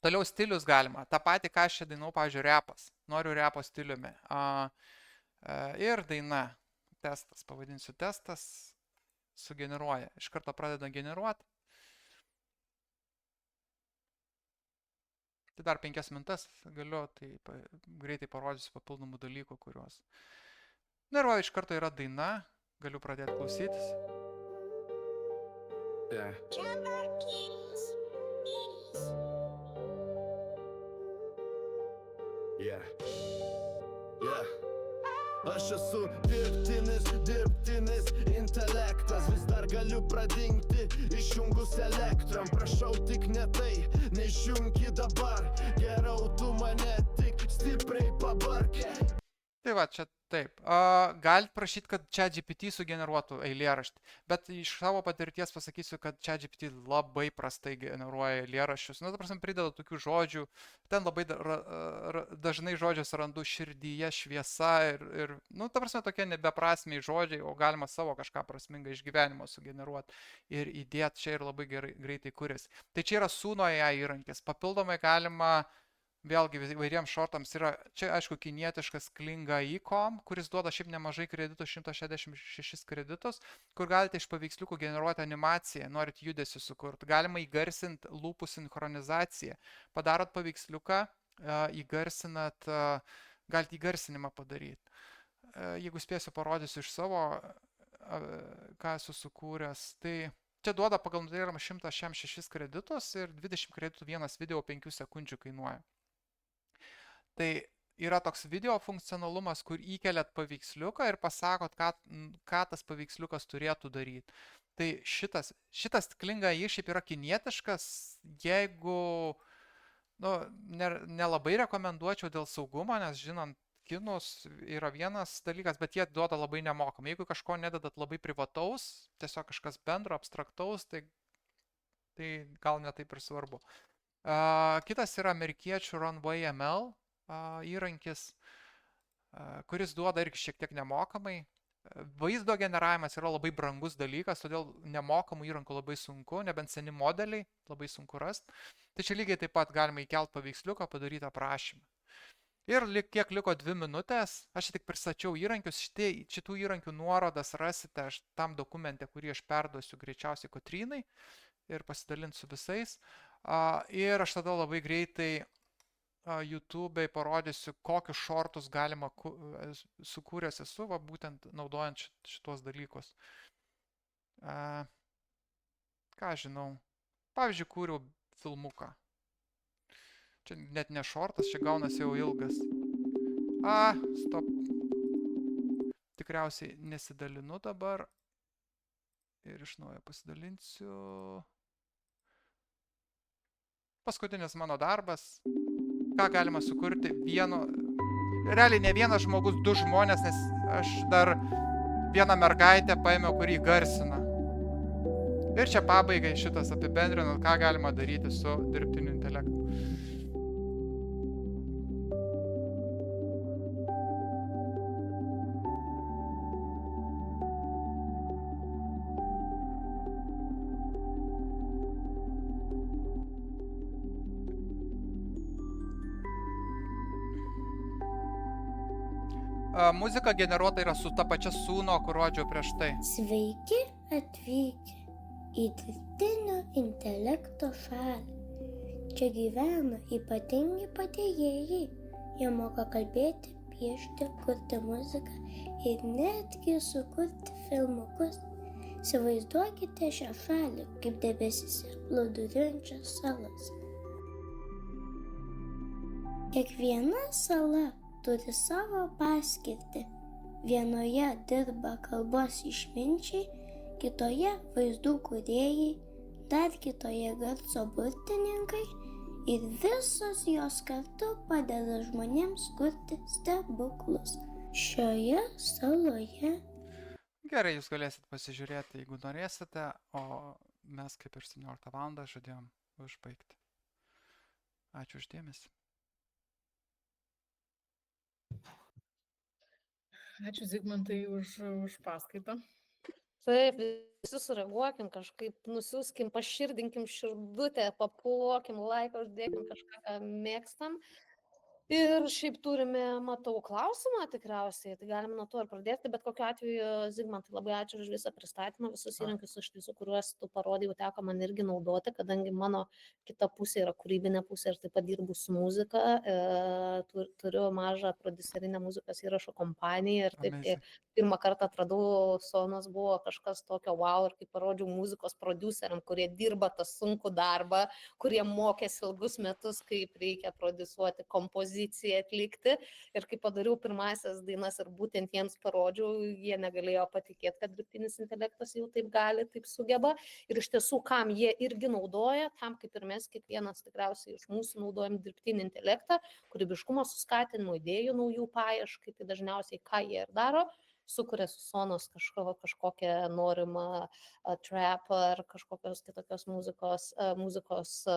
Toliau stilius galima. Ta pati, ką aš čia dainau, pavyzdžiui, repas. Noriu repo stiliumi. Ir daina. Testas, pavadinsiu testas. Sugeneruoja. Iš karto pradeda generuoti. Tai dar 5 minutes galiu, tai greitai parodysiu papildomų dalykų, kuriuos. Na ir va, iš karto yra daina. Galiu pradėti klausytis.
Aš esu dirbtinis intelektas, vis dar galiu pradingti, išjungus elektram. Prašau tik ne tai, neišjungi dabar, geriau tu mane tik stipriai pabark.
Tai va, čia taip. Galit prašyti, kad ChatGPT sugeneruotų eilėraštį, bet iš savo patirties pasakysiu, kad ChatGPT labai prastai generuoja eilėraščius. Na, ta prasme, prideda tokių žodžių. Ten labai dažnai žodžius randu širdyje, šviesa ir nu, ta prasme, tokie nebeprasmiai žodžiai, o galima savo kažką prasmingą iš gyvenimo sugeneruoti ir įdėti čia ir labai greitai kuriasi. Tai čia yra Sunoje įrankis. Papildomai galima vėlgi įvairiems šortams yra, čia aišku, kinietiškas Klingai.com, kuris duoda šiaip nemažai kreditų, 166 kreditus, kur galite iš paveiksliukų generuoti animaciją, norit judesių sukurti. Galima įgarsinti lūpų sinchronizaciją. Padarot paveiksliuką, įgarsinat, galite įgarsinimą padaryti. Jeigu spėsiu, parodysiu iš savo, ką esu sukūręs, tai čia duoda pagal nuteiramą 166 kreditus ir 20 kreditų vienas video 5 sekundžių kainuoja. Tai yra toks video funkcionalumas, kur įkeliat paveiksliuką ir pasakot, ką tas paveiksliukas turėtų daryti. Tai šitas Klingai šiaip yra kinietiškas, jeigu nelabai rekomenduočiau dėl saugumo, nes žinant, kinus yra vienas dalykas, bet jie duoda labai nemokamai. Jeigu kažko nededat labai privataus, tiesiog kažkas bendro, abstraktaus, tai gal ne taip ir svarbu. Kitas yra amerikiečių Runway ML įrankis, kuris duoda irgi šiek tiek nemokamai. Vaizdo generavimas yra labai brangus dalykas, todėl nemokamų įrankų labai sunku, nebent seni modeliai, labai sunku rasti. Tai čia lygiai taip pat galima įkelti paveiksliuką, padaryti aprašymą. Ir kiek liko 2 minutės, aš tik pristačiau įrankius, šitų įrankių nuorodas rasite tam dokumente, kurį aš perduosiu greičiausiai Kotrynai ir pasidalinsiu visais. Ir aš tada labai greitai YouTube'ai parodysiu, kokius šortus galima sukūręs esu, būtent naudojant šitos dalykus. ką žinau. Pavyzdžiui, kūriau filmuką. Čia net ne šortas, čia gaunasi jau ilgas. Stop. Tikriausiai nesidalinu dabar. Ir iš naujo pasidalinsiu. Paskutinis mano darbas. Ką galima sukurti realiai ne vienas žmogus, 2 žmonės, nes aš dar vieną mergaitę paėmiau, kurį garsina. Ir čia pabaigai šitas apibendrinant, ką galima daryti su dirbtiniu intelektu. Muzika generuota yra su ta pačia Suno, kur rodžiau prieš tai.
Sveiki atvykę į dirbtinio intelekto šalį. Čia gyvena ypatingi padėjėjai. Jie moka kalbėti, piešti, kurti muziką ir netgi sukurti filmukus. Įsivaizduokite šią šalį kaip debesise plūduriuojančias salas. Kiekviena sala turi savo paskirtį. Vienoje dirba kalbos išminčiai, kitoje vaizdų kūrėjai, dar kitoje garso burtininkai ir visos jos kartu padeda žmonėms kurti stebuklus. Šioje saloje
Gerai, jūs galėsit pasižiūrėti, jeigu norėsite, o mes kaip ir 17 val. Žadėjom užbaigti. Ačiū už dėmesį.
Ačiū Zigmantai už paskaitą.
Taip, visi sureaguokim kažkaip, nusiųskim, paširdinkim širdutę, paplokim, laiką uždėkim kažką, ką mėgstam. Ir šiaip turime, matau, klausimą tikriausiai, tai galime nuo to ir pradėti, bet kokiu atveju, Zigmantai, labai ačiū už visą pristatymą, visus įrankius iš tiesų, kuriuos tu parodai, jau teko man irgi naudoti, kadangi mano kita pusė yra kūrybinė pusė ir taip pat dirbu su muzika, turiu mažą prodiuserinę muzikos įrašo kompaniją ir taip,
Amazing.
pirmą kartą atradau Sonos, buvo kažkas tokio wow, ir kai parodžiau muzikos prodiuseriam, kurie dirba tą sunkų darbą, kurie mokėsi ilgus metus, kaip reikia prodiusuoti kompoziciją atlikti. Ir kai padariau pirmasias dainas ir būtent jiems parodžiau, jie negalėjo patikėti, kad dirbtinis intelektas jau taip gali, taip sugeba. Ir iš tiesų, kam jie irgi naudoja, tam kaip ir mes kiekvienas tikriausiai iš mūsų naudojam dirbtinį intelektą, kūrybiškumo suskatinimo, idėjų naujų paieškai, tai dažniausiai ką jie ir daro. Sukuria su Sonos kažkokią norimą trap ar kažkokios kitokios muzikos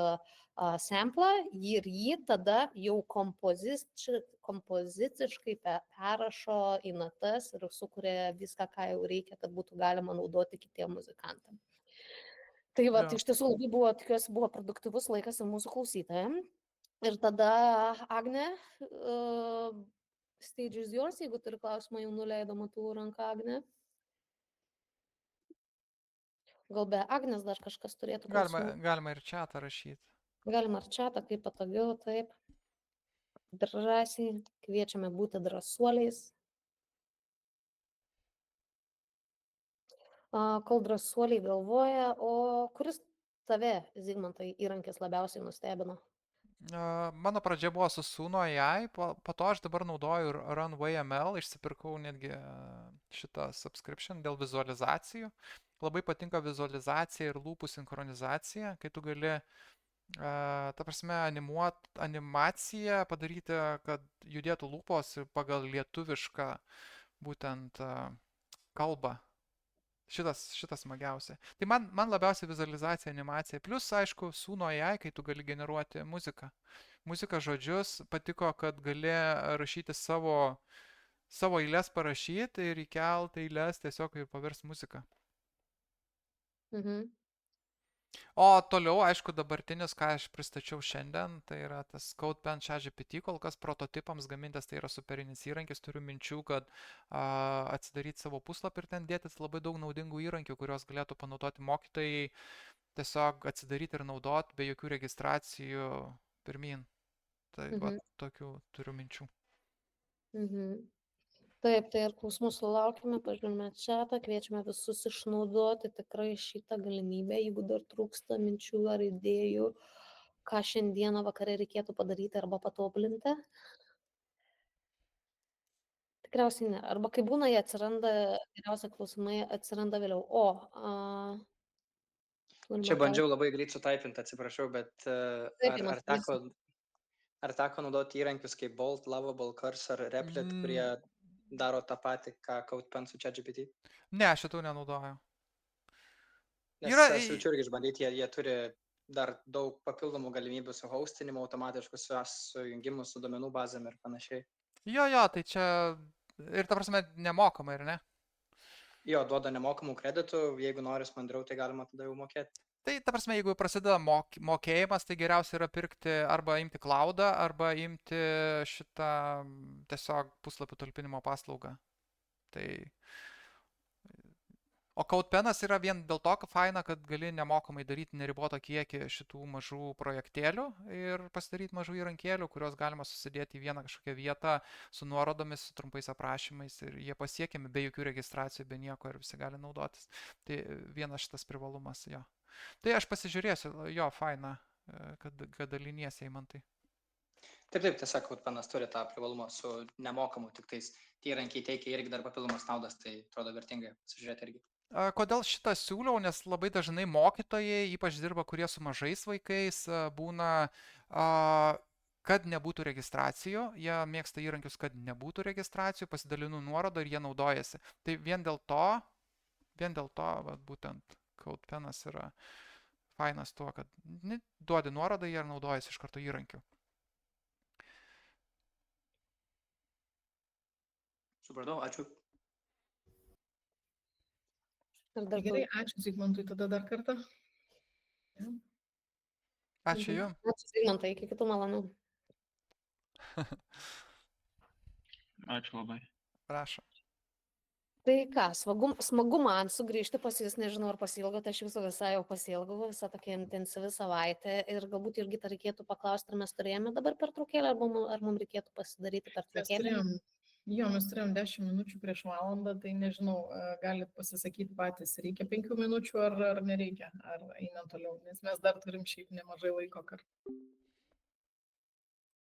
samplą ir jį tada jau kompoziciškai perrašo į natas ir sukuria viską, ką jau reikia, kad būtų galima naudoti kitiem muzikantam. Tai va, iš tiesų labai buvo, tikiuosi, buvo produktyvus laikas ir mūsų klausytojams. Ir tada, Agne, stage is yours, jeigu turi klausimą, jau nuleido, matau ranką, Agne. Gal be Agnės dar kažkas turėtų klausimų?
Galima ir čiatą rašyti.
Galima ir čiatą, kaip patogiau, taip. Drąsiai, kviečiame būti drąsuoliais. Kol drąsuoliai galvoja, o kuris tave, Zigmantai, įrankis labiausiai nustebino?
Mano pradžia buvo su Suno AI, po to aš dabar naudoju Runway ML, išsipirkau netgi šitą subscription dėl vizualizacijų. Labai patinka vizualizacija ir lūpų sinchronizacija, kai tu gali, ta prasme, animaciją padaryti, kad judėtų lūpos pagal lietuvišką būtent kalbą. Šitas smagiausia. Tai man labiausiai vizualizacija, animacija. Plus, aišku, Suno AI, kai tu gali generuoti muziką. Muziką žodžius, patiko, kad gali rašyti savo eilės parašyti ir įkelti eilės tiesiog ir paversti muziką. O toliau, aišku, dabartinis, ką aš pristačiau šiandien, tai yra tas CodePen ChatGPT, kol kas prototipams gamintas, tai yra superinis įrankis, turiu minčių, kad atsidaryti savo puslapį ir ten dėtis labai daug naudingų įrankių, kuriuos galėtų panaudoti mokytojai, tiesiog atsidaryti ir naudoti be jokių registracijų pirmin. Tai va, tokių turiu minčių.
Taip, tai ir klausimų sulaukime, pažiūrime čatą, kviečiame visus išnaudoti tikrai šitą galimybę, jeigu dar trūksta minčių ar idėjų, ką šiandieną vakare reikėtų padaryti arba patobulinti. Tikriausiai ne. Arba kai būna, jie atsiranda, geriausia klausimai atsiranda vėliau. Turime
Čia
ką.
bandžiau labai greit sutaipinti, atsiprašau, bet
Taip,
ar
Eimantai,
teko naudoti įrankius kaip Bolt, Lovable, Cursor, Replit, kurie daro tą patį, ką CodePen su ChatGPT?
Ne, šitų nenaudoju.
Nes aš jaučiu irgi išbandyti, jie turi dar daug papildomų galimybių su hostinimu, automatišku sujungimu su duomenų bazėm ir panašiai.
Jo, tai čia ir ta prasme nemokamai, ar ne?
Jo, duoda nemokamų kreditų, jeigu noris mandriau, tai galima tada jau mokėti.
Tai ta prasme, jeigu prasideda mokėjimas, tai geriausia yra pirkti arba imti cloudą, arba imti šitą tiesiog puslapių talpinimo paslaugą. Tai... O CodePenas yra vien dėl to, kad faina, kad gali nemokamai daryti neribotą kiekį šitų mažų projektėlių ir pasidaryti mažų įrankėlių, kuriuos galima susidėti į vieną kažkokią vietą su nuorodomis, su trumpais aprašymais ir jie pasiekiami be jokių registracijų, be nieko ir visi gali naudotis. Tai vienas šitas privalumas, jo. Tai aš pasižiūrėsiu, jo, faina, kad daliniesi, Eimantai.
Taip, tiesiog CodePenas turi tą privalumą su nemokamu, tik tais tie įrankiai teikia irgi dar papildomas naudas, tai atrodo vertingai pasižiūrėti irgi.
Kodėl šitą siūliau, nes labai dažnai mokytojai, ypač dirba, kurie su mažais vaikais, būna, kad nebūtų registracijų, jie mėgsta įrankius, kad nebūtų registracijų, pasidalinu nuorodą ir jie naudojasi. Tai vien dėl to, būtent CodePenas yra fainas tuo, kad duodi nuorodą, jie naudojasi iš karto įrankiu.
Supratau, ačiū.
Gerai, ačiū Zygmantui tada dar kartą.
Ačiū jums.
Ačiū Zygmantai, iki kitų malonių.
Ačiū labai.
Prašau.
Tai ką, smagu man sugrįžti pas jūs, nežinau, ar pasiilgote, aš jūsų visai jau pasiilgau, visą tokia intensyvi savaitė ir galbūt irgi tą reikėtų paklausti, ar mes turėjome dabar pertraukėlę, ar mums reikėtų pasidaryti pertraukėlę.
Mes turėjom 10 minučių prieš valandą, tai nežinau, galit pasisakyti patys, reikia 5 minučių ar nereikia, ar einant toliau, nes mes dar turim šiaip nemažai laiko kartu.